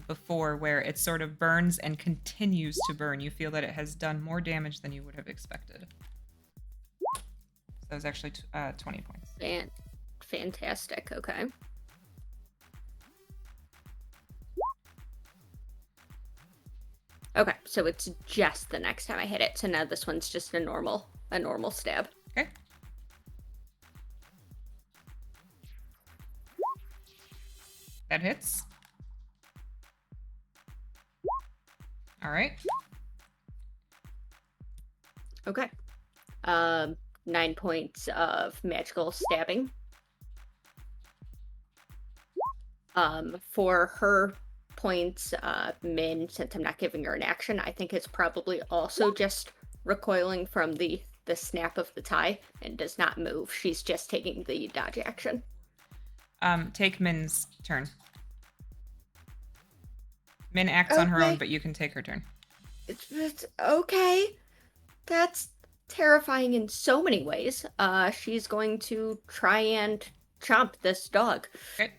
before, where it sort of burns and continues to burn. You feel that it has done more damage than you would have expected. So that was actually 20 points. Fantastic. Okay. Okay, so it's just the next time I hit it. So now this one's just a normal stab. Okay. That hits. All right. Okay. 9 points of magical stabbing. For her points, Min, since I'm not giving her an action, I think it's probably also just recoiling from the snap of the tie and does not move. She's just taking the dodge action. Take Min's turn. Min acts on her own, Okay. but you can take her turn. It's okay. That's terrifying in so many ways. She's going to try and chomp this dog. Okay.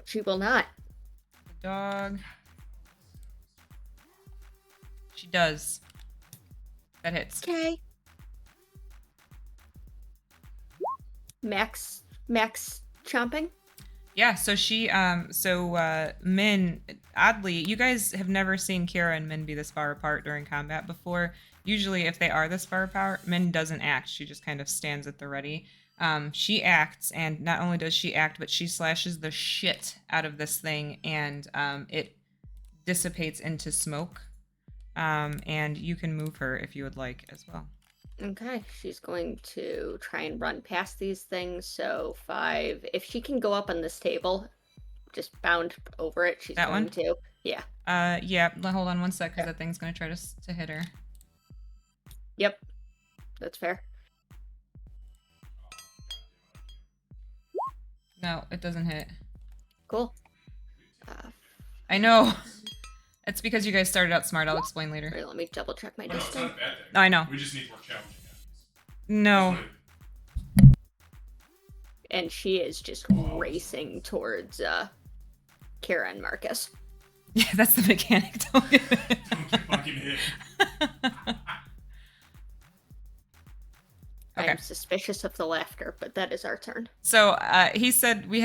She will not. The dog. She does. That hits. Okay. Max chomping. Yeah, so she Min, oddly, you guys have never seen Kira and Min be this far apart during combat before. Usually if they are this far apart, Min doesn't act. She just kind of stands at the ready. She acts, and not only does she act, but she slashes the shit out of this thing, and it dissipates into smoke. And you can move her if you would like as well. Okay, she's going to try and run past these things. So 5. If she can go up on this table, just bound over it, she's That going one? to. Yeah. Yeah, hold on one sec, because that thing's gonna try to hit her. Yep. That's fair. No, it doesn't hit. Cool. I know. It's because you guys started out smart. I'll explain later. Wait, let me double check my No, it's distance. not a bad thing. I know. We just need more challenging enemies. No. And she is just racing towards Kira and Marcus. Yeah, that's the mechanic. Don't get it. Don't get fucking hit. Okay. I'm suspicious of the laughter, but that is our turn. So he said you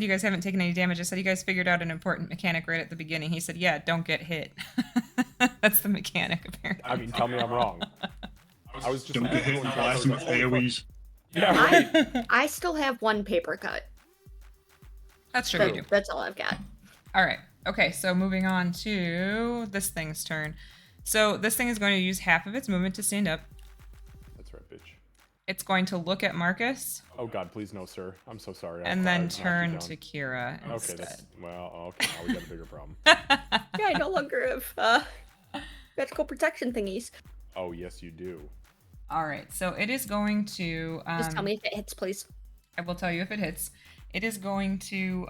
guys haven't taken any damage. I said you guys figured out an important mechanic right at the beginning. He said, yeah, don't get hit. That's the mechanic apparently. I mean, tell me I'm wrong. I was just Don't get hit everyone with thought I was blast with like, "Holy AoEs. fuck." Yeah, right. I still have 1 paper cut. That's true. You do. That's all I've got. All right. Okay, so moving on to this thing's turn. So this thing is going to use half of its movement to stand up. That's right, bitch. It's going to look at Marcus Oh God, please no, sir. I'm so sorry. and I'll then knock you turn down. to Kira Okay, instead. that's well. Okay, now we got a bigger problem. Yeah, I no longer have magical protection thingies. Oh yes, you do. All right, so it is going to. Just tell me if it hits, please. I will tell you if it hits. It is going to.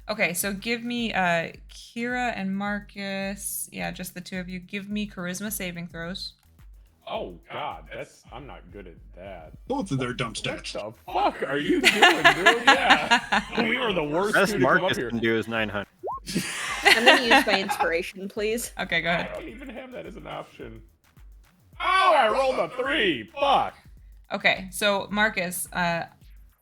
Okay, so give me Kira and Marcus. Yeah, just the two of you. Give me charisma saving throws. Oh God, I'm not good at that. Both of their dumb What stats. the fuck are you doing, dude? Yeah, we were the worst Best two to come up Marcus here. can do is 900. I'm gonna use my inspiration, please. Okay, go I ahead. don't even have that as an option. Oh, I rolled a 3. Fuck. Okay, so Marcus,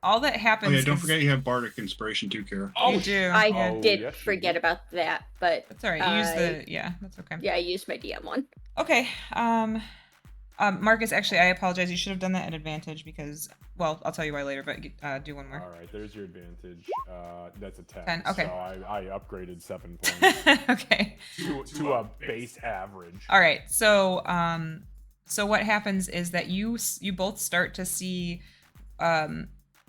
all that happens. Oh yeah, don't is- forget you have bardic inspiration too, Kira. You do. I yeah. Oh, did yes, you forget do. about that, but That's all right. You use the. Yeah, that's okay. yeah, I used my DM one. Okay. Marcus, actually, I apologize. You should have done that at advantage because, well, I'll tell you why later. But do one more. All right, there's your advantage. That's a 10. 10, okay. So I upgraded 7 points Okay. to a base average. All right. So what happens is that you both start to see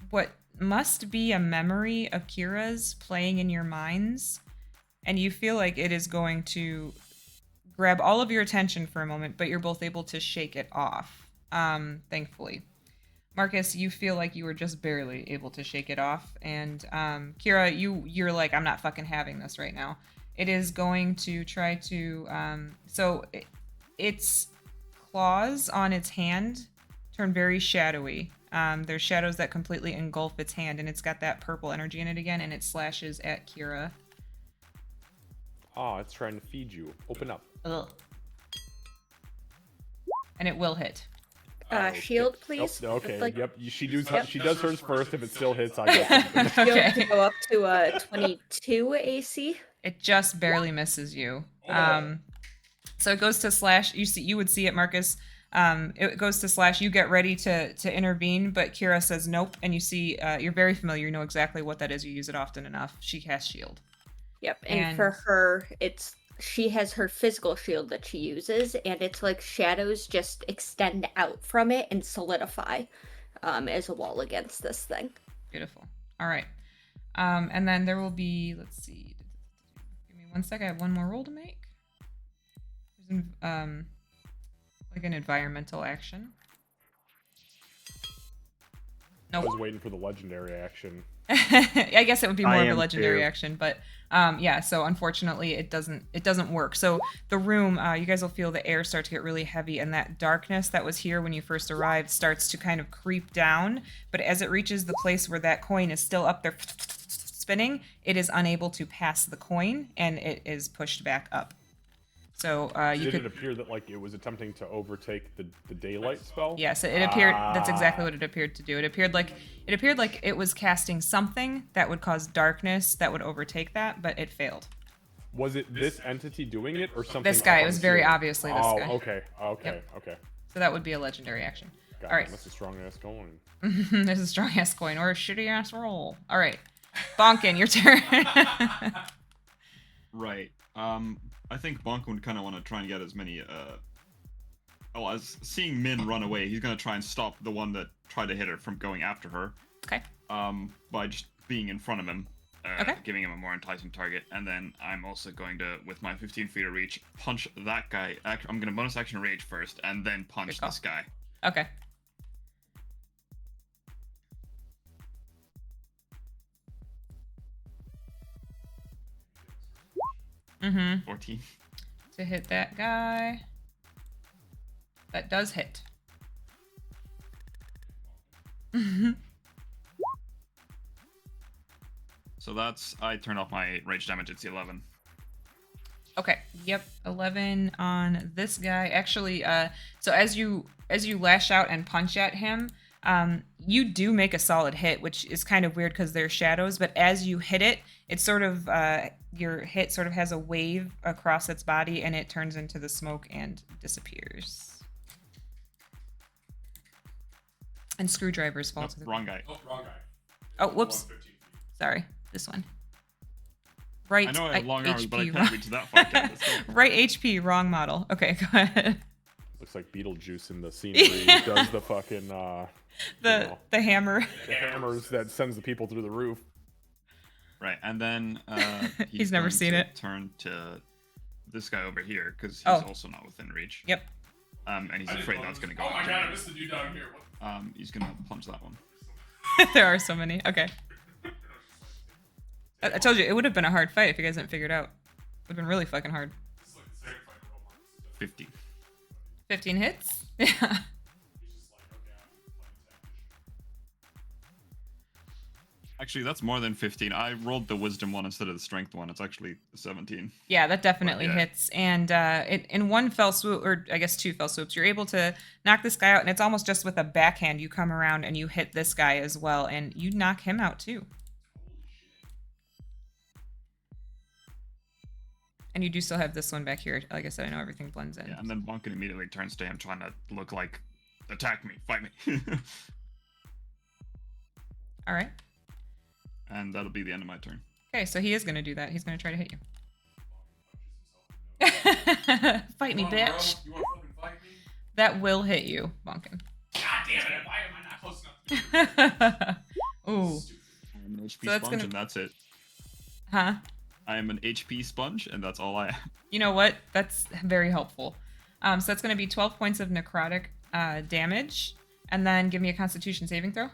what must be a memory of Kira's playing in your minds, and you feel like it is going to grab all of your attention for a moment, but you're both able to shake it off. Thankfully. Marcus, you feel like you were just barely able to shake it off, and Kira, you're like, I'm not fucking having this right now. It is going to try to its claws on its hand turn very shadowy. There's shadows that completely engulf its hand, and it's got that purple energy in it again, and it slashes at Kira. Oh, it's trying to feed you. Open up. Ugh. And it will hit. Okay. Shield, please. Oh, okay. Like- Yep. She does. Yep. She does hers first. If it still hits, I get something. Shield Okay. to go up to 22 AC. It just barely misses you. So it goes to slash. You would see it, Marcus. It goes to slash. You get ready to intervene, but Kira says nope, and you see you're very familiar. You know exactly what that is. You use it often enough. She casts shield. Yep, and for her, she has her physical shield that she uses, and it's like shadows just extend out from it and solidify as a wall against this thing. Beautiful. All right. And then there will be. Let's see. Give me 1 second. I have one more roll to make. There's like an environmental action. I Nope. was waiting for the legendary action. I guess it would be I more of a am legendary too. action, but yeah. So unfortunately, it doesn't work. So the room, you guys will feel the air start to get really heavy, and that darkness that was here when you first arrived starts to kind of creep down. But as it reaches the place where that coin is still up there spinning, it is unable to pass the coin, and it is pushed back up. So you Did could. it appear that like it was attempting to overtake the daylight spell? Yes, it appeared. That's exactly what it appeared to do. It appeared like it was casting something that would cause darkness that would overtake that, but it failed. Was it this entity doing it or something? This guy. up It on was the very ceiling? obviously this Oh, guy. okay, okay, Yep. okay. So that would be a legendary action. God, All right. that's a strong ass going. There's a strong ass coin or a shitty ass roll. All right, Bonkin, your turn. Right. I think Bonk would kind of want to try and get as many. As seeing Min run away, he's gonna try and stop the one that tried to hit her from going after her. Okay. By just being in front of him, Okay. giving him a more enticing target, and then I'm also going to, with my 15 feet of reach, punch that guy. I'm gonna bonus action rage first, and then punch Good call. this guy. Okay. Mm-hmm. 14. To hit that guy. That does hit. So that's, I turned off my rage damage. It's 11. Okay. Yep. 11 on this guy. Actually, so as you lash out and punch at him, you do make a solid hit, which is kind of weird because they're shadows. But as you hit it, it sort of your hit sort of has a wave across its body, and it turns into the smoke and disappears. And Screwdriver's fall Nope, to the wrong guy. Oh, wrong guy. Oh, whoops. Sorry, this one. Right. I know I have long arms, but I HP, can't reach that far. Cat, let's go. right HP, wrong model. Okay, go ahead. Looks like Beetlejuice in the scenery. He does the fucking The hammer. the hammers that sends the people through the roof. Right, and then He's never going seen to it. Turn to this guy over here because he's Oh. also not within reach. Yep. And he's afraid that's going to go. Oh my after god, him. I missed the dude down here. What? He's going to punch that one. There are so many. Okay. I told you it would have been a hard fight if you guys hadn't figured out. It would have been really fucking hard. This is like the second fight for Walmart. 50. 15 hits? Yeah. He's just like, okay, I'm playing tactician. Actually, that's more than 15. I rolled the wisdom one instead of the strength one. It's actually 17. Yeah, that definitely yeah. hits. And in one fell swoop, or I guess two fell swoops, you're able to knock this guy out. And it's almost just with a backhand. You come around and you hit this guy as well. And you knock him out too. And you do still have this one back here. Like I said, I know everything blends in. Yeah, and then Bonkin immediately turns to him trying to look like, attack me, fight me. All right. And that'll be the end of my turn. Okay, so he is going to do that. He's going to try to hit you. Fight me, Come on, bro. bitch. You want to fucking fight me? That will hit you, Bonkin. God damn it! Why am I not close enough? Ooh. I'm an HP So that's sponge gonna- and that's it. Huh? I am an HP sponge and that's all I am. You know what? That's very helpful. So that's going to be 12 points of necrotic damage. And then give me a constitution saving throw.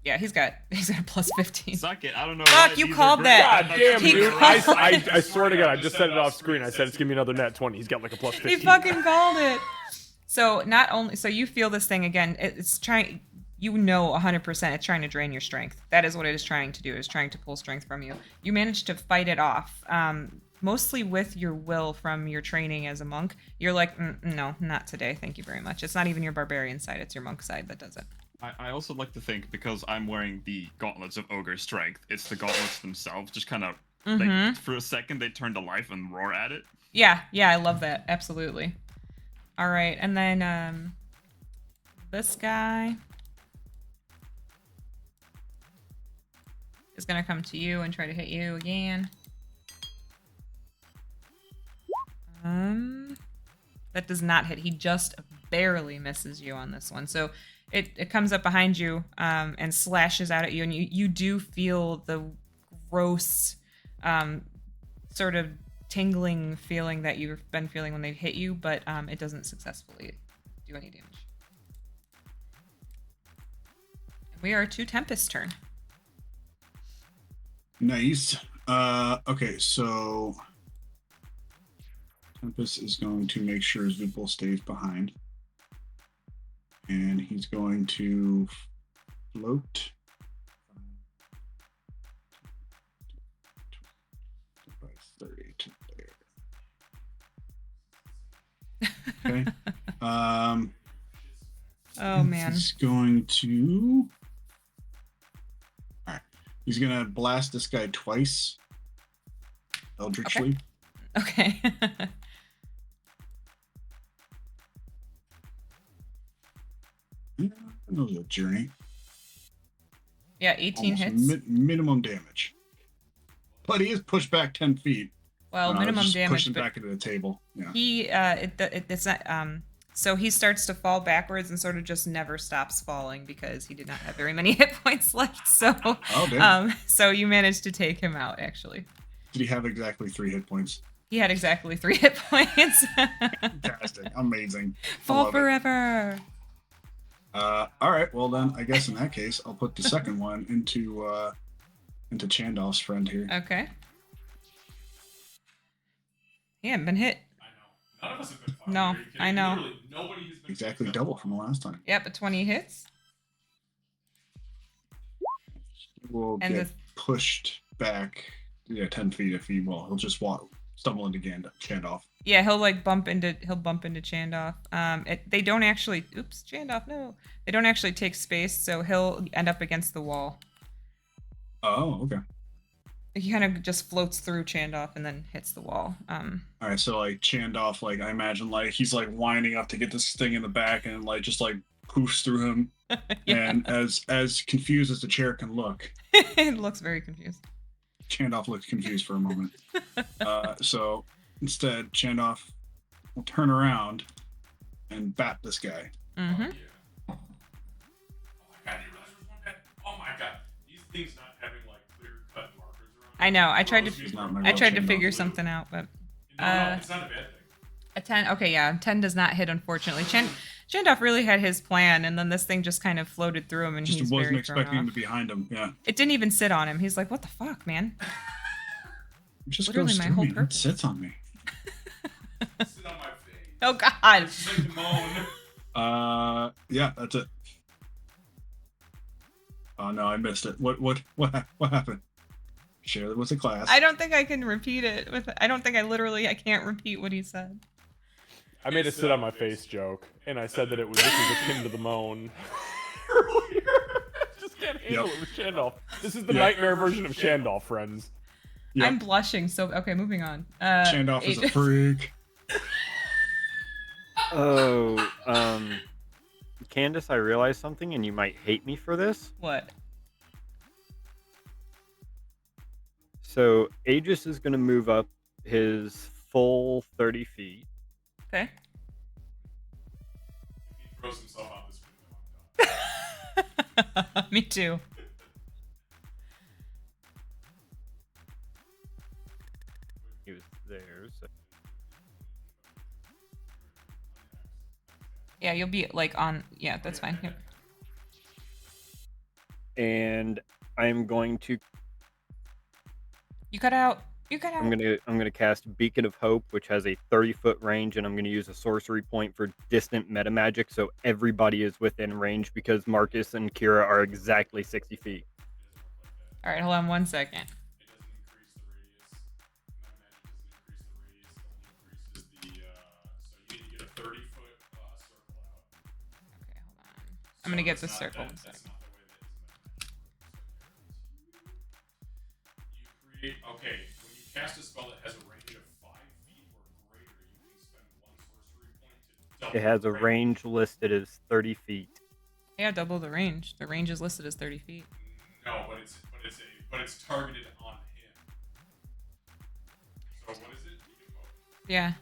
Yeah, he's got a plus 15. Suck it. I don't know. Fuck, why you these are called great. that. God damn, He dude. called- I swear to God, I just said it off screen. I said it's giving me another net 20. He's got like a plus 15. He fucking called it. So not only so you feel this thing again, it's trying. You know 100% it's trying to drain your strength. That is what it is trying to do. It's trying to pull strength from you. You managed to fight it off, mostly with your will from your training as a monk. You're like, no, not today. Thank you very much. It's not even your barbarian side. It's your monk side that does it. I also like to think, because I'm wearing the gauntlets of ogre strength, it's the gauntlets themselves. Just kind of, like, for a second, they turn to life and roar at it. Yeah, I love that. Absolutely. All right, and then this guy is gonna come to you and try to hit you again. That does not hit. He just barely misses you on this one. So it comes up behind you and slashes out at you, and you do feel the gross sort of tingling feeling that you've been feeling when they hit you, but it doesn't successfully do any damage. And we are to Tempest's turn. Nice. Okay, so Tempest is going to make sure Zupal stays behind. And he's going to float. By 30 to there. Okay. Oh man. He's going to. All right. He's gonna blast this guy twice. Eldritchly. Okay. That was a journey. Yeah, 18 Almost hits. Minimum damage. But he is pushed back 10 feet. Well, minimum just damage, pushing but back into the table. Yeah. he it's not so he starts to fall backwards and sort of just never stops falling because he did not have very many hit points left. So Oh, damn. so you managed to take him out actually. Did he have exactly 3 hit points? He had exactly 3 hit points. Fantastic. Amazing. I Fall love it. forever. All right. Well, then I guess in that case, I'll put the second one into Chandal's friend here. Okay. He hasn't been hit. I know. None of us have been fighting. No, Are you kidding? I know. Literally, nobody has been Exactly successful. double from the last time. Yep, a 20 hits. We'll And get pushed back. Yeah, 10 feet if he will. He'll just stumble into Chandalf. Yeah, he'll bump into Chandoff. They don't actually Chandoff, no. They don't actually take space, so he'll end up against the wall. Oh, okay. He kind of just floats through Chandoff and then hits the wall. All right, so like Chandalf, like I imagine like he's like winding up to get this thing in the back and like just like poofs through him. Yeah. And as confused as the chair can look, It looks very confused. Chandalf looks confused for a moment. So instead, Chandalf will turn around and bat this guy. Mm-hmm. Yeah. Oh my god, you realize there's one bad. Oh my god, these things not having like clear cut markers around. I know. I tried Those to these not markers. my I tried to Chandalf figure blue. something out, but No, it's not a bad thing. a 10. Okay, yeah, 10 does not hit, unfortunately. Chandoff really had his plan, and then this thing just kind of floated through him, and Just he's wasn't very thrown expecting him off. to be behind him. Yeah. It didn't even sit on him. He's like, "What the fuck, man?" It just Literally goes my through whole me. It purpose. sits on me. Sit on my face. Oh God. Just like to moan. Yeah, that's it. Oh no, I missed it. What happened? Share it with the class. I don't think I can repeat it. I don't think I can't repeat what he said. I made a sit on my face joke, and I said that this is akin to the moan. Earlier. Just can't handle it with Chandolph. This is the nightmare version of Chandolph, friends. Yep. I'm blushing. So okay, moving on. Chandolph is a freak. Oh, Candace, I realized something, and you might hate me for this. What? So Aegis is going to move up his full 30 feet. Okay. If he throws himself out this window, I'm done. Me too. He was there, so Yeah, you'll be like on. Yeah, that's fine. Yep. and I'm going to You cut out. You cut out. I'm gonna cast Beacon of Hope, which has a 30-foot range, and I'm gonna use a sorcery point for distant meta magic, so everybody is within range because Marcus and Kira are exactly 60 feet. All right, hold on 1 second. It doesn't increase the radius. My magic doesn't increase the radius. It only increases the. So you need to get a 30-foot circle out. Okay, hold on. I'm gonna get the circle. That's not the way that you create. Okay, when you cast a spell that has a range of 5 feet or greater, you can spend 1 sorcery point to double. It has a the range listed as 30 feet. Yeah, double the range. The range is listed as 30 feet. No, but it's targeted on him. So what is it? You can vote. Yeah.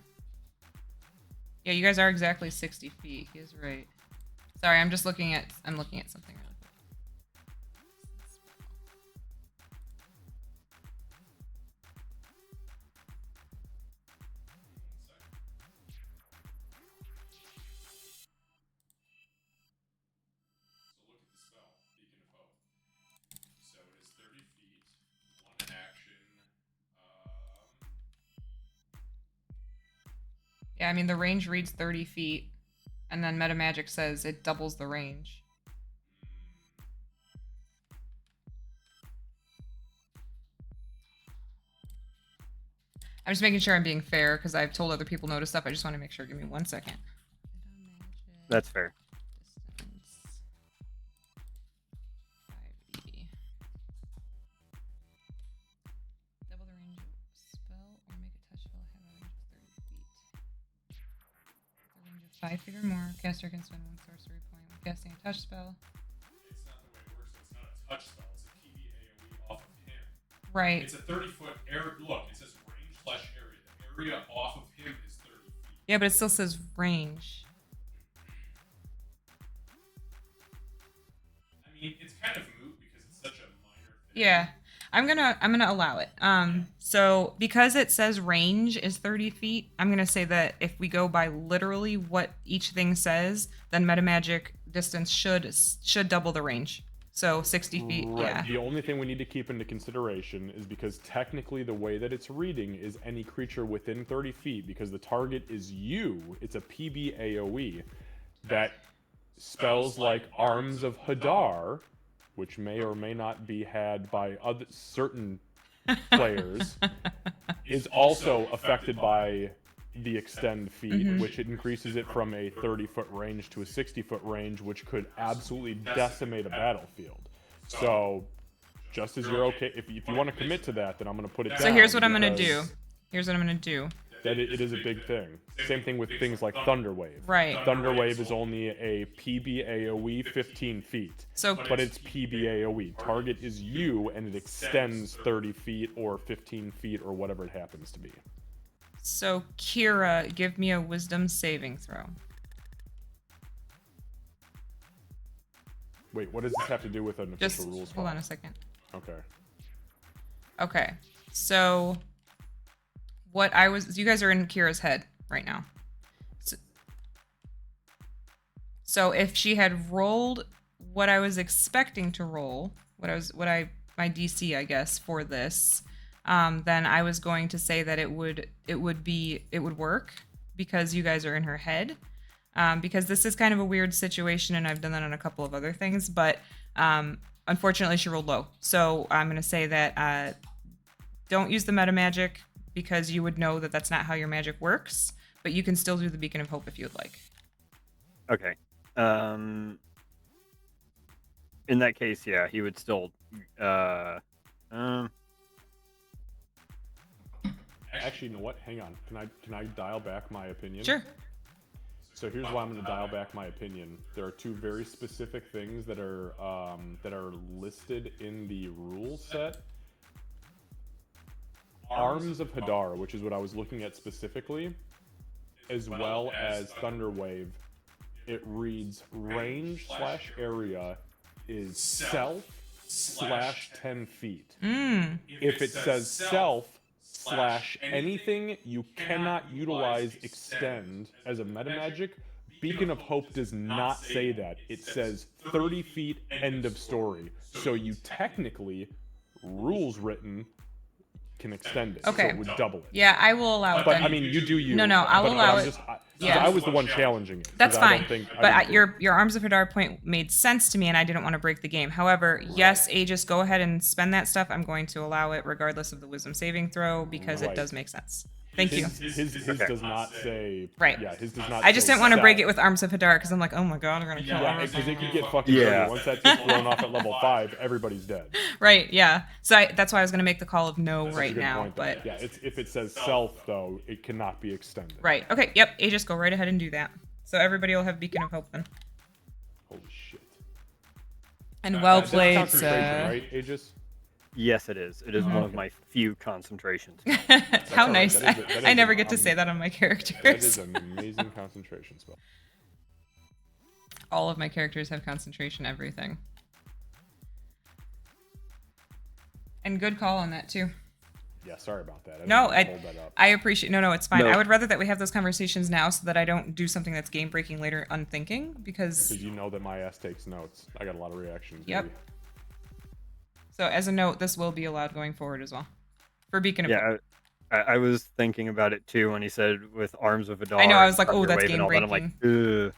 Yeah, you guys are exactly 60 feet. He is right. Sorry, I'm looking at something really quick. So look at the spell, Beacon of Hope. So it is 30 feet, 1 action. Yeah, I mean, the range reads 30 feet, and then Meta Magic says it doubles the range. I'm just making sure I'm being fair because I've told other people no to stuff. I just want to make sure. Give me 1 second. That's fair. Distance 5e. Double the range of spell or make a touch spell have a range of 30 feet. The range of 5 feet or more, caster can spend 1 sorcery point when casting a touch spell. It's not the way it works. It's not a touch spell. It's a PB AoE off of him. Right. It's a 30-foot area. Look, it says range/area. The area off of him is 30 feet. Yeah, but it still says range. I mean, it's kind of moot because it's such a minor thing. Yeah. I'm gonna allow it. So because it says range is 30 feet, I'm gonna say that if we go by literally what each thing says, then metamagic distance should double the range. So 60 feet, Right. yeah. The only thing we need to keep into consideration is because technically the way that it's reading is any creature within 30 feet, because the target is you, it's a PB AoE, that spells like Arms of Hadar, which may or may not be had by other certain players, is also affected by the extend feat, which it increases it from a 30-foot range to a 60-foot range, which could absolutely decimate a battlefield. So, just as you're okay, if you want to commit to that, then I'm going to put it down. So here's what I'm gonna do. because Here's what I'm gonna do. That it is a big thing. Same thing with things like Thunderwave. Right. Thunderwave is only a PB AoE 15 feet. So But it's PB AoE. Target is you, and it extends 30 feet or 15 feet or whatever it happens to be. so Kira, give me a wisdom saving throw. Wait, what does this have to do with an Just official rules hold file? on a second. Okay. Okay. So you guys are in Kira's head right now. So if she had rolled what I was expecting to roll, my DC, I guess, for this, then I was going to say that it would work because you guys are in her head. Because this is kind of a weird situation, and I've done that on a couple of other things, but unfortunately, she rolled low. So I'm going to say that don't use the meta magic because you would know that that's not how your magic works. But you can still do the Beacon of Hope if you'd like. Okay. In that case, yeah, he would still. Actually, you know what? Hang on. Can I dial back my opinion? Sure. So here's why I'm going to dial back my opinion. There are two very specific things that are listed in the rule set. Arms of Hadar, which is what I was looking at specifically, as well as Thunderwave. It reads range/area is self/10 feet. If it says self/anything you cannot utilize extend as a meta magic, Beacon of Hope does not say that. It says 30 feet, end of story. So you technically, rules written, can extend it. Okay. So it would double it. Yeah, I will allow it But then. I mean, you do you. No, I'll but allow I'm it. Yeah. I was the one challenging it. 'Cause That's I fine. don't think, I But didn't your Arms of Hadar point made sense to me, and I didn't want to break the game. However, yes, Aegis, go ahead and spend that stuff. I'm going to allow it regardless of the Wisdom saving throw because it Right. does make sense. Thank you. His does not say. Right. Yeah, his does not. I just say didn't want to break self. it with Arms of Hadar because I'm like, oh my god, I'm gonna kill Yeah, Arms. because it could get fucking Yeah. dirty. Once that gets blown off at level 5, everybody's dead. Right. Yeah. So that's why I was gonna make the call of no That's a right good now. point, though. But yeah, if it says self though, it cannot be extended. right. Okay. Yep. Aegis, go right ahead and do that. So everybody will have Beacon of Hope then. Holy shit. And well That's played, concentration, sir. right, Aegis? Yes, it is. It is one of my few concentrations. How all right. nice. That is I never an get to say that on my That characters. is an amazing concentration spell. All of my characters have concentration, everything. And good call on that too. Yeah, sorry about that. No, didn't mean to hold that up. I appreciate. No, it's fine. No. I would rather that we have those conversations now so that I don't do something that's game breaking later unthinking because. Because you know that my ass takes notes. I got a lot of reactions. Yep. baby. So as a note, this will be allowed going forward as well. For Beacon of Hope. Yeah, I was thinking about it too when he said with Arms of Hadar. I know, I was and like, oh, that's Thunderwave and all that. I'm like, ugh.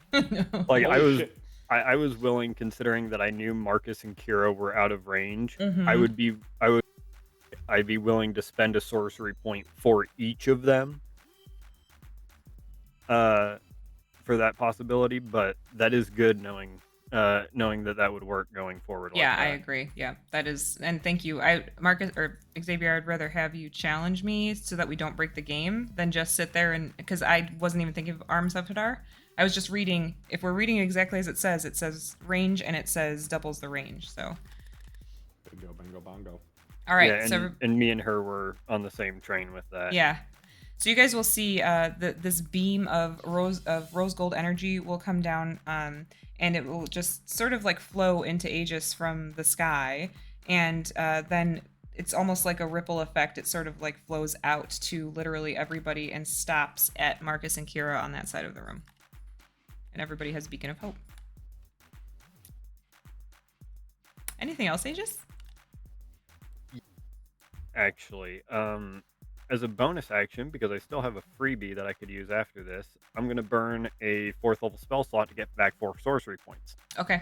Like Holy shit. I was willing, considering that I knew Marcus and Kira were out of range. Mhm. I'd be willing to spend a sorcery point for each of them. For that possibility, but that is good knowing that would work going forward. Yeah, like I that. agree. Yeah, that is, and thank you. Marcus or Xavier, I'd rather have you challenge me so that we don't break the game than just sit there and because I wasn't even thinking of Arms of Hadar. I was just reading. If we're reading exactly as it says range and it says doubles the range. So, Bingo, bingo, bongo. all right. Yeah, so and me and her were on the same train with that. yeah. So you guys will see this beam of rose gold energy will come down, and it will just sort of like flow into Aegis from the sky, and then it's almost like a ripple effect. It sort of like flows out to literally everybody and stops at Marcus and Kira on that side of the room, and everybody has Beacon of Hope. Anything else, Aegis? Actually, as a bonus action, because I still have a freebie that I could use after this, I'm going to burn a 4th level spell slot to get back 4 sorcery points. Okay.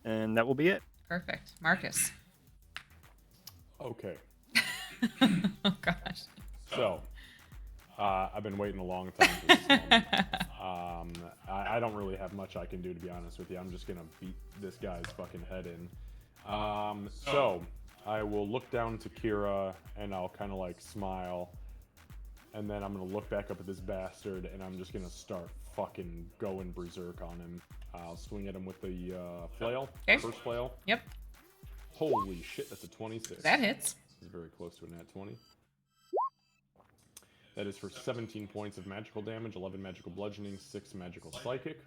And that will be it. Perfect. Marcus. Okay. Oh gosh. So, I've been waiting a long time for this moment. I don't really have much I can do, to be honest with you. I'm just gonna beat this guy's fucking head in. So I will look down to Kira and I'll kind of like smile, and then I'm gonna look back up at this bastard and I'm just gonna start fucking going berserk on him. I'll swing at him with the flail, Okay. first flail. Yep. Holy shit, that's a 26. That hits. This is very close to a nat 20. That is for 17 points of magical damage, 11 magical bludgeoning, 6 magical psychic.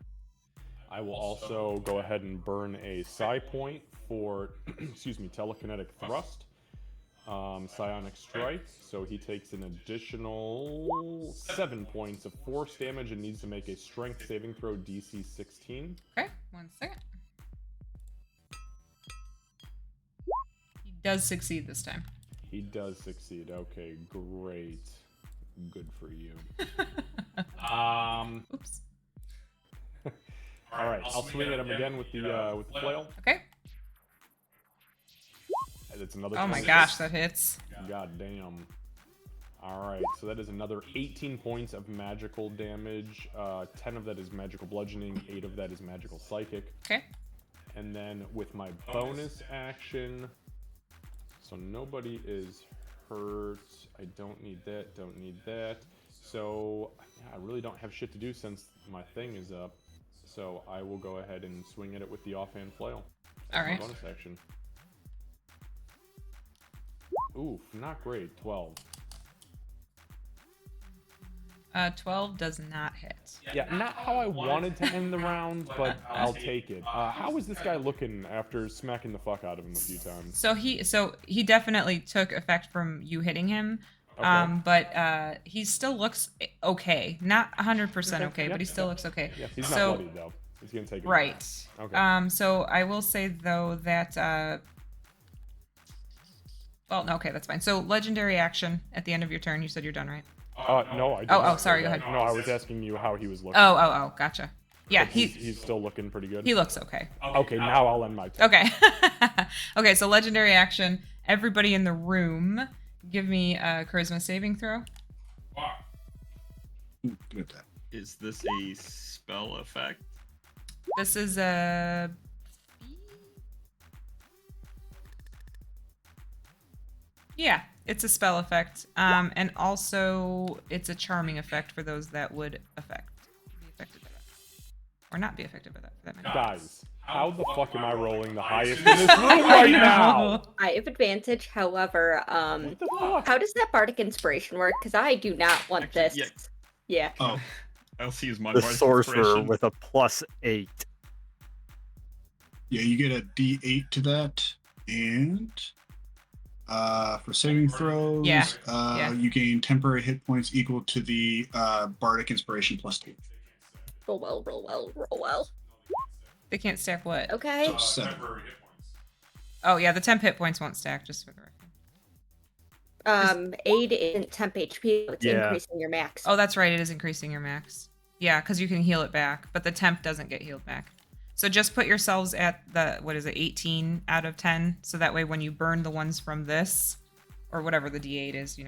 I will also go ahead and burn a psi point for, excuse me, telekinetic thrust, psionic strike. So he takes an additional 7 points of force damage and needs to make a strength saving throw DC 16. Okay, 1 second. He does succeed this time. He does succeed. Okay, great. Good for you. Oops. All right, I'll swing at him again with the flail. Okay. That's another. Oh my 26. gosh, that hits. God damn. All right, so that is another 18 points of magical damage. 10 of that is magical bludgeoning. 8 of that is magical psychic. Okay. And then with my bonus action, so nobody is hurt. I don't need that. Don't need that. So yeah, I really don't have shit to do since my thing is up. So I will go ahead and swing at it with the offhand flail. All right. Bonus action. Oof, not great. 12. 12 does not hit. Yeah, not how I wanted to end the round, but I'll take it. How is this guy looking after smacking the fuck out of him a few times? So he definitely took effect from you hitting him. Okay. But he still looks okay. Not 100% okay, but he still looks okay. Yeah, he's not so, bloody though. He's gonna take it. right. Okay. So I will say though that well, no, okay, that's fine. So legendary action at the end of your turn. You said you're done, right? No, I didn't. Oh, sorry, go ahead. No, I was asking you how he was looking. Oh, gotcha. Yeah, But he's still looking pretty good. he looks okay. Okay, now I'll end my turn. Okay. Okay, so legendary action. Everybody in the room, give me a charisma saving throw. Good at that. Is this a spell effect? This is a. Yeah, it's a spell effect. And also it's a charming effect for those that would be affected by that. Or not be affected by that, for that matter. Guys, how the fuck am I rolling the highest in this room right now? I have advantage. However, What the fuck? how does that bardic inspiration work? Because I do not want Actually, this. Yeah. Oh, I'll use my The bardic sorcerer inspiration. with a +8. yeah, you get a D8 to that, and for saving throws, Yeah. you gain temporary hit points equal to the bardic inspiration +2. Roll well, roll well, roll well. They can't stack what? Okay. So 7. Temporary hit points. Oh, yeah, the temp hit points won't stack, just for the record. Aid isn't temp HP, so it's Yeah. increasing your max. Oh, that's right, it is increasing your max. Yeah, because you can heal it back, but the temp doesn't get healed back. So just put yourselves at the, 18 out of 10, so that way when you burn the ones from this, or whatever the D8 is,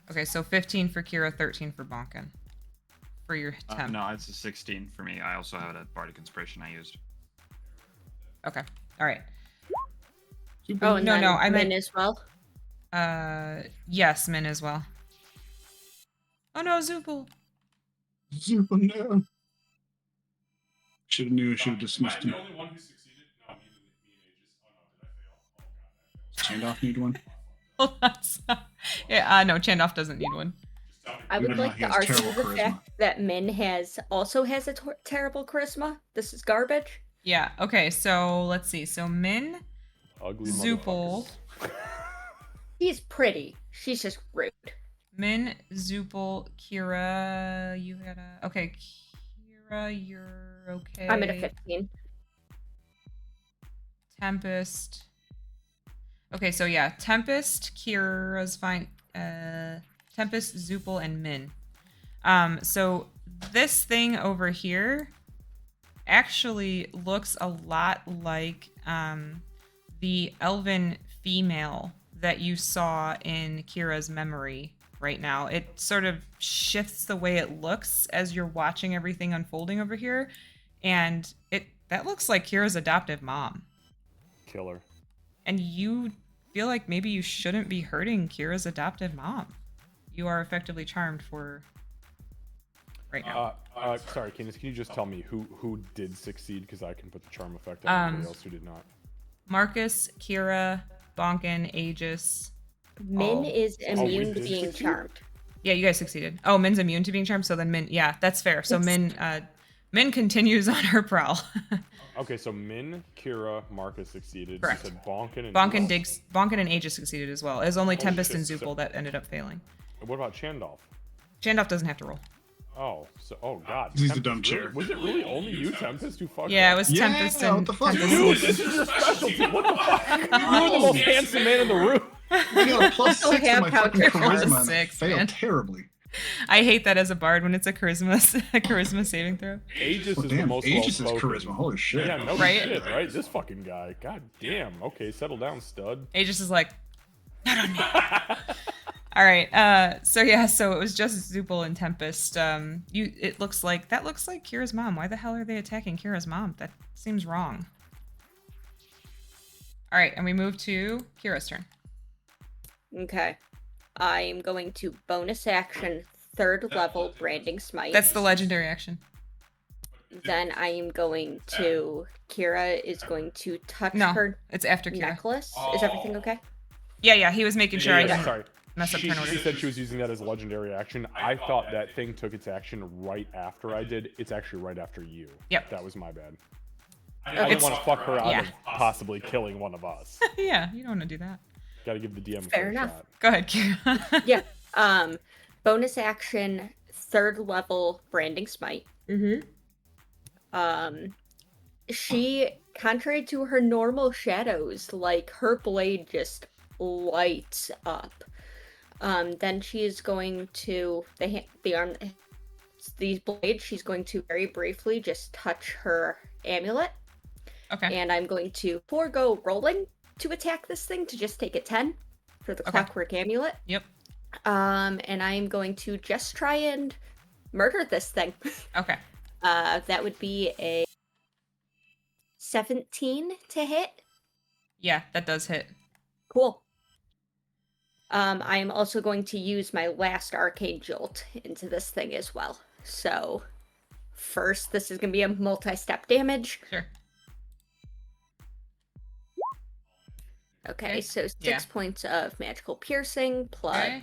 Okay, so 15 for Kira, 13 for Bonkin. For your temp. No, it's a 16 for me. I also have a bardic inspiration I used. Okay, all right. Oh, and No, then no, I Min meant- as well. Yes, Min as well. Oh no, Zoopal. Super no. Should have knew. Should have Am I dismissed the him. only one who succeeded? No, me and Aegis. Oh no, did I fail? Oh god, I failed. Chandoff need one. Hold on. Yeah, no, Chandoff doesn't need one. Just tell me. I would Even though like he to has argue terrible the charisma. fact that Min also has a terrible charisma. This is garbage. Yeah, okay, so let's see. So Min, Ugly Zoopal. motherfuckers. She's pretty. She's just rude. Min, Zoopal, Kira, you had a... Okay, Kira, you're okay. I'm at a 15. Tempest. Okay, so yeah, Tempest, Kira's fine. Tempest, Zoopal, and Min. So this thing over here actually looks a lot like the elven female that you saw in Kira's memory right now. It sort of shifts the way it looks as you're watching everything unfolding over here, and that looks like Kira's adoptive mom. Killer. And you feel like maybe you shouldn't be hurting Kira's adoptive mom. You are effectively charmed for right now. Sorry, Candace, can you just tell me who did succeed? Because I can put the charm effect on anybody else who did not. Marcus, Kira, Bonkin, Aegis. Min Oh. is we immune to did being succeed? charmed. Yeah, you guys succeeded. Oh, Min's immune to being charmed, so then Min, yeah, that's fair. So Min continues on her prowl. Okay, so Min, Kira, Marcus succeeded. Correct. You said Bonkin and Bonkin and Aegis succeeded as well. It was only Holy Tempest shit, and so- Zoopal that ended up failing. What about Chandolf? Chandoff doesn't have to roll. Oh, god. He's the Tempest, dumb really? chair. Was it really only you, Tempest, who fucked Yeah, it up? was Yeah, Tempest what and the fuck? Tempest. Dude, this is your specialty. What the fuck? You were the most handsome man in the room. I got a +6 Don't to have my fucking counter charisma and I +6, failed man. terribly. I hate that as a bard when it's a charisma saving throw. Aegis Oh, is the damn, most Aegis is well-spoken. charisma. Holy shit. Yeah, no Right? shit, right? This fucking guy. God damn. Okay, settle down, stud. Aegis is like, not on me. All right. So it was just Zupal and Tempest. It looks like Kira's mom. Why the hell are they attacking Kira's mom? That seems wrong. All right, and we move to Kira's turn. Okay. I'm going to bonus action 3rd level branding smite. That's the legendary action. Then I am going to. Kira is going to touch No, her it's after Kira. necklace. Is everything okay? Yeah. He was making sure I didn't Sorry. mess up turn order. She said she was using that as a legendary action. I thought that thing took its action right after I did. It's actually right after you. Yep. That was my bad. I Okay. didn't want to fuck her out Yeah. of possibly killing one of us. Yeah, you don't want to do that. Gotta give the DM a Fair fair enough. shot. Go ahead, Kira. Yeah. Bonus action 3rd level branding smite. She, contrary to her normal shadows, like her blade just lights up. Then she is going to these blades. She's going to very briefly just touch her amulet, Okay. and I'm going to forego rolling to attack this thing to just take a 10 for the Okay. clockwork amulet. Yep. And I am going to just try and murder this thing. Okay. That would be a 17 to hit. Yeah, that does hit. Cool. I am also going to use my last arcane jolt into this thing as well. So, first, this is going to be a multi-step damage. Sure. Okay, Okay. so 6 Yeah. points of magical piercing plus. Okay.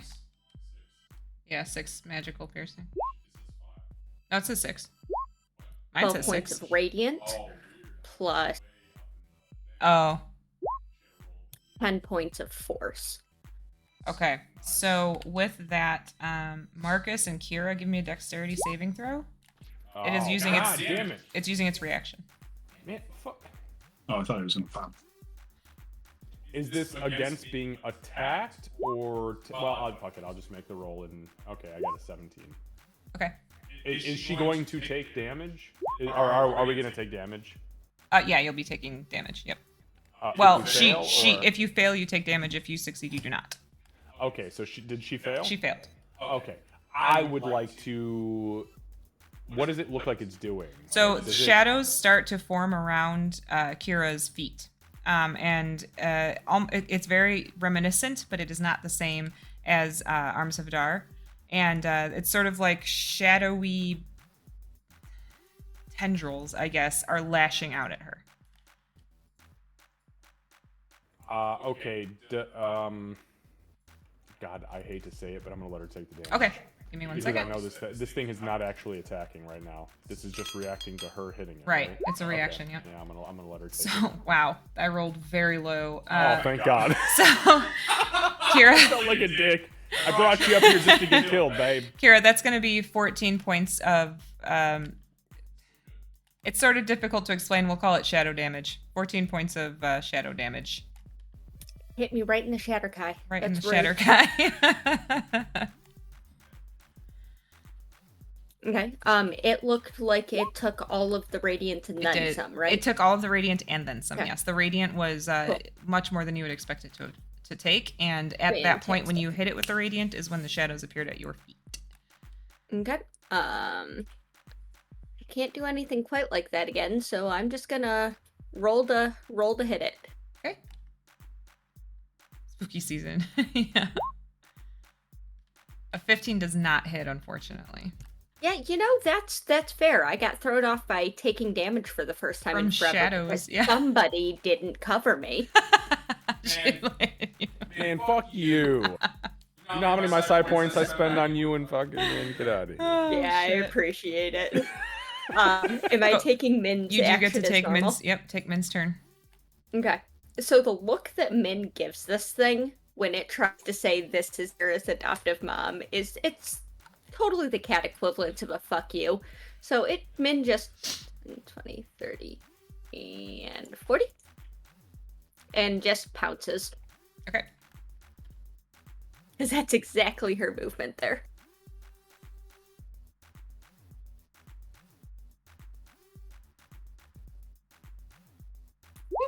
Yeah, 6 magical piercing. No, it says 6. Mine 12 says points 6. of radiant plus Oh, 10 points of force. okay. So with that, Marcus and Kira, give me a dexterity saving throw. It is using God its- damn it. It's using its reaction. Man, fuck. Oh, I thought it was going to pop. Is this against being attacked or? Well, fuck it. I'll just make the roll and okay, I got a 17. Okay. Is she going to take damage? Are we gonna take damage? Yeah, you'll be taking damage. Yep. If Well, we she fail, or- if you fail, you take damage. If you succeed, you do not. Okay, so did she fail? She failed. Okay, I would like to. What does it look like it's doing? So Does it- shadows start to form around Kira's feet, and it's very reminiscent, but it is not the same as Arms of Dar, and it's sort of like shadowy tendrils, I guess, are lashing out at her. Okay. God, I hate to say it, but I'm gonna let her take the damage. Okay, give me one Because I second. know this thing is not actually attacking right now. This is just reacting to her hitting it. Right, it's a reaction, Okay. yep. Yeah, I'm gonna let her take So it. wow, I rolled very low. Oh, thank God. So Kira. Don't like a dick. I brought you up here just to get killed, babe. Kira, that's going to be 14 points of. It's sort of difficult to explain. We'll call it shadow damage. 14 points of shadow damage. Hit me right in the shatter kai. Right That's in the rude. shatter guy. Okay. It looked like it took all of the radiant and then some, right? It took all of the radiant and then some, Okay. yes. The radiant was Cool. much more than you would expect it to take. And at that point, when you hit it with the radiant, is when the shadows appeared at your feet. Okay. I can't do anything quite like that again, so I'm just gonna roll to hit it. Okay. Spooky season. Yeah. A 15 does not hit, unfortunately. Yeah, that's fair. I got thrown off by taking damage for the first time From in forever shadows, because yeah. somebody didn't cover me. Man, fuck you. You know how many of my side points I spend on you and fucking man, get out of here. Oh, Yeah, I shit. appreciate it. Am I taking Min's You do action get to as take normal? Min's. Yep, take Min's turn. Okay. So the look that Min gives this thing when it tries to say this is Kira's adoptive mom it's totally the cat equivalent of a fuck you. So Min just 20, 30, and 40. And just pounces. Okay. Because that's exactly her movement there.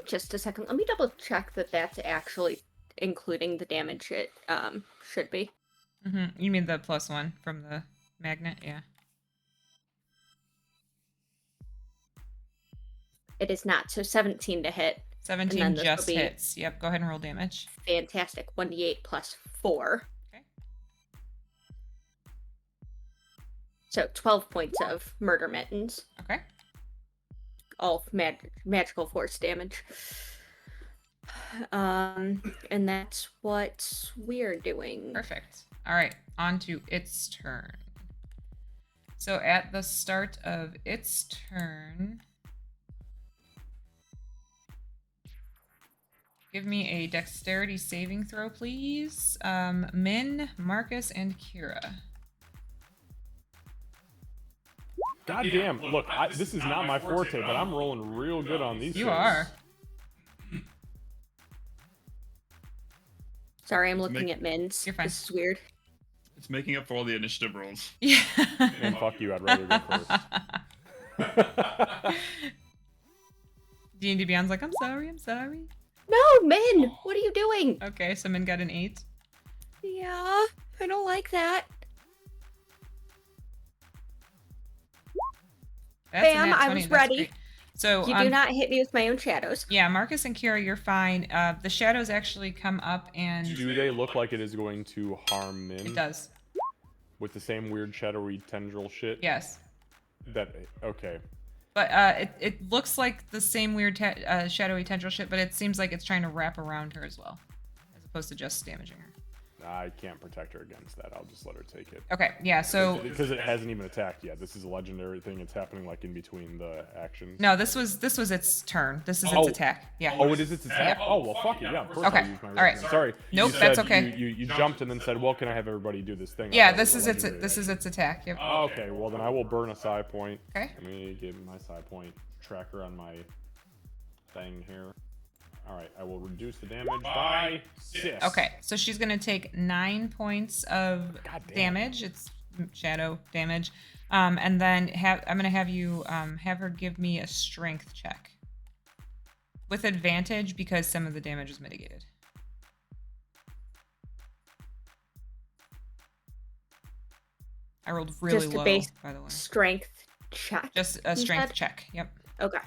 just a second. Let me double check that that's actually including the damage it should be. You mean the +1 from the magnet? Yeah. It is not. So 17 to hit. 17 then this will just be- hits. Yep. Go ahead and roll damage. Fantastic. 1d8 plus 4. Okay. So 12 points of murder mittens. Okay. All magical force damage. And that's what we're doing. Perfect. All right. On to its turn. So at the start of its turn, give me a dexterity saving throw, please. Min, Marcus, and Kira. God damn! Look, this is not my forte, but I'm rolling real good on these. You things. are. Sorry, I'm looking at Min's. You're fine. This is weird. It's making up for all the initiative rolls. Yeah. And fuck you, I'd rather go first. D&D Beyond's like, I'm sorry. No, Min! What are you doing? Okay, so Min got an 8. Yeah, I don't like that. That's a Bam, nat I 20, was that's ready. great. So You do not hit me with my own shadows. Yeah, Marcus and Kira, you're fine. The shadows actually come up and Do they look like it is going to harm Min? it does. With the same weird shadowy tendril shit? Yes. Okay. But it looks like the same weird shadowy tendril shit, but it seems like it's trying to wrap around her as well, as opposed to just damaging her. I can't protect her against that. I'll just let her take it. Okay, yeah, so... Because it hasn't even attacked yet. This is a legendary thing. It's happening like in between the actions. No, this was its turn. This is its attack. Yeah. Oh, it is its attack? Yep. Oh, well, fuck it. Yeah, of course Okay, I'll use my all right. reaction. Sorry. Nope, You that's said okay. You jumped and then said, well, can I have everybody do this thing? I Yeah, thought it this was is a its legendary attack. Yep. Okay, well, then I will burn a psi point. Okay. Let me get my psi point tracker on my thing here. Alright, I will reduce the damage by 6. Okay, so she's gonna take 9 points of Goddamn. damage. It's shadow damage, and then I'm gonna have you have her give me a strength check with advantage because some of the damage is mitigated. I rolled really Just a low, base by the way. Strength check. Just a you strength said? check. Yep. Okay.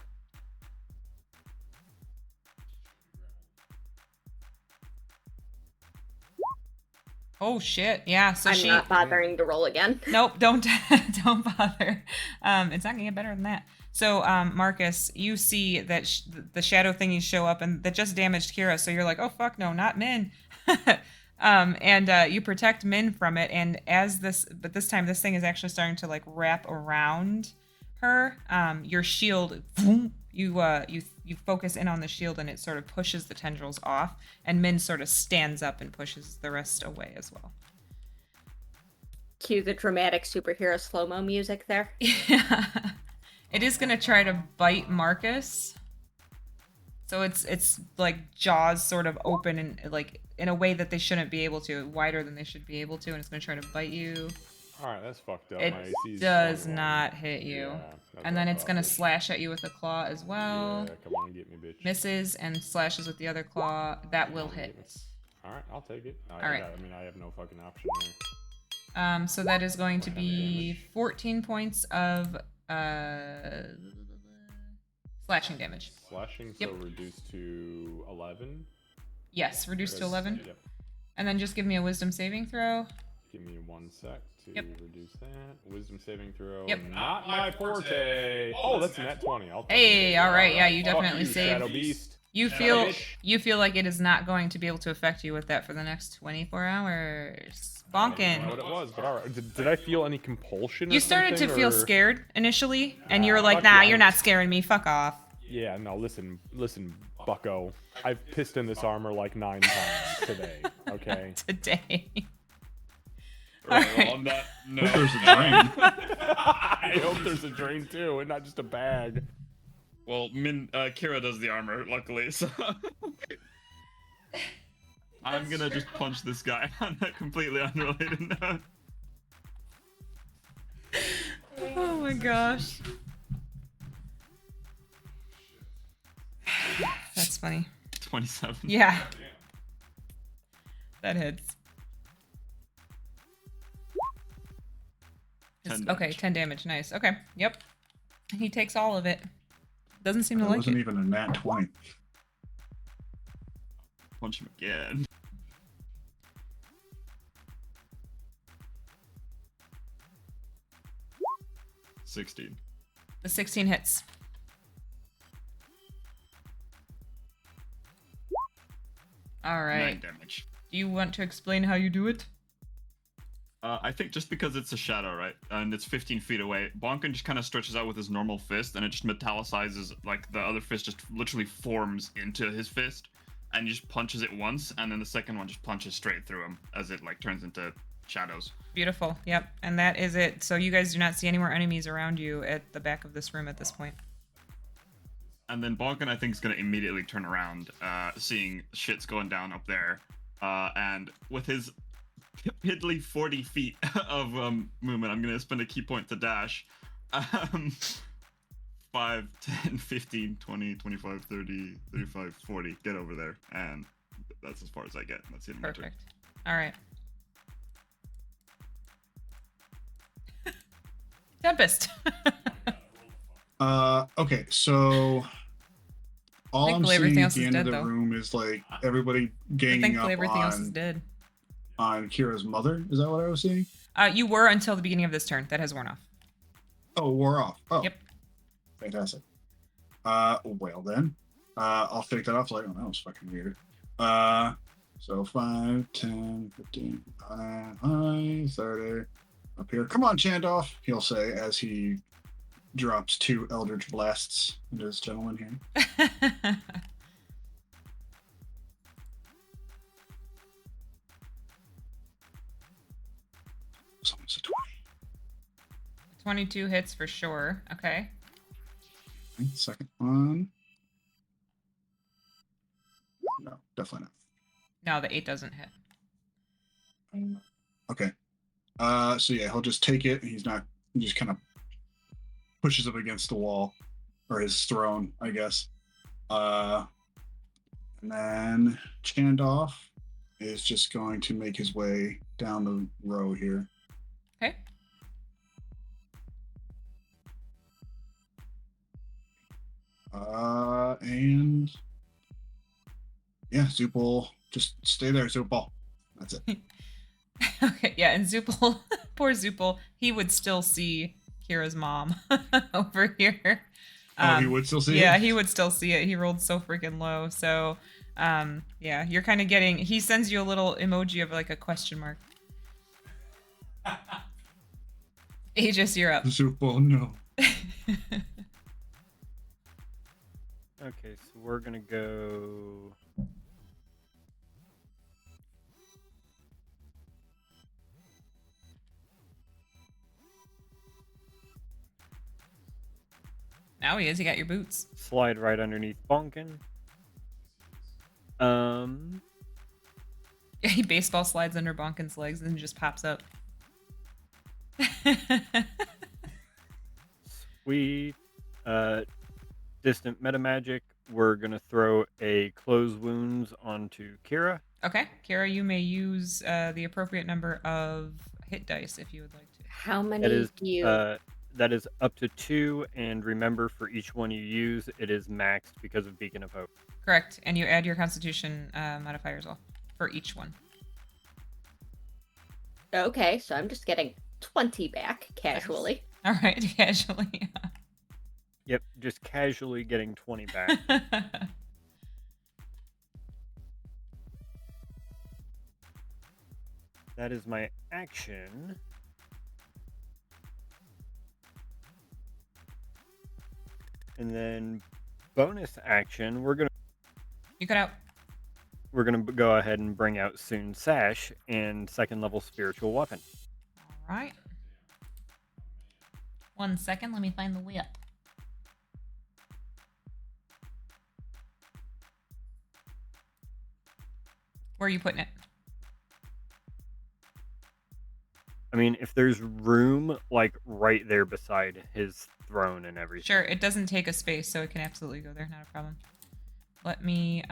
Oh shit! Yeah. So I'm she. not bothering to roll again. Nope, don't don't bother. It's not gonna get better than that. So, Marcus, you see that the shadow thingies show up, and that just damaged Kira. So you're like, oh fuck, no, not Min. And you protect Min from it. And but this time this thing is actually starting to like wrap around her. Your shield, you focus in on the shield, and it sort of pushes the tendrils off. And Min sort of stands up and pushes the rest away as well. Cue the dramatic superhero slow-mo music there. Yeah. It is gonna try to bite Marcus. So it's like jaws sort of open and like in a way that they shouldn't be able to, wider than they should be able to, and it's gonna try to bite you. Alright, that's fucked up. It My AC is does 21. not hit you. Yeah, that's And then what I it's gonna thought. slash at you with a claw as well. Yeah, come on, get me, bitch. Misses and slashes with the other claw. That will hit. Alright, I'll take it. Alright. I mean, I have no fucking option there. So that is going to be 14 points of slashing damage. Slashing, so Yep. reduced to 11? Yes, reduced to 11. Yep. And then just give me a wisdom saving throw. Give me 1 sec to Yep. reduce that. Wisdom saving throw. Yep. Not my forte. Oh, that's a net 20. I'll take Hey, it. all right, yeah, you Fuck definitely you, saved. Shadow Beast. You Shadow feel like it is not going to be able to affect you with that for the next 24 hours. I didn't know what Bonkin. it was, but alright. Did I feel any compulsion? You or started to something, feel or- scared initially, and you were like, fuck "Nah, yeah. you're not scaring me. Fuck off." Yeah, no, listen, bucko. I've pissed in this armor like 9 times today, okay? Today. Well, Alright. on that Hope note, there's a drain. I hope there's a drain too, and not just a bag. well, Kira does the armor, luckily, so I'm gonna just punch this guy on a completely unrelated note. Oh my gosh. That's funny. 27. Yeah, Damn. that hits. 10 Okay, damage. 10 damage. Nice. Okay. Yep. He takes all of it. Doesn't seem to That like wasn't it. even a nat 20. Punch him again. $16. The 16 hits. All 9 right. damage. Do you want to explain how you do it? I think just because it's a shadow, right, and it's 15 feet away, Bonkin just kind of stretches out with his normal fist, and it just metallicizes, like the other fist just literally forms into his fist, and he just punches it once, and then the second one just punches straight through him as it like turns into shadows. Beautiful. Yep. And that is it. So you guys do not see any more enemies around you at the back of this room at this point. And then Bonkin, I think, is going to immediately turn around, seeing shit's going down up there, and with his piddly 40 feet of movement, I'm going to spend a key point to dash. 5, 10, 15, 20, 25, 30, 35, 40. Get over there. And that's as far as I get. That's the end of my turn. Perfect. All right. Tempest. Okay, so all I'm Thankfully, everything seeing at else the is end dead, of the though. room is like everybody ganging Thankfully, up everything else is on, dead. on Kira's mother. Is that what I was seeing? You were until the beginning of this turn. That has worn off. Oh, wore off. Oh, Yep. fantastic. Well then, I'll take that off. Like, oh, that was fucking weird. So 5, 10, 15, 5, 30. Up here. Come on, Chandoff, he'll say as he drops 2 Eldritch Blasts into this gentleman here. It's almost a 20. 22 hits for sure. Okay. Okay, second one. No, definitely No, the 8 doesn't hit. not. Okay. So yeah, he'll just take it. He just kind of pushes up against the wall, or his throne, I guess. And then Chandoff is just going to make his way down the row here. Okay. And yeah, Zoopal, just stay there, Zoopal. That's it. Okay, yeah, and Zoopal, poor Zoopal, he would still see Kira's mom over here. Oh, he would still see Yeah, it? he would still see it. He rolled so freaking low. So, yeah, you're kind of getting. He sends you a little emoji of like a question mark. Aegis, you're up. Zoopal, no. Okay, so we're gonna go. Now he is. He got your boots. Slide right underneath Bonkin. He baseball slides under Bonkin's legs and just pops up. Sweet. Distant meta magic. We're gonna throw a close wounds onto Kira. Okay, Kira, you may use the appropriate number of hit dice if you would like to. How many That is do you? that is up to 2, and remember, for each one you use, it is maxed because of Beacon of Hope. Correct, and you add your Constitution modifier as well for each one. Okay, so I'm just getting 20 back casually. All right, casually. Yep, just casually getting 20 back. That is my action. And then bonus action, we're gonna You cut out. go ahead and bring out Soon Sash and 2nd level spiritual weapon. All right. 1 second, let me find the whip. Where are you putting it? I mean, if there's room, like right there beside his throne and everything. Sure, it doesn't take a space, so it can absolutely go there. Not a problem. Let me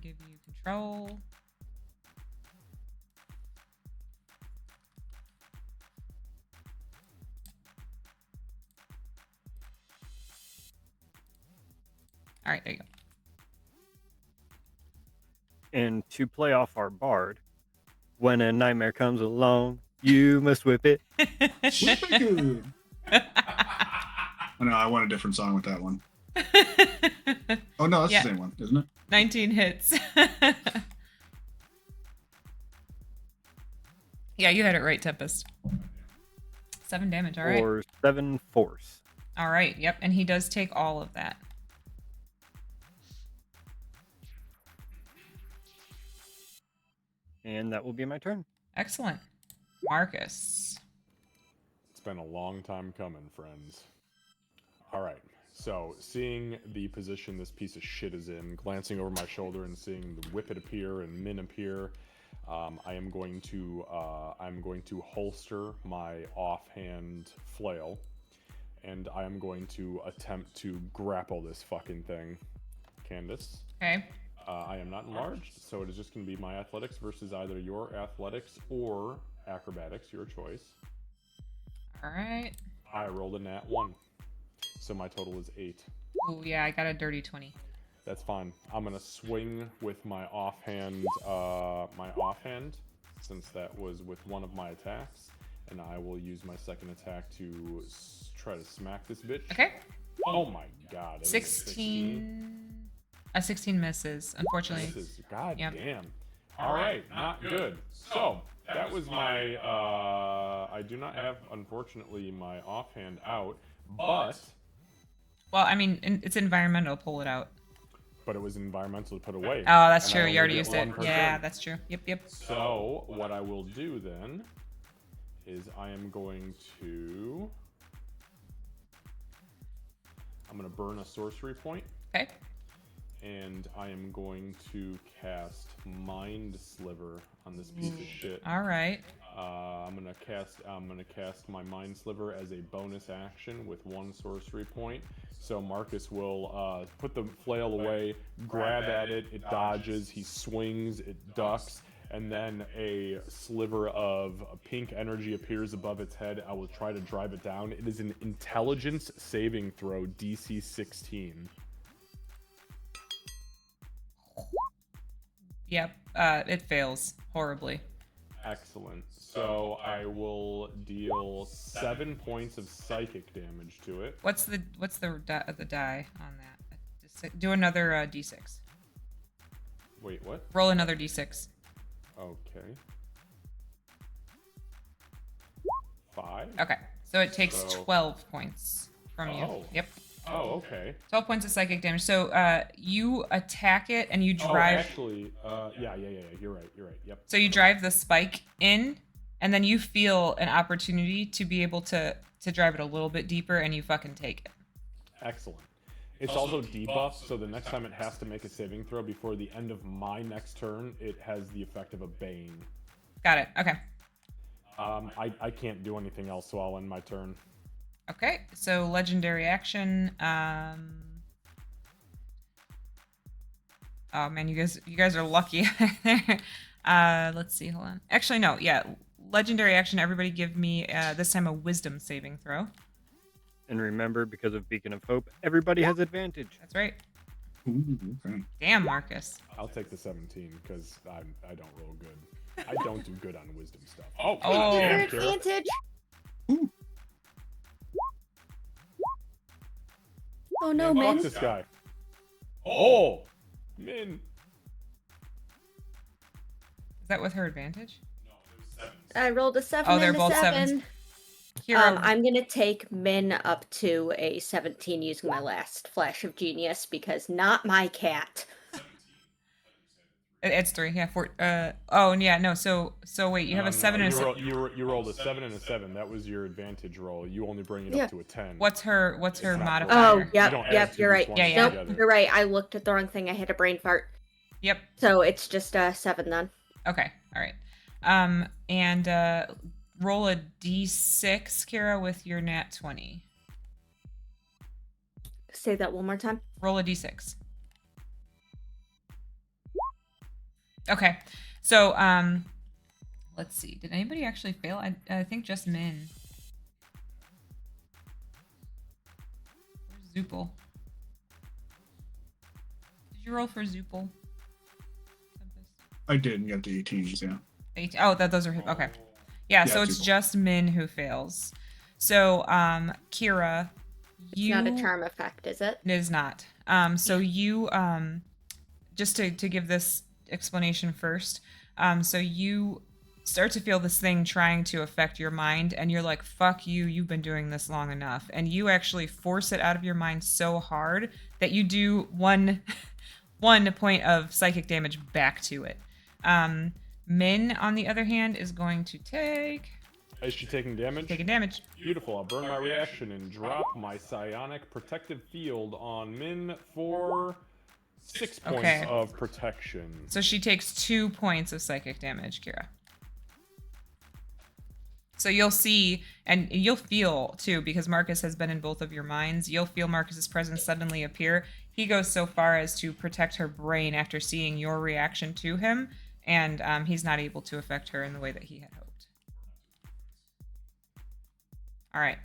give you control. All right, there you go. And to play off our bard, when a nightmare comes along, you must whip it. Whip-a-good. Oh, no, I want a different song with that one. Oh, no, that's Yeah. the same one, isn't it? 19 hits. Yeah, you had it right, Tempest. 7 damage, all right. Or 7 force. All right, yep, and he does take all of that. And that will be my turn. Excellent. Marcus. It's been a long time coming, friends. All right. So, seeing the position this piece of shit is in, glancing over my shoulder and seeing the Whippet appear and Min appear, I'm going to holster my offhand flail, and I am going to attempt to grapple this fucking thing. Candace. Okay. I am not enlarged, so it is just going to be my athletics versus either your athletics or acrobatics, your choice. All right. I rolled a nat 1, so my total is 8. Oh, yeah, I got a dirty 20. That's fine. I'm gonna swing with my offhand, since that was with one of my attacks, and I will use my second attack to try to smack this bitch. Okay. Oh my god. that is a 16. A 16 misses, unfortunately. This is god Yep. damn. All right, not good. So that was my. I do not have, unfortunately, my offhand out, but Well, I mean, it's environmental. Pull it out. it was environmental to put away. Oh, that's and I true. only You already get used it. one per Yeah, turn. that's true. Yep, yep. So what I will do then is I'm going to burn a sorcery point, Okay. and I am going to cast Mind Sliver on this piece of shit. All right. I'm gonna cast my Mind Sliver as a bonus action with 1 sorcery point. So Marcus will put the flail away, grab at it, it dodges, he swings, it ducks, and then a sliver of pink energy appears above its head. I will try to drive it down. It is an intelligence saving throw, DC 16. Yep. It fails horribly. Excellent. So I will deal 7 points of psychic damage to it. What's the die on that? Do another d6. Wait, what? Roll another d6. Okay. 5. Okay. So it takes So- 12 points from you. Oh. Yep. Oh, okay. 12 points of psychic damage. So you attack it and you Oh, drive. actually, yeah. You're right. Yep. So you drive the spike in, and then you feel an opportunity to be able to drive it a little bit deeper, and you fucking take it. Excellent. It's also debuffed, so the next time it has to make a saving throw before the end of my next turn, it has the effect of a bane. Got it. Okay. I can't do anything else, so I'll end my turn. Okay. So legendary action. Oh man, you guys are lucky. Let's see. Hold on. Actually, no. Yeah. Legendary action. Everybody, give me this time a wisdom saving throw. And remember, because of Beacon of Hope, everybody has advantage. That's right. Ooh, okay. Damn, Marcus. I'll take the 17 because I don't roll good. I don't do good on wisdom stuff. Oh, Oh. damn, Your Kira. advantage. Oh no, Man, fuck Min. this guy. Oh, Min. Is that with her advantage? I rolled a 7 Oh, they're and a both 7. sevens. Kira, I'm gonna take Min up to a 17 using my last flash of genius because not my cat. it's 3. Yeah, 4. Oh, yeah. No. So wait. You have a 7 and a 6. You rolled a 7 and a 7. That was your advantage roll. You only bring it Yeah. up to a 10. What's her not modifier? Oh, You yep, don't add yep, two you're right. d20s Yeah, yeah. Nope, together. you're right. I looked at the wrong thing. I had a brain fart. Yep. So it's just 7 then. Okay. All right. And roll a d6, Kira, with your nat 20. Say that one more time. Roll a d6. Okay. So, let's see. Did anybody actually fail? I think just Min. Where's Zoopal? Did you roll for Zoopal? I did and got the 18s, yeah. Oh, those are his. Okay. Yeah, so it's Zoopal. just Min who fails. So, Kira, It's you... not a charm effect, is it? It is not. So you, just to give this explanation first, so you start to feel this thing trying to affect your mind, and you're like, fuck you, you've been doing this long enough. And you actually force it out of your mind so hard that you do one point of psychic damage back to it. Min, on the other hand, is going to take... Is she taking damage? Taking damage. Beautiful. I'll burn my reaction and drop my psionic protective field on Min for 6 points Okay. of protection. So she takes 2 points of psychic damage, Kira. So you'll see, and you'll feel, too, because Marcus has been in both of your minds, you'll feel Marcus's presence suddenly appear. He goes so far as to protect her brain after seeing your reaction to him, and he's not able to affect her in the way that he had hoped. All right.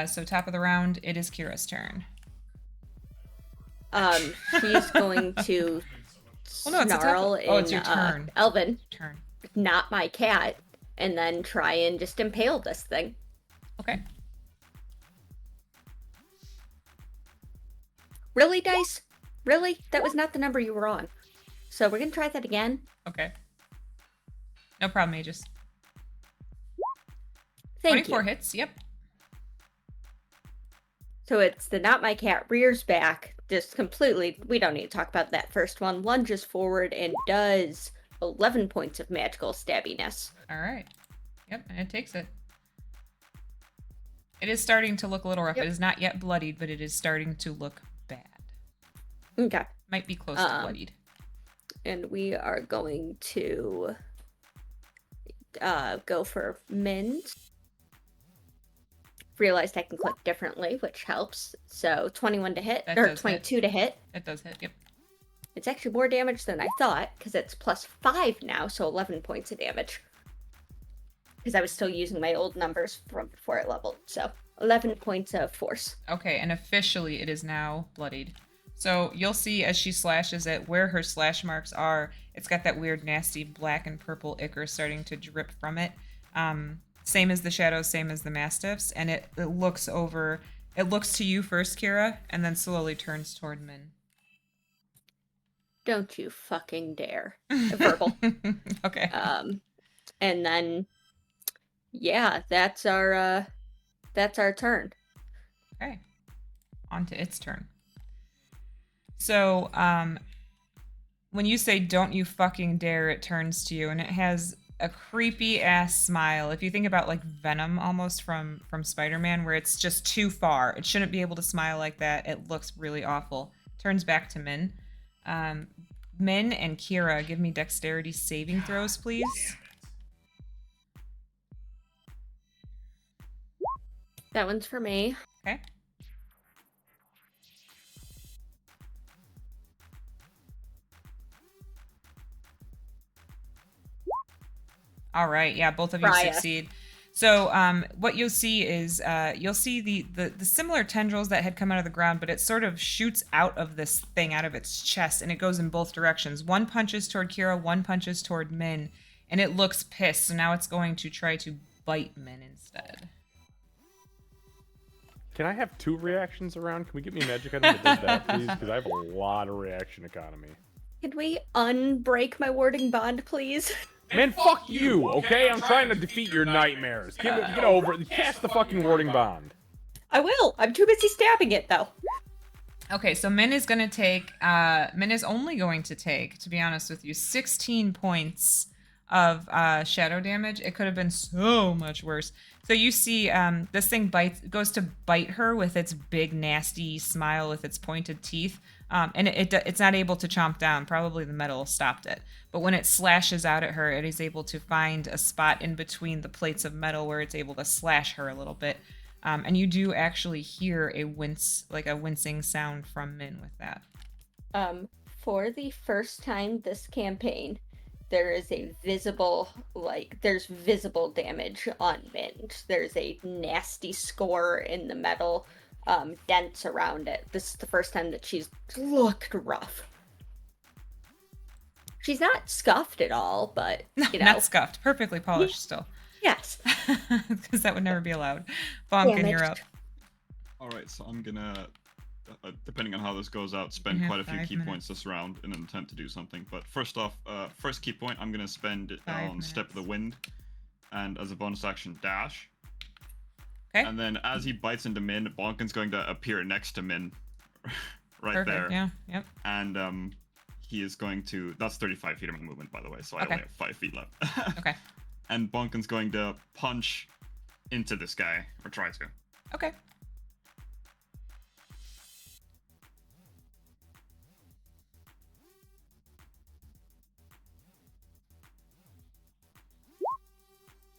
So top of the round, it is Kira's turn. She's going to Well, no, it's the top snarl of- oh, it's in your turn. Elvin, Turn. not my cat, and then try and just impale this thing. Okay. Really, Dice? Really? That was not the number you were on. So we're gonna try that again. Okay. No problem, Aegis. Thank 24 you. hits, yep. So it's the not my cat rears back, just completely. We don't need to talk about that first one. Lunges forward and does 11 points of magical stabbiness. All right. Yep, and it takes it. It is starting to look a little rough. Yep. It is not yet bloodied, but it is starting to look bad. Okay. Might be close to bloodied. And we are going to go for Min. Realized I can click differently, which helps. So 21 to hit, That or does 22 to hit. It does hit, yep. It's actually more damage than I thought, because it's plus 5 now, so 11 points of damage. Because I was still using my old numbers from before it leveled, so 11 points of force. Okay, and officially it is now bloodied. So you'll see as she slashes it, where her slash marks are, it's got that weird, nasty black and purple ichor starting to drip from it. Same as the shadows, same as the mastiffs, and it looks over. It looks to you first, Kira, and then slowly turns toward Min. Don't you fucking dare. Verbal. Okay. And then, yeah, that's our turn. Okay. On to its turn. So, when you say "don't you fucking dare," it turns to you, and it has a creepy ass smile. If you think about like Venom almost from Spider-Man, where it's just too far. It shouldn't be able to smile like that. It looks really awful. Turns back to Min. Min and Kira, give me dexterity saving throws, please. That one's for me. Okay. All right. Yeah, both of you Raya. succeed. So what you'll see is you'll see the similar tendrils that had come out of the ground, but it sort of shoots out of this thing, out of its chest, and it goes in both directions. One punches toward Kira, one punches toward Min, and it looks pissed. So now it's going to try to bite Min instead. Can I have 2 reactions around? Can we get me a magic item that does that, please? Because I have a lot of reaction economy. Can we unbreak my warding bond, please? Man, fuck you, okay? I'm trying to defeat your nightmares. Get over it. Cast the fucking warding bond. I will. I'm too busy stabbing it, though. Okay, so Min is going to take, Min is only going to take, to be honest with you, 16 points of shadow damage. It could have been so much worse. So you see this thing goes to bite her with its big, nasty smile with its pointed teeth. And it's not able to chomp down. Probably the metal stopped it. But when it slashes out at her, it is able to find a spot in between the plates of metal where it's able to slash her a little bit. And you do actually hear a wincing sound from Min with that. For the first time this campaign, there is a visible, there's visible damage on Mint. There's a nasty score in the metal, dents around it. This is the first time that she's looked rough. She's not scuffed at all, but, you know. Not scuffed. Perfectly polished still. Yes. Because that would never be allowed. Bonkin, you're up. All right, so I'm gonna, depending on how this goes out, spend You have quite a few 5 key minutes. points this round in an attempt to do something. But first off, first key point, I'm gonna spend it 5 on Step of the minutes. Wind, and as a bonus action, dash. Okay. And then as he bites into Min, Bonkin's going to appear next to Min, right Perfect. there. Yeah. Yep. And he is going to. That's 35 feet of my movement, by the way, so I Okay. only have 5 feet left. Okay. And Bonkin's going to punch into this guy, or try to. Okay.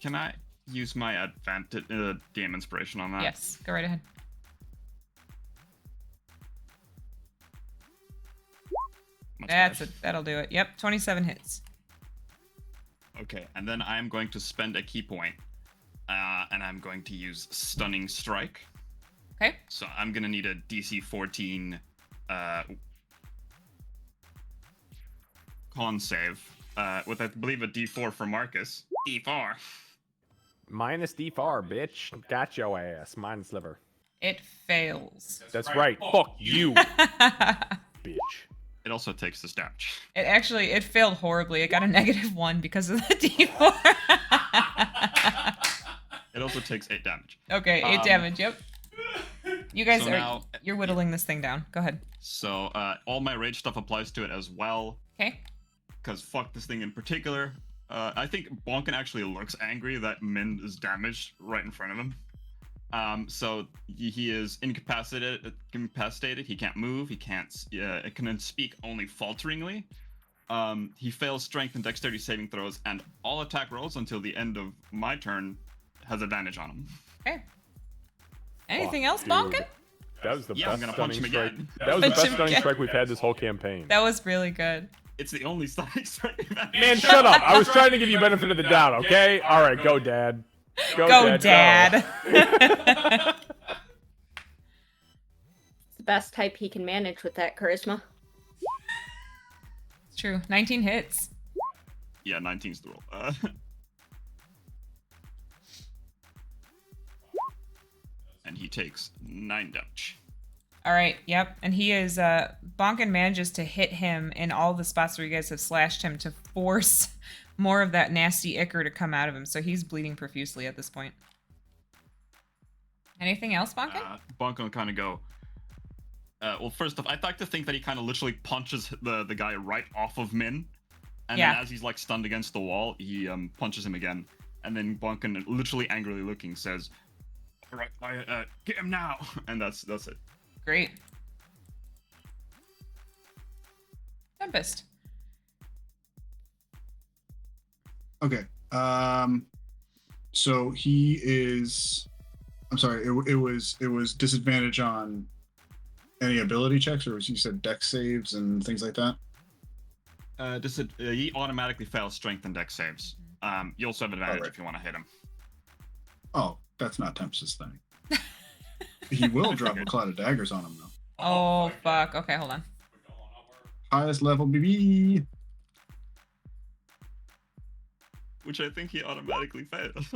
Can I use my advantage, DM inspiration on that? Yes. Go right ahead. Much That's better. it. That'll do it. Yep. 27 hits. Okay, and then I'm going to spend a key point, and I'm going to use Stunning Strike. Okay. So I'm gonna need a DC 14 con save, with I believe a D4 for Marcus. D4. Minus D4, bitch. Got your ass. Minus liver. It fails. That's right. Fuck you, it bitch. It also takes this damage. actually it failed horribly. It got a -1 because of the D4. It also takes 8 damage. Okay, 8 damage. Yep. You guys So are now- you're whittling this thing down. Go ahead. So all my rage stuff applies to it as well, Okay. because fuck this thing in particular. I think Bonkin actually looks angry that Min is damaged right in front of him. So he is incapacitated. He can't move. He can't. It can speak only falteringly. He fails strength and dexterity saving throws, and all attack rolls until the end of my turn has advantage on him. Okay. Anything Fuck, else, dude. Bonkin? That was the Yeah, I'm best gonna punch stunning him strike. again. That was the Punch best him stunning again. strike we've had this whole campaign. That was really good. It's the only stunning strike we've had. Man, shut up. I was trying to give you benefit of the doubt, okay? All right, go, Dad. Go, Dad. It's the best type he can manage with that charisma. It's true. 19 hits. Yeah, 19's the roll. And he takes 9 damage. All right. Yep. And he is Bonkin manages to hit him in all the spots where you guys have slashed him to force more of that nasty ichor to come out of him. So he's bleeding profusely at this point. Anything else, Bonkin? Bonkin will kind of go. Well, first off, I'd like to think that he kind of literally punches the guy right off of Min, and Yeah. then as he's like stunned against the wall, he punches him again, and then Bonkin, literally angrily looking, says, "All right, get him now," and that's it. Great. Tempest. Okay. So he is. I'm sorry. It was disadvantage on any ability checks, or you said dex saves and things like that. He automatically fails strength and dex saves. You also have advantage Alright. if you want to hit him. Oh, that's not Tempest's thing. He will drop a cloud of daggers on him though. Oh, fuck. Okay, hold on. Highest level BB. Which I think he automatically fails.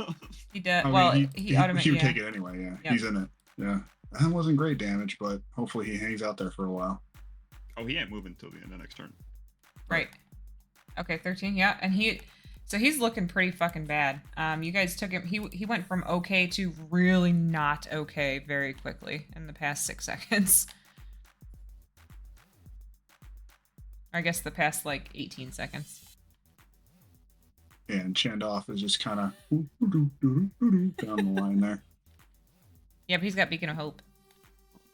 He did. I mean, Well, he he automatically. would take it anyway. Yeah, Yep. he's in it. Yeah, that wasn't great damage, but hopefully he hangs out there for a while. Oh, he ain't moving until the end of next turn. Right. Okay, 13. Yeah, and so he's looking pretty fucking bad. You guys took him. He went from okay to really not okay very quickly in the past 6 seconds. I guess the past like 18 seconds. And Chandoff is just kind of down the line there. Yep, he's got Beacon of Hope.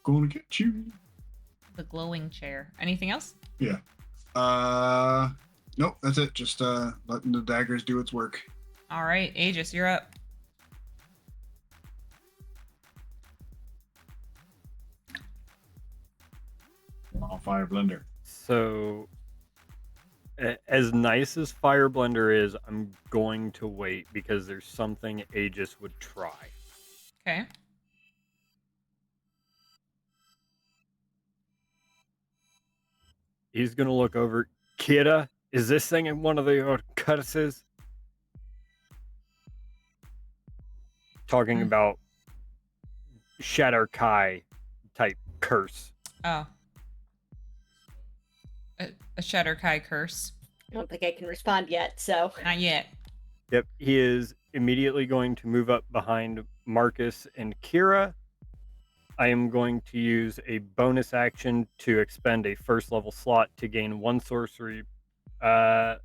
Gonna get you. The glowing chair. Anything else? Yeah. Nope, that's it. Just letting the daggers do its work. All right, Aegis, you're up. All fire blender. So As nice as Fire Blender is, I'm going to wait because there's something Aegis would try. Okay. He's gonna look over. Kira, is this thing in one of your curses? Talking about Shatter Kai type curse. Oh. A Shatter Kai curse. I don't think I can respond yet, so. Not yet. Yep, he is immediately going to move up behind Marcus and Kira. I am going to use a bonus action to expend a first level slot to gain 1 sorcery. Fuck,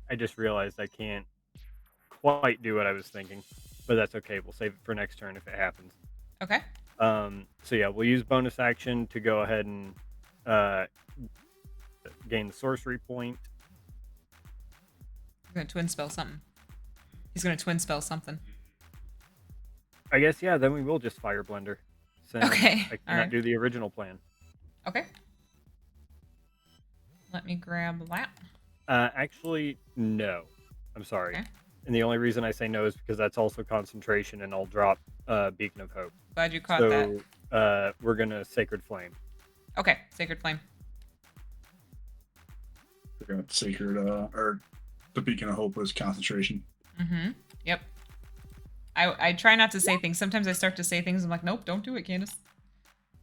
I just realized I can't quite do what I was thinking, but that's okay. We'll save it for next turn if it happens. Okay. So yeah, we'll use bonus action to go ahead and gain the sorcery point. I'm gonna twin spell something. He's gonna twin spell something. I guess, yeah, then we will just Fire Blender. Since Okay, I cannot alright. do the original plan. Okay. Let me grab that. Actually, no. I'm sorry. Okay. And the only reason I say no is because that's also concentration, and I'll drop Beacon of Hope. Glad you caught that. So we're going to Sacred Flame. Okay, Sacred Flame. They're gonna sacred or the beacon of hope was concentration. Mm-hmm. Yep. I try not to say things. Sometimes I start to say things. I'm like, nope, don't do it, Candace.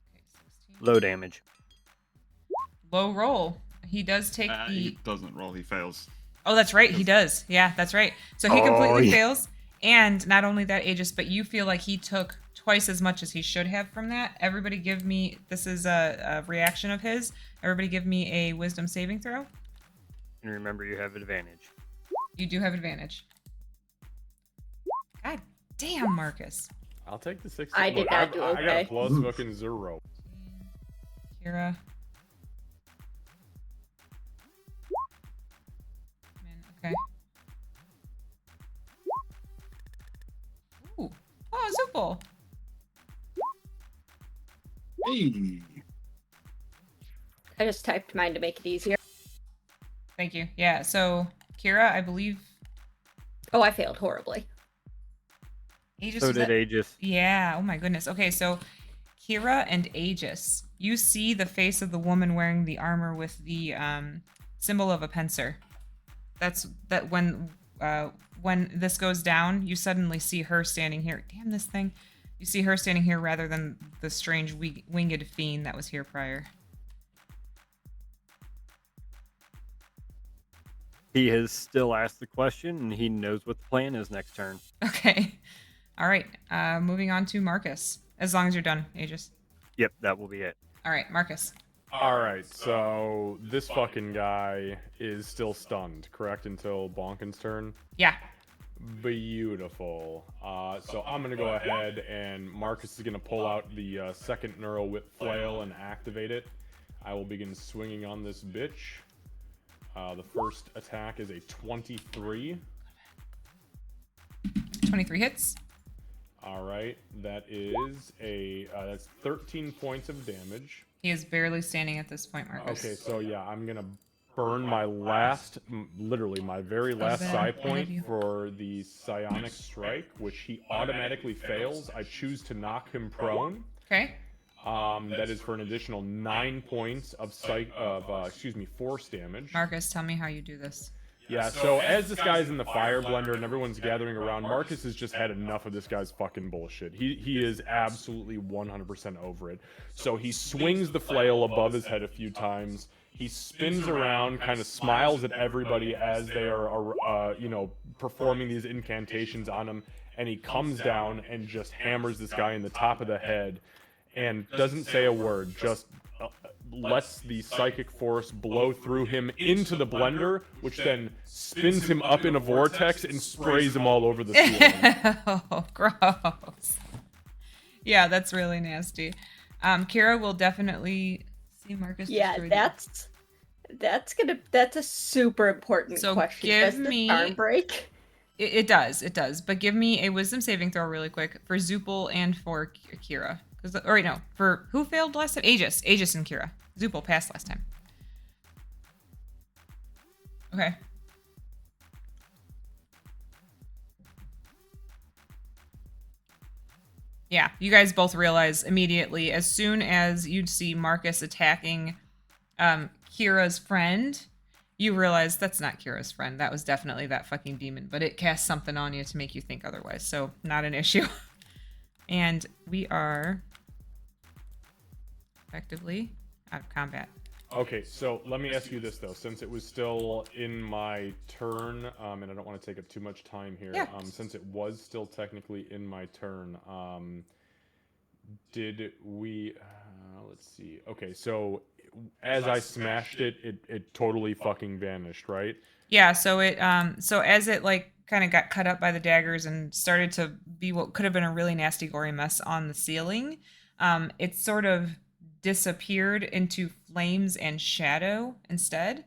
Okay, 16. Low damage. Low roll. He does take the. He doesn't roll, he fails. Oh, that's right. He does. Yeah, that's right. So he completely fails. And not only that, Aegis, but you feel like he took twice as much as he should have from that. Everybody give me, this is a reaction of his. Everybody give me a wisdom saving throw. And remember, you have advantage. You do have advantage. God damn, Marcus. I'll take the 16. I did not do I got okay. a plus fucking 0. Kira. Okay. Ooh. Oh, Zupal. Hey, I just typed mine to make it easier. Thank you. Yeah, so Kira, I believe Oh, I failed horribly. Aegis So was did that- Aegis. Yeah, oh my goodness. Okay, so Kira and Aegis. You see the face of the woman wearing the armor with the symbol of a pincer. That's that when this goes down, you suddenly see her standing here. Damn this thing. You see her standing here rather than the strange winged fiend that was here prior. He has still asked the question, and he knows what the plan is next turn. Okay. All right. Moving on to Marcus. As long as you're done, Aegis. Yep, that will be it. All right, Marcus. Alright, so this fucking guy is still stunned, correct? Until Bonkin's turn? Yeah. Beautiful. So I'm gonna go ahead and Marcus is gonna pull out the second Neuro Whip Flail and activate it. I will begin swinging on this bitch. The first attack is a 23. 23 hits. Alright, that is that's 13 points of damage. He is barely standing at this point, Marcus. Okay, so yeah, I'm gonna burn my last, literally my very last bad. psi I love point you. for the psionic strike, which he automatically fails. I choose to knock him prone. Okay. That is for an additional 9 points of force damage. Marcus, tell me how you do this. Yeah, so as this guy's in the fire blender and everyone's gathering around, Marcus has just had enough of this guy's fucking bullshit. He is absolutely 100% over it. So he swings the flail above his head a few times. He spins around, kind of smiles at everybody as they are, performing these incantations on him. And he comes down and just hammers this guy in the top of the head and doesn't say a word, just lets the psychic force blow through him into the blender, which then spins him up in a vortex and sprays him all over the ceiling. Oh, gross. Yeah, that's really nasty. Kira will definitely see Marcus. Yeah, destroy the- that's a super important So question. give Does the me- charm break? It does. But give me a wisdom saving throw really quick for Zupal and for Kira. For who failed last time? Aegis and Kira. Zupal passed last time. Okay. Yeah, you guys both realize immediately as soon as you'd see Marcus attacking Kira's friend, you realize that's not Kira's friend. That was definitely that fucking demon, but it cast something on you to make you think otherwise. So, not an issue. And we are effectively out of combat. Okay, so let me ask you this though, since it was still in my turn, and I don't want to take up too much time here. Yeah. Since it was still technically in my turn, did we? Let's see. Okay, so as I smashed it, it totally fucking vanished, right? Yeah, so it so as it like kind of got cut up by the daggers and started to be what could have been a really nasty gory mess on the ceiling, it sort of disappeared into flames and shadow instead.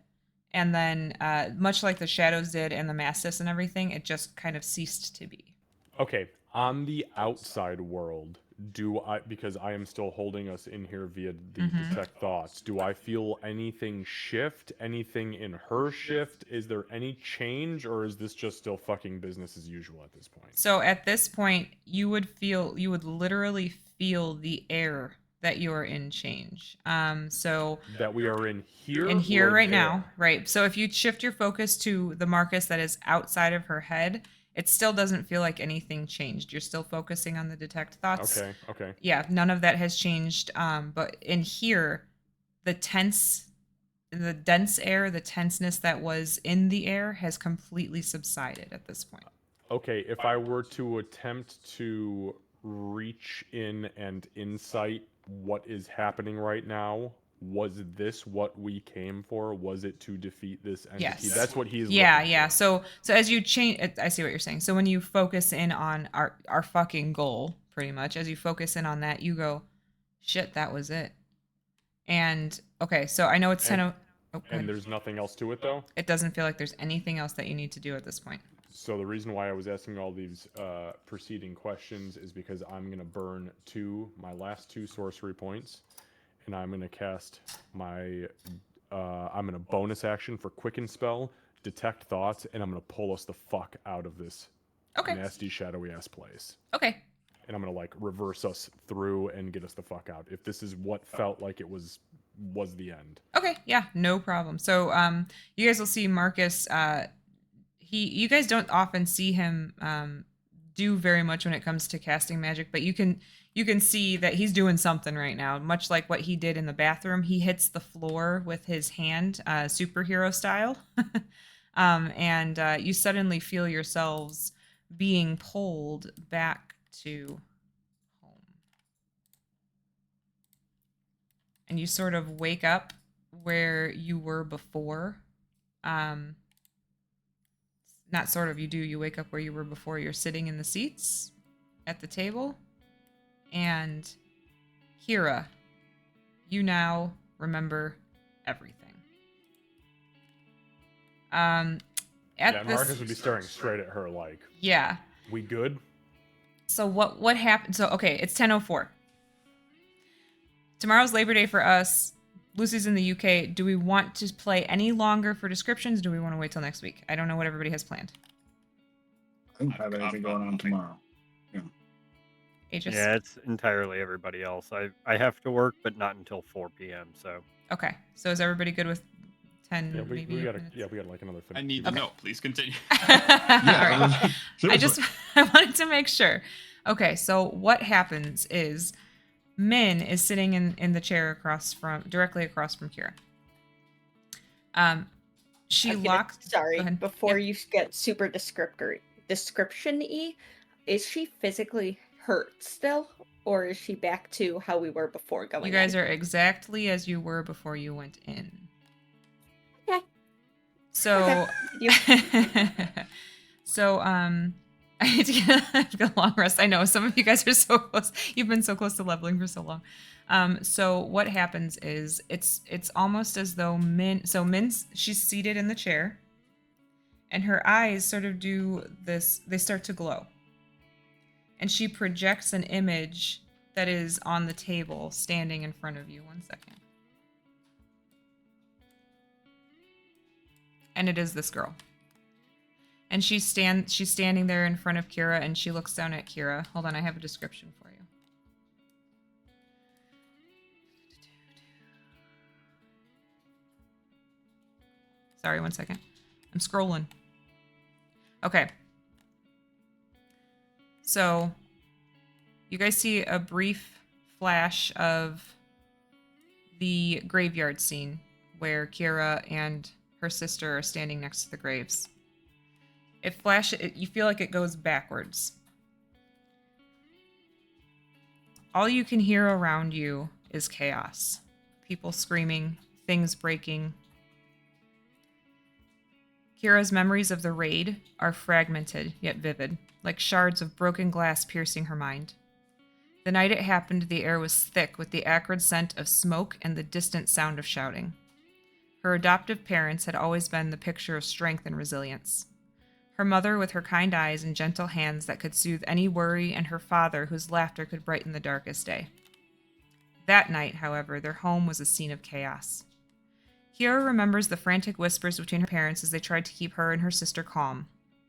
And then much like the shadows did and the mastiffs and everything, it just kind of ceased to be. Okay, on the outside world, do I, because I am still holding us in here via the detect thoughts, do I feel anything shift? Anything in her shift? Is there any change, or is this just still fucking business as usual at this point? So at this point, you would literally feel the air that you are in change. So That we are in here? in here or right there? now, right? So if you shift your focus to the Marcus that is outside of her head, it still doesn't feel like anything changed. You're still focusing on the detect thoughts. Okay. Yeah, none of that has changed. But in here, the dense air, the tenseness that was in the air has completely subsided at this point. Okay, if I were to attempt to reach in and insight what is happening right now, was this what we came for? Was it to defeat this entity? Yes. That's what he's Yeah, looking yeah. for. So as you change, I see what you're saying. So when you focus in on our fucking goal, pretty much, as you focus in on that, you go, shit, that was it. And okay, so I know it's 10. Oh, go And ahead. there's nothing else to it though? It doesn't feel like there's anything else that you need to do at this point. So the reason why I was asking all these preceding questions is because I'm going to burn my last 2 sorcery points, and I'm going to cast my, I'm going to bonus action for Quicken Spell, Detect Thoughts, and I'm going to pull us the fuck out of this Okay. nasty shadowy ass place. Okay. And I'm going to like reverse us through and get us the fuck out. If this is what felt like it was the end. Okay. Yeah, no problem. So you guys will see Marcus you guys don't often see him do very much when it comes to casting magic, but you can see that he's doing something right now, much like what he did in the bathroom. He hits the floor with his hand, superhero style. And you suddenly feel yourselves being pulled back to home. And you sort of wake up where you were before. Not sort of, you wake up where you were before. You're sitting in the seats at the table. And Kira, you now remember everything. Marcus would be staring straight at her like, yeah. we good? So what happened? So okay, it's 10:04. Tomorrow's Labor Day for us. Lucy's in the UK. Do we want to play any longer for descriptions? Do we want to wait till next week? I don't know what everybody has planned. I don't have anything going on tomorrow. Aegis? Yeah, it's entirely everybody else. I have to work, but not until 4 p.m. So Okay. So is everybody good with 10 Yeah, we maybe? got minutes? like another. I need to know. Please continue. All right. Seriously. I wanted to make sure. Okay, so what happens is Min is sitting in the chair directly across from Kira. She locks. Go Sorry, ahead. before Yep. you get super description-y, is she physically hurt still? Or is she back to how we were before going You guys in? are exactly as you were before you went in. Okay. So, You- so I need to get a long rest. I know some of you guys are so close. You've been so close to leveling for so long. So what happens is it's almost as though Min's she's seated in the chair, and her eyes sort of do this. They start to glow, and she projects an image that is on the table, standing in front of you. 1 second. And it is this girl. And she's standing there in front of Kira, and she looks down at Kira. Hold on, I have a description for you. Sorry, one second. I'm scrolling. Okay. So, you guys see a brief flash of the graveyard scene where Kira and her sister are standing next to the graves. You feel like it goes backwards. All you can hear around you is chaos. People screaming, things breaking. Kira's memories of the raid are fragmented yet vivid, like shards of broken glass piercing her mind. The night it happened, the air was thick with the acrid scent of smoke and the distant sound of shouting. Her adoptive parents had always been the picture of strength and resilience. Her mother with her kind eyes and gentle hands that could soothe any worry, and her father whose laughter could brighten the darkest day. That night, however, their home was a scene of chaos. Kira remembers the frantic whispers between her parents as they tried to keep her and her sister calm.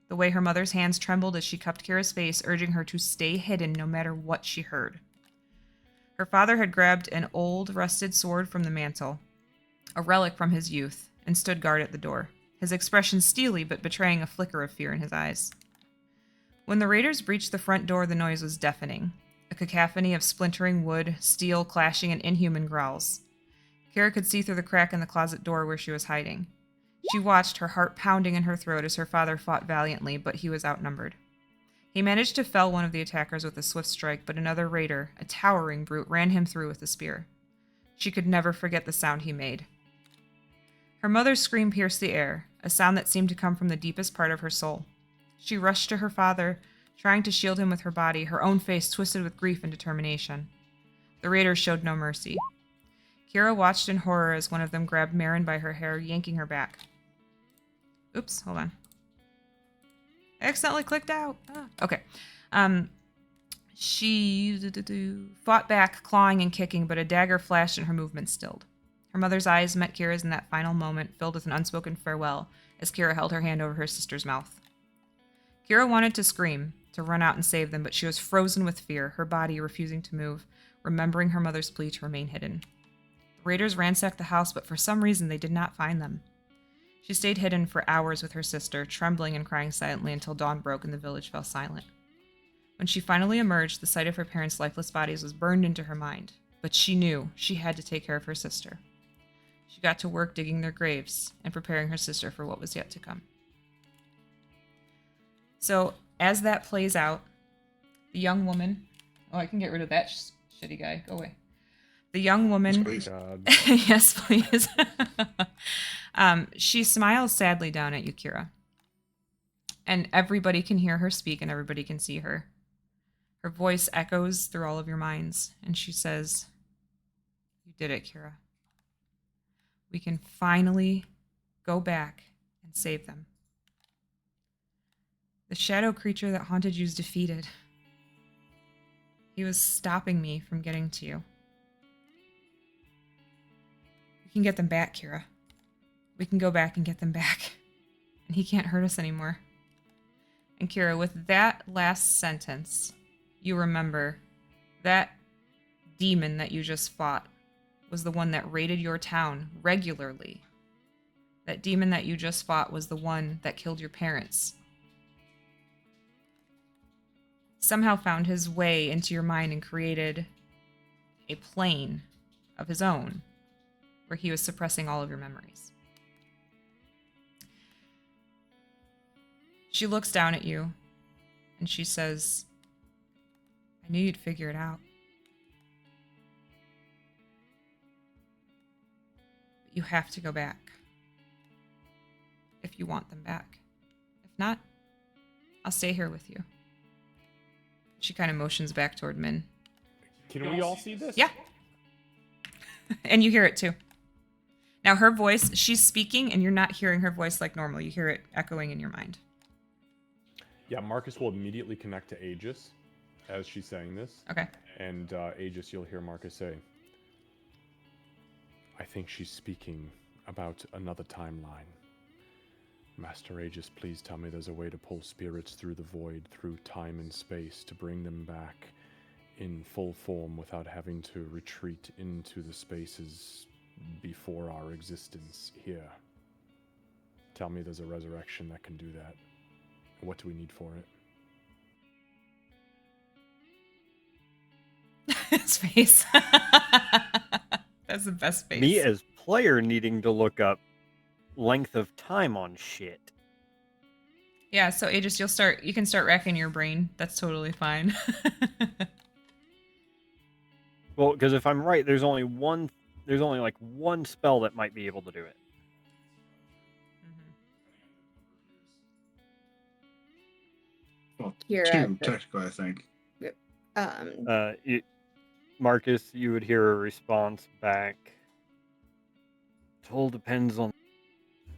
The way her mother's hands trembled as she cupped Kira's face, urging her to stay hidden no matter what she heard. Her father had grabbed an old, rusted sword from the mantel, a relic from his youth, and stood guard at the door, his expression steely but betraying a flicker of fear in his eyes. When the raiders breached the front door, the noise was deafening, a cacophony of splintering wood, steel clashing, and inhuman growls. Kira could see through the crack in the closet door where she was hiding. She watched, her heart pounding in her throat as her father fought valiantly, but he was outnumbered. He managed to fell one of the attackers with a swift strike, but another raider, a towering brute, ran him through with a spear. She could never forget the sound he made. Her mother's scream pierced the air, a sound that seemed to come from the deepest part of her soul. She rushed to her father, trying to shield him with her body, her own face twisted with grief and determination. The raiders showed no mercy. Kira watched in horror as one of them grabbed Marin by her hair, yanking her back. Oops, hold on. I accidentally clicked out. Okay. She fought back, clawing and kicking, but a dagger flashed and her movement stilled. Her mother's eyes met Kira's in that final moment, filled with an unspoken farewell, as Kira held her hand over her sister's mouth. Kira wanted to scream, to run out and save them, but she was frozen with fear, her body refusing to move, remembering her mother's plea to remain hidden. The raiders ransacked the house, but for some reason they did not find them. She stayed hidden for hours with her sister, trembling and crying silently until dawn broke and the village fell silent. When she finally emerged, the sight of her parents' lifeless bodies was burned into her mind, but she knew she had to take care of her sister. She got to work digging their graves and preparing her sister for what was yet to come. So, as that plays out, the young woman... Oh, I can get rid of that shitty guy. Go away. The young woman... Please. Yes, please. She smiles sadly down at you, Kira. And everybody can hear her speak and everybody can see her. Her voice echoes through all of your minds, and she says, "You did it, Kira. We can finally go back and save them. The shadow creature that haunted you is defeated. He was stopping me from getting to you. We can get them back, Kira. We can go back and get them back. And he can't hurt us anymore." And Kira, with that last sentence, you remember that demon that you just fought was the one that raided your town regularly. That demon that you just fought was the one that killed your parents. Somehow found his way into your mind and created a plane of his own where he was suppressing all of your memories. She looks down at you and she says, "I knew you'd figure it out. But you have to go back. If you want them back. If not, I'll stay here with you." She kind of motions back toward Min. Can we all see this? Yeah. And you hear it too. Now her voice, she's speaking and you're not hearing her voice like normal. You hear it echoing in your mind. Yeah, Marcus will immediately connect to Aegis as she's saying this. Okay. And Aegis, you'll hear Marcus say, "I think she's speaking about another timeline. Master Aegis, please tell me there's a way to pull spirits through the void, through time and space, to bring them back in full form without having to retreat into the spaces before our existence here. Tell me there's a resurrection that can do that. What do we need for it? His face. That's the best face. Me as player needing to look up length of time on shit. Yeah, so Aegis, you can start racking your brain. That's totally fine. Well, because if I'm right, there's only like one spell that might be able to do it. Well, Kira, two, technically, I think. Marcus, you would hear a response back. It all depends on.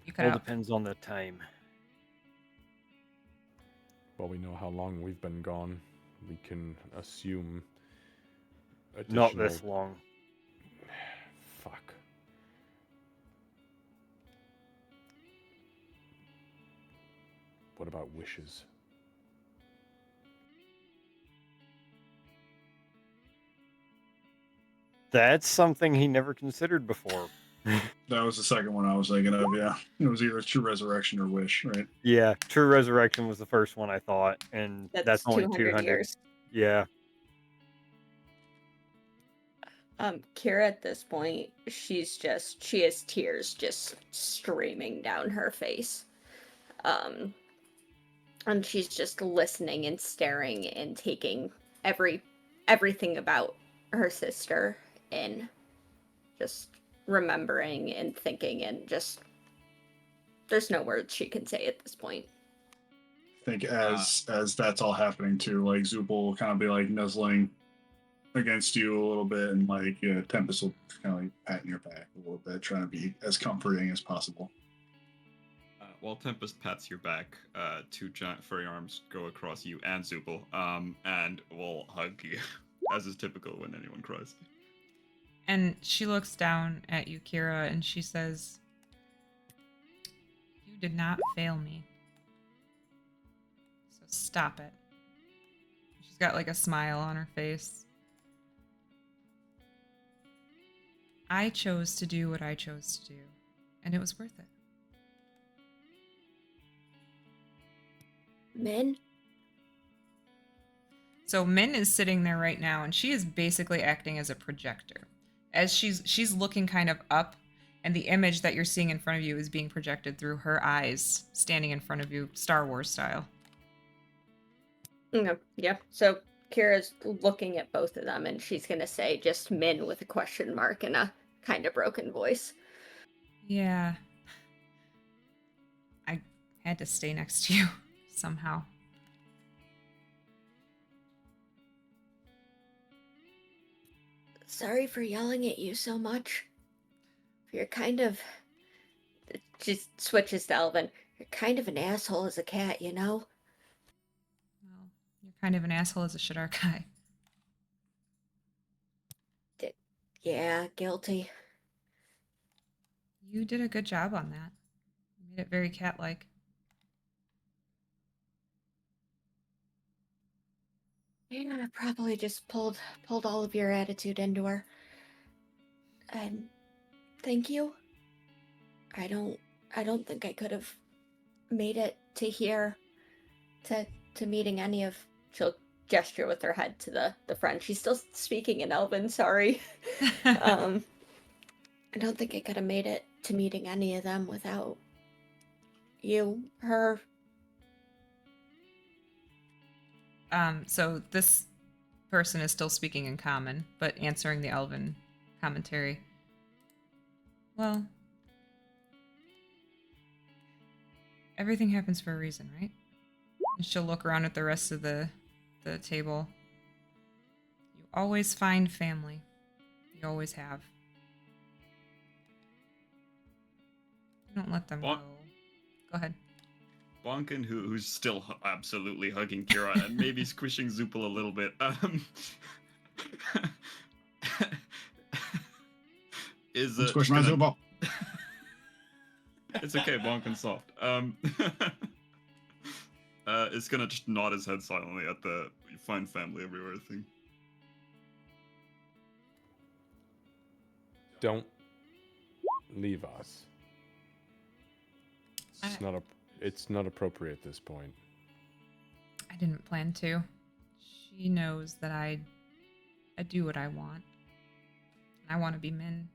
You cut All out. depends on the time. Well, we know how long we've been gone. We can assume additional... Not this long. Fuck. What about wishes? That's something he never considered before. That was the second one I was thinking of, yeah. It was either True Resurrection or Wish, right? Yeah, True Resurrection was the first one I thought, and that's only 200 years. Yeah. Kira at this point, she has tears just streaming down her face. And she's just listening and staring and taking everything about her sister in, just remembering and thinking, and just there's no words she can say at this point. I think as that's all happening too, like Zoop will kind of be like nuzzling against you a little bit, and like Tempest will kind of like patting your back a little bit, trying to be as comforting as possible. While Tempest pats your back, two giant furry arms go across you and Zupal, and will hug you, as is typical when anyone cries. And she looks down at you, Kira, and she says, "You did not fail me. So stop it." She's got like a smile on her face. I chose to do what I chose to do, and it was worth it. Min? So Min is sitting there right now, and she is basically acting as a projector. As she's looking kind of up, and the image that you're seeing in front of you is being projected through her eyes, standing in front of you, Star Wars style. Yeah. So Kira's looking at both of them, and she's gonna say just Min with a question mark in a kind of broken voice. Yeah. I had to stay next to you somehow. Sorry for yelling at you so much. You're kind of... She switches to Elvin. You're kind of an asshole as a cat, you know? Well, you're kind of an asshole as a Shadar guy. Yeah, guilty. You did a good job on that. You made it very cat-like. Yeah, I probably just pulled all of your attitude into her. And thank you. I don't think I could have made it to here, to meeting any of... She'll gesture with her head to the friend. She's still speaking in Elven, sorry. I don't think I could have made it to meeting any of them without you, her. So this person is still speaking in common, but answering the Elven commentary. Well, everything happens for a reason, right? And she'll look around at the rest of the table. You always find family. You always have. You don't let them go. Go ahead. Bonkin, who's still absolutely hugging Kira and maybe squishing Zupal a little bit, is Squish my Zupal. It's okay, Bonk and soft. It's gonna just nod his head silently at the find family everywhere thing. Don't leave us. It's not appropriate at this point. I didn't plan to. She knows that I do what I want. I want to be Min.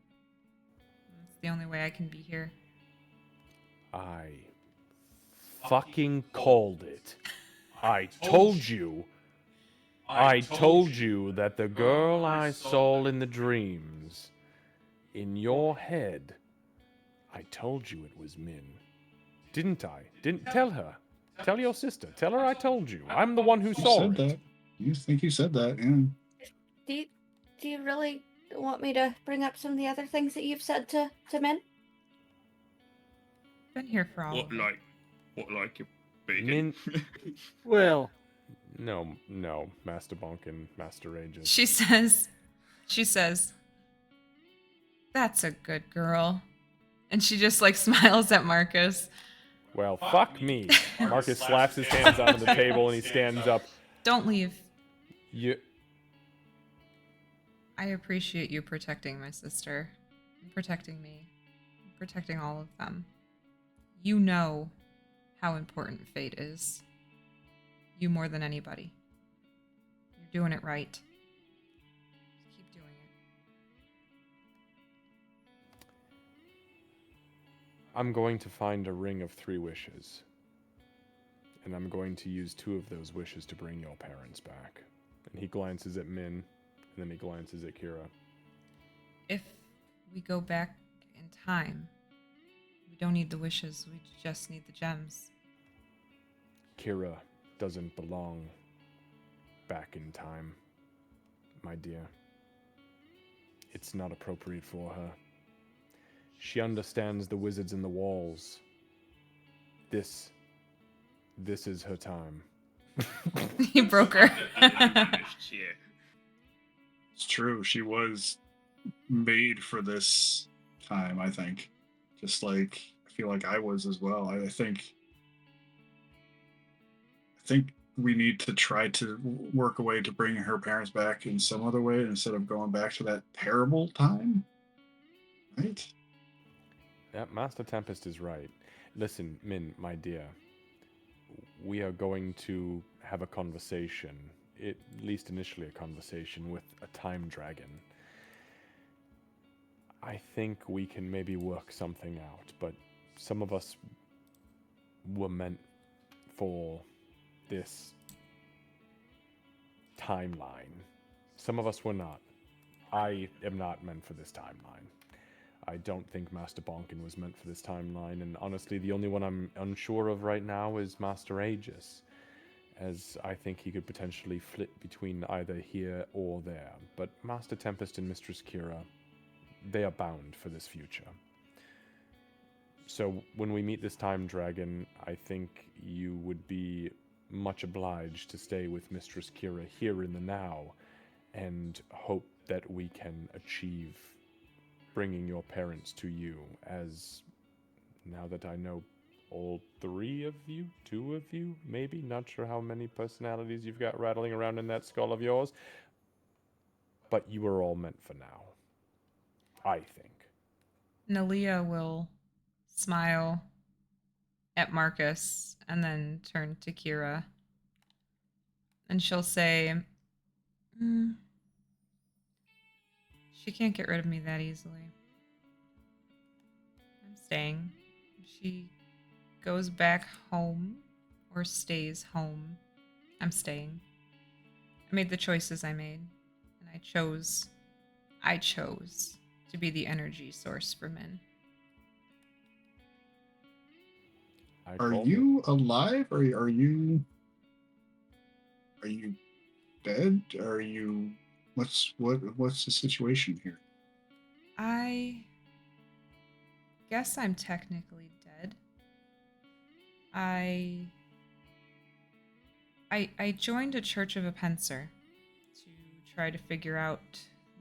It's the only way I can be here. I fucking called it. I told you that the girl I saw in the dreams, in your head, I told you it was Min. Didn't I? Didn't tell her. Tell your sister. Tell her I told you. I'm the one who You saw said it. that. You think you said that, yeah. Do you really want me to bring up some of the other things that you've said to Min? Been here for all of it. What like your bacon? Min. Well, No, Master Bonk and Master Aegis. She says, that's a good girl. And she just like smiles at Marcus. Well, fuck me. Marcus slaps his hands onto the table and he stands up. Don't leave. You. I appreciate you protecting my sister, and protecting me, and protecting all of them. You know how important fate is. You more than anybody. You're doing it right. Just keep doing it. I'm going to find a ring of 3 wishes. And I'm going to use 2 of those wishes to bring your parents back. And he glances at Min, and then he glances at Kira. If we go back in time, we don't need the wishes, we just need the gems. Kira doesn't belong back in time, my dear. It's not appropriate for her. She understands the wizards in the walls. This is her time. He broke her. It's true. She was made for this time, I think. Just like I feel like I was as well. I think we need to try to work a way to bring her parents back in some other way instead of going back to that terrible time. Right? Yeah, Master Tempest is right. Listen, Min, my dear. We are going to have a conversation, at least initially a conversation, with a time dragon. I think we can maybe work something out, but some of us were meant for this timeline. Some of us were not. I am not meant for this timeline. I don't think Master Bonkin was meant for this timeline, and honestly, the only one I'm unsure of right now is Master Aegis, as I think he could potentially flip between either here or there. But Master Tempest and Mistress Kira, they are bound for this future. So when we meet this time dragon, I think you would be much obliged to stay with Mistress Kira here in the now, and hope that we can achieve bringing your parents to you, as now that I know all 3 of you, 2 of you, maybe, not sure how many personalities you've got rattling around in that skull of yours, but you are all meant for now, I think. Nalia will smile at Marcus and then turn to Kira. And she'll say, she can't get rid of me that easily. I'm staying. She goes back home or stays home. I'm staying. I made the choices I made, and I chose to be the energy source for Min. Are you alive? Or are you dead? Are you what's the situation here? I guess I'm technically dead. I joined a Church of Apencer to try to figure out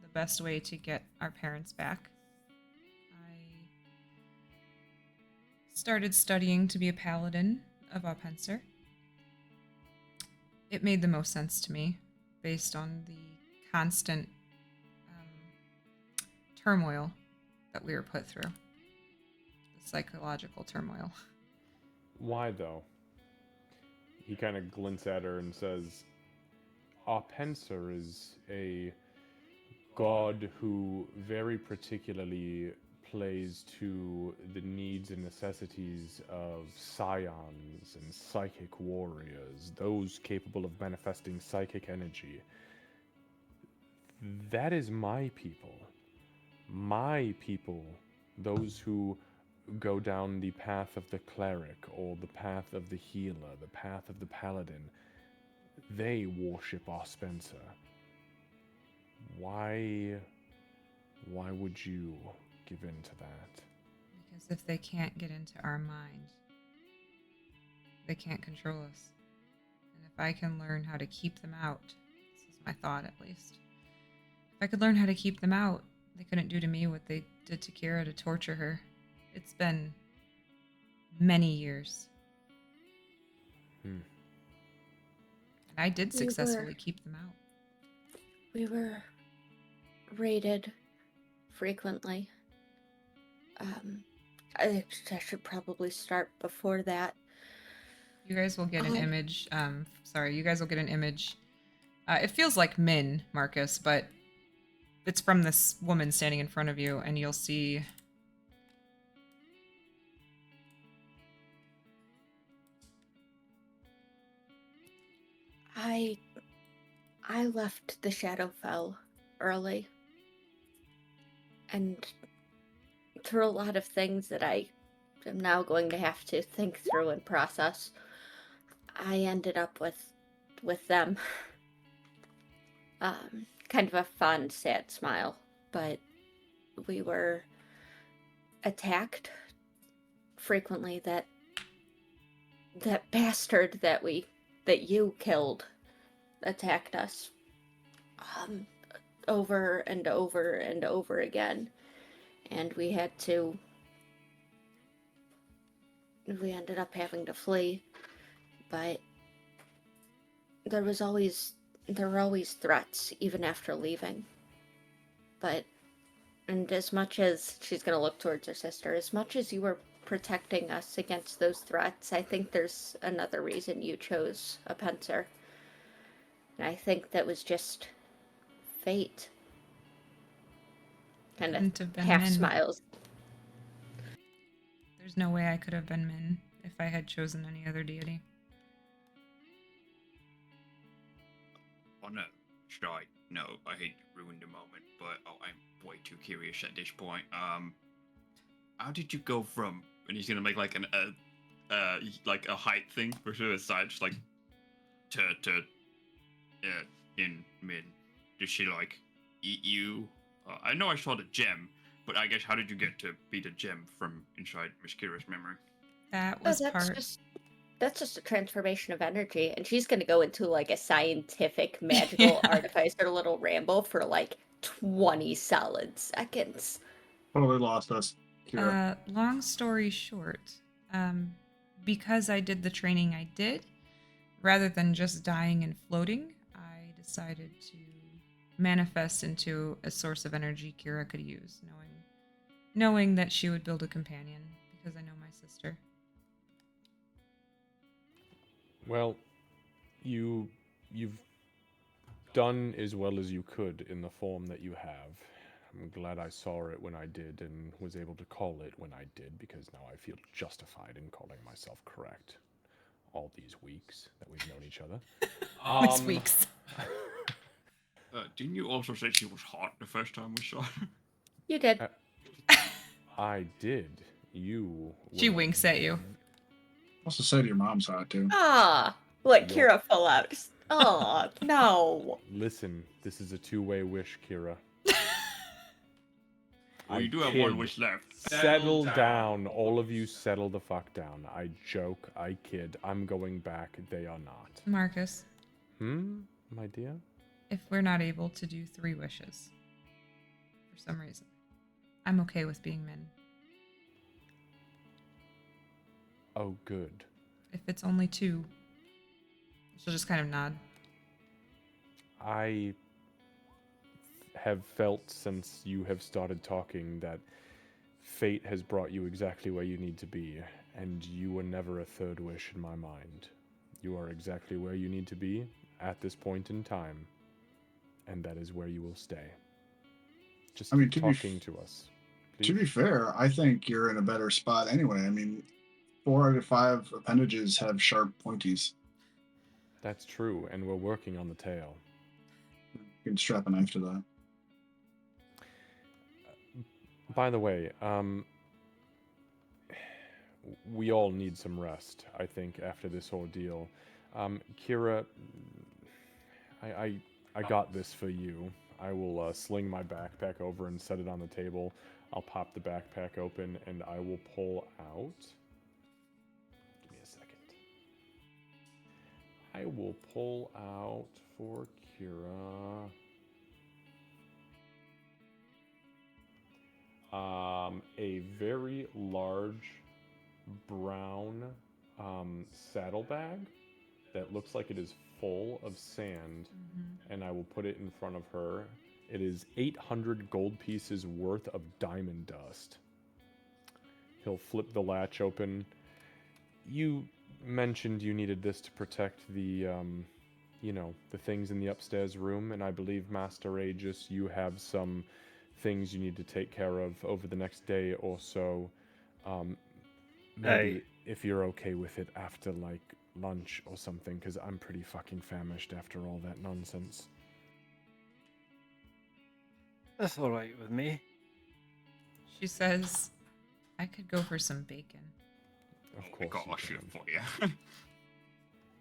the best way to get our parents back. I started studying to be a paladin of Openser. It made the most sense to me based on the constant turmoil that we were put through. The psychological turmoil. Why though? He kind of glints at her and says, Openser is a god who very particularly plays to the needs and necessities of scions and psychic warriors, those capable of manifesting psychic energy. That is my people. My people, those who go down the path of the cleric or the path of the healer, the path of the paladin, they worship Openser. Why would you give in to that? Because if they can't get into our mind, they can't control us. And if I can learn how to keep them out, this is my thought at least. If I could learn how to keep them out, they couldn't do to me what they did to Kira to torture her. It's been many years. Hmm. And I did successfully keep them out. We were raided frequently. I should probably start before that. You guys will get an image. You guys will get an image. It feels like Min, Marcus, but it's from this woman standing in front of you, and you'll see. I left the Shadowfell early. And through a lot of things that I am now going to have to think through and process, I ended up with them. Kind of a fond, sad smile, but we were attacked frequently. That bastard that you killed attacked us over and over and over again, and we ended up having to flee, but there were always threats even after leaving. And as much as she's going to look towards her sister, as much as you were protecting us against those threats, I think there's another reason you chose Openser. And I think that was just fate. Kind of half Min. smiles. There's no way I could have been Min if I had chosen any other deity. On a side note, I hate to ruin the moment, but I'm way too curious at this point. How did you go from, and he's gonna make like a height thing for sure, aside, just like to in Min? Did she like eat you? I know I saw the gem, but I guess how did you get to be the gem from inside Miss Kira's memory? That was That's just a transformation of energy, and she's gonna go into like a scientific magical artificer little ramble for like 20 solid seconds. Totally lost us. Kira. Long story short, because I did the training I did, rather than just dying and floating, I decided to manifest into a source of energy Kira could use, knowing that she would build a companion, because I know my sister. Well, you've done as well as you could in the form that you have. I'm glad I saw it when I did and was able to call it when I did, because now I feel justified in calling myself correct all these weeks that we've known each other. These weeks. Didn't you also say she was hot the first time we saw her? You did. I did. She winks at you. Also say to your mom's hot too. Look, Kira fell out. Oh, no. Listen, this is a two-way wish, Kira. Well, you do have one wish left. Settle down. All of you settle the fuck down. I joke. I kid. I'm going back. They are not. Marcus. My dear? If we're not able to do 3 wishes, for some reason, I'm okay with being Min. Oh, good. If it's only 2. She'll just kind of nod. I have felt since you have started talking that fate has brought you exactly where you need to be, and you were never a third wish in my mind. You are exactly where you need to be at this point in time, and that is where you will stay. Just I mean, keep talking to us. To Please. be fair, I think you're in a better spot anyway. I mean, 4 out of 5 appendages have sharp pointies. That's true, and we're working on the tail. You can strap a knife to that. By the way, we all need some rest, I think, after this ordeal. Kira, I got this for you. I will sling my backpack over and set it on the table. I'll pop the backpack open and I will pull out. Give me a second. I will pull out for Kira. A very large brown saddlebag that looks like it is full of sand, and I will put it in front of her. It is 800 gold pieces worth of diamond dust. He'll flip the latch open. You mentioned you needed this to protect the, the things in the upstairs room, and I believe, Master Aegis, you have some things you need to take care of over the next day or so. Maybe if you're okay with it after, like, lunch or something, because I'm pretty fucking famished after all that nonsense. That's all right with me. She says, I could go for some bacon. Of I course. got you a shit can. for you.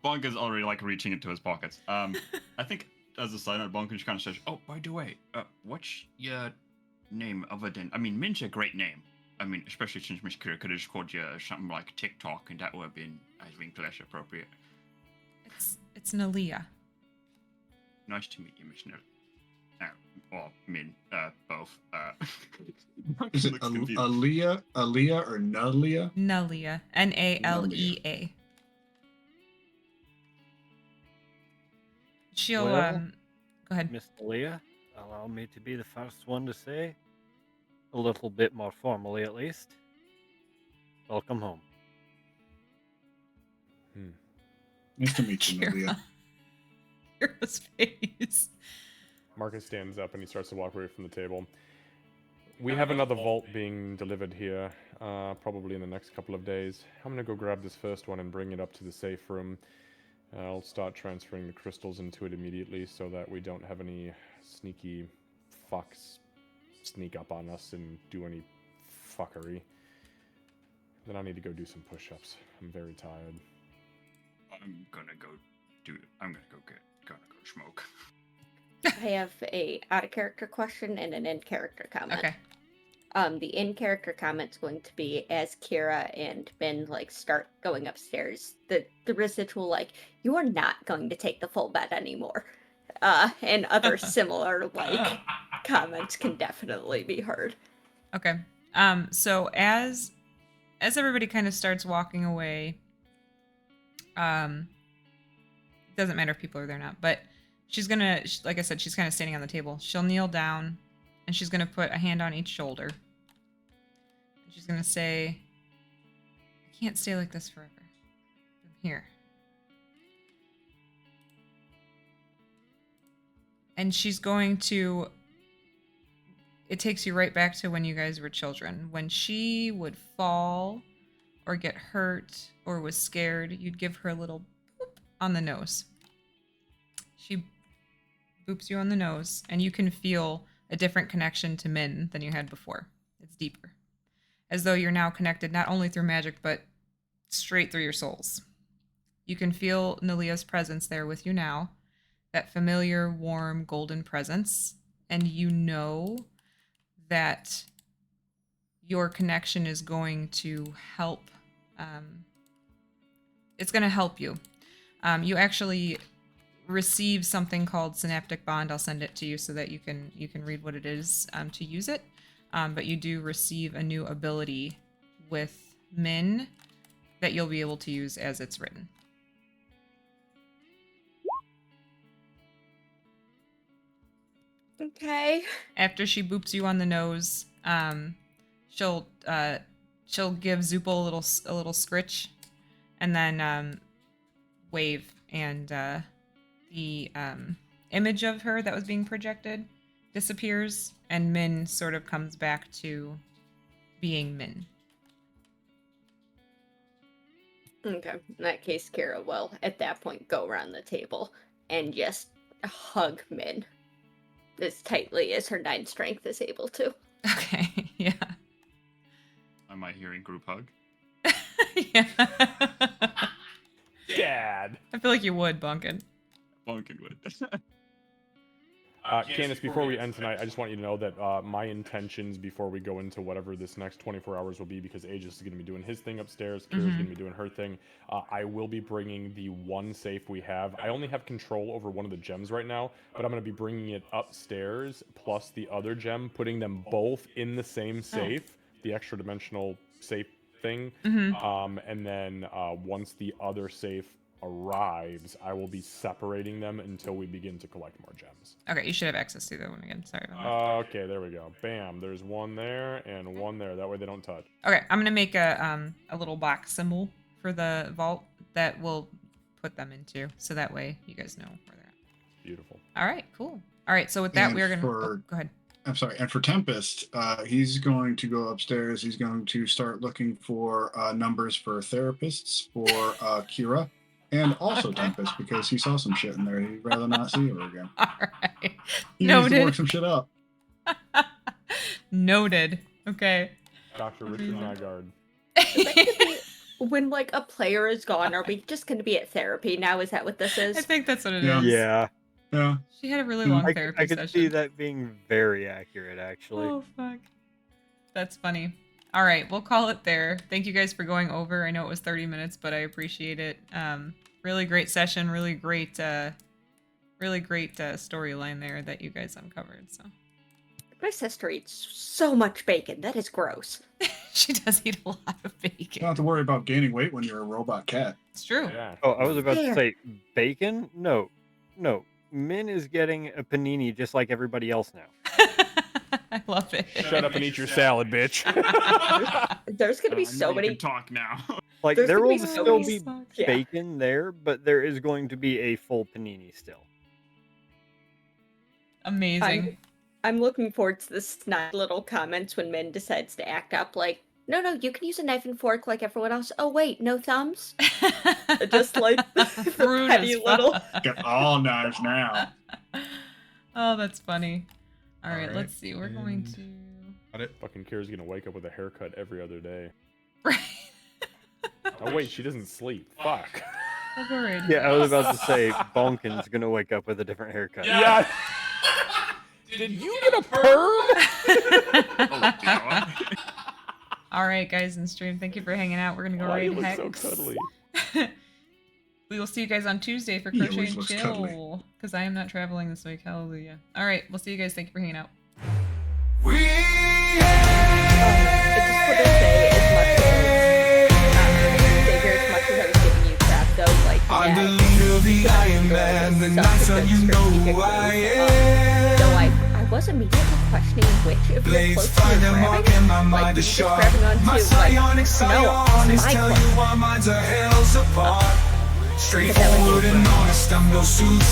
Bonk is already like reaching into his pockets. I think as a side note, Bonk just kind of says, "Oh, by the way, what's your name other than? I mean, Min's a great name. I mean, especially since Miss Kira could have just called you something like TikTok, and that would have been, I think, less appropriate. It's Nalia. Nice to meet you, Miss Nerd. Or Min, both. Is it Looks confused. Aaliyah or Nalia? Nalia. Nalea. She'll Well, go ahead. Miss Leah, allow me to be the first one to say, a little bit more formally at least, welcome home. Nice to meet you, Nalia. Kira's face. Marcus stands up and he starts to walk away from the table. We have another vault being delivered here, probably in the next couple of days. I'm gonna go grab this first one and bring it up to the safe room. I'll start transferring the crystals into it immediately so that we don't have any sneaky fucks sneak up on us and do any fuckery. Then I need to go do some push-ups. I'm very tired. I'm gonna go smoke. I have a out of character question and an in character comment. Okay. The in character comment's going to be as Kira and Ben start going upstairs. The residual you are not going to take the full bed anymore. And other similar comments can definitely be heard. Okay. So as everybody kind of starts walking away, doesn't matter if people are there or not, but she's gonna, like I said, she's kind of standing on the table. She'll kneel down and she's gonna put a hand on each shoulder. She's gonna say, I can't stay like this forever. I'm here. And she's going to, it takes you right back to when you guys were children. When she would fall or get hurt or was scared, you'd give her a little boop on the nose. She boops you on the nose, and you can feel a different connection to Min than you had before. It's deeper. As though you're now connected not only through magic, but straight through your souls. You can feel Nalia's presence there with you now, that familiar, warm, golden presence, and you know that your connection is going to help. It's going to help you. You actually receive something called Synaptic Bond. I'll send it to you so that you can read what it is to use it. But you do receive a new ability with Min that you'll be able to use as it's written. Okay. After she boops you on the nose, she'll give Zupo a little scritch, and then wave, and the image of her that was being projected disappears, and Min sort of comes back to being Min. Okay. In that case, Kira will, at that point, go around the table and just hug Min as tightly as her 9 strength is able to. Okay, yeah. Am I hearing group hug? Yeah. Dad. I feel like you would, Bunkin. Bunkin would. Candace, before we end tonight, I just want you to know that my intentions before we go into whatever this next 24 hours will be, because Aegis is going to be doing his thing upstairs, Kira's going to be doing her thing. I will be bringing the one safe we have. I only have control over one of the gems right now, but I'm going to be bringing it upstairs, plus the other gem, putting them both in the same safe, the extra dimensional safe thing. And then once the other safe arrives, I will be separating them until we begin to collect more gems. Okay, you should have access to that one again. Sorry about that. Okay, there we go. Bam. There's one there and one there. That way they don't touch. Okay, I'm gonna make a little box symbol for the vault that we'll put them into, so that way you guys know where they're at. Beautiful. All right, cool. All right, so with that, And we're gonna for- go ahead. I'm sorry. And for Tempest, he's going to go upstairs. He's going to start looking for numbers for therapists for Kira, and also Tempest, because he saw some shit in there. He'd rather not see her again. All right, He needs to noted. work some shit up. Noted. Okay. Dr. Richard Nygaard. When like a player is gone, are we just going to be at therapy now? Is that what this I is? think that's what it is. Yeah. Yeah, Yeah. She had a really long I therapy could session. see that being very accurate, actually. Oh fuck. That's funny. All right, we'll call it there. Thank you guys for going over. I know it was 30 minutes, but I appreciate it. Really great session. Really great storyline there that you guys uncovered. So My sister eats so much bacon. That is gross. she does eat a lot of You bacon. don't have to worry about gaining weight when you're a robot cat. It's true. Yeah. Oh, I was about to Fair. say bacon. No. Min is getting a panini just like everybody else now. I love it. Shut up and eat your salad, bitch. There's going to be so You many. can talk now. Like There's there gonna will be so still many be Yeah. bacon there, but there is going to be a full panini still. Amazing. I'm looking forward to the snide little comments when Min decides to act up like, no, you can use a knife and fork like everyone else. Oh, wait, no thumbs? Just like the Rude petty as little. fuck. Get all knives now. Oh, that's funny. All right, Alright, let's see. We're going to. Got it. Fucking Kira's gonna wake up with a haircut every other day. Right. Oh wait, she doesn't sleep. Fuck. Alright. Yeah, I was about to say Bonkin's gonna wake up with a different haircut. Yeah. Did you get a perm? Oh, God. All right, guys in stream, thank you for hanging out. We're gonna go Why raid you look Hex. so cuddly? We will see you guys on Tuesday for He Crochet always and looks Chill, because I am not traveling this week. Hallelujah. All right, we'll see you guys. Thank you for hanging out. We I just want to say, as much as I was giving you crap, though, like, I'm the yeah, leader of the Iron Man, the night sun, you know who I am. though I was immediately questioning which of your Blades clothes find you were a mark grabbing. and my Like, mind you is just sharp. grabbing onto, My like, psionics no, it's my tell clothes. you our minds are hells apart. Straightforward and honest, I'm no suit.